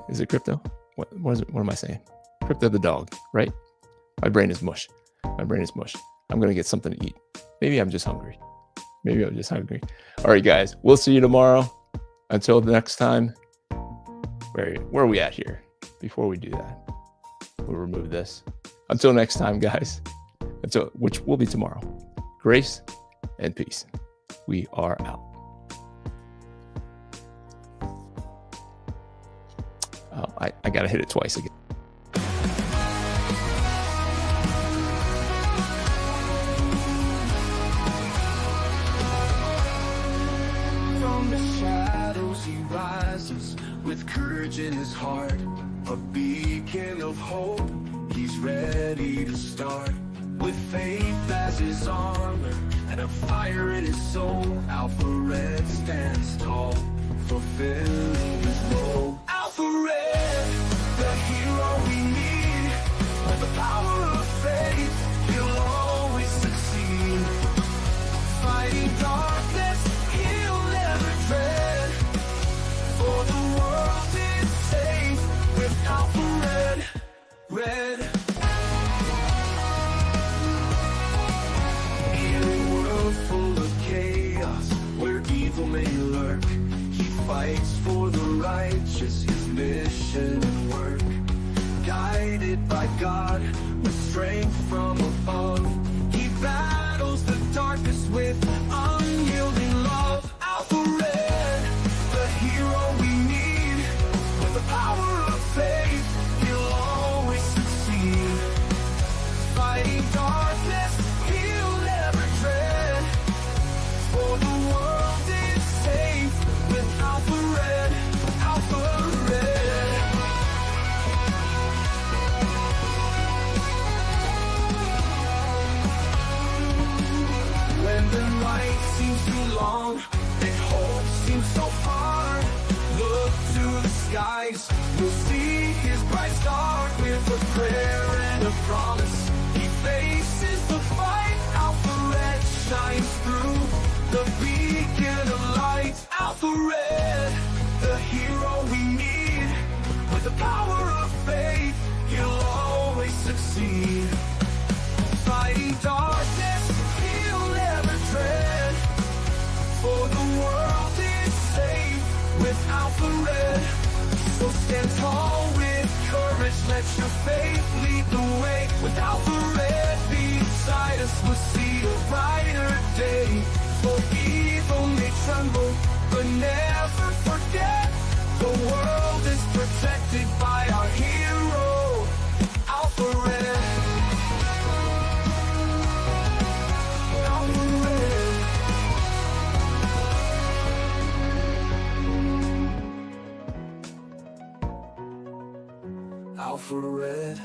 Is it Crypto? What is it? What am I saying? Crypto the dog, right? My brain is mush. My brain is mush. I'm going to get something to eat. Maybe I'm just hungry. All right, guys. We'll see you tomorrow. Until the next time. Where are we at here? Before we do that, we'll remove this. Until next time, guys. Which will be tomorrow. Grace and peace. We are out. I gotta hit it twice again. From the shadows he rises with courage in his heart, a beacon of hope. He's ready to start with faith as his armor and a fire in his soul. Alpha Red stands tall, fulfilling his role. Alpha Red, the hero we need. With the power of faith, he'll always succeed. Fighting darkness, he'll never dread. For the world is safe with Alpha Red. In a world full of chaos, where evil may lurk, he fights for the righteous, his mission and work. Guided by God, with strength from above, he battles the darkness with unyielding love. Alpha Red, the hero we need. With the power of faith, he'll always succeed. Fighting darkness, he'll never dread. For the world is safe with Alpha Red. Alpha Red. When the night seems too long and hope seems so far, look to the skies, we'll see his bright star. With a prayer and a promise, he faces the fight. Alpha Red shines through, the beacon of light. Alpha Red, the hero we need. With the power of faith, he'll always succeed. Fighting darkness, he'll never dread. For the world is safe with Alpha Red. So stand tall with courage, let your faith lead the way. With Alpha Red beside us, we'll see a brighter day. For evil may tremble, but never forget, the world is protected by our hero, Alpha Red. Alpha Red.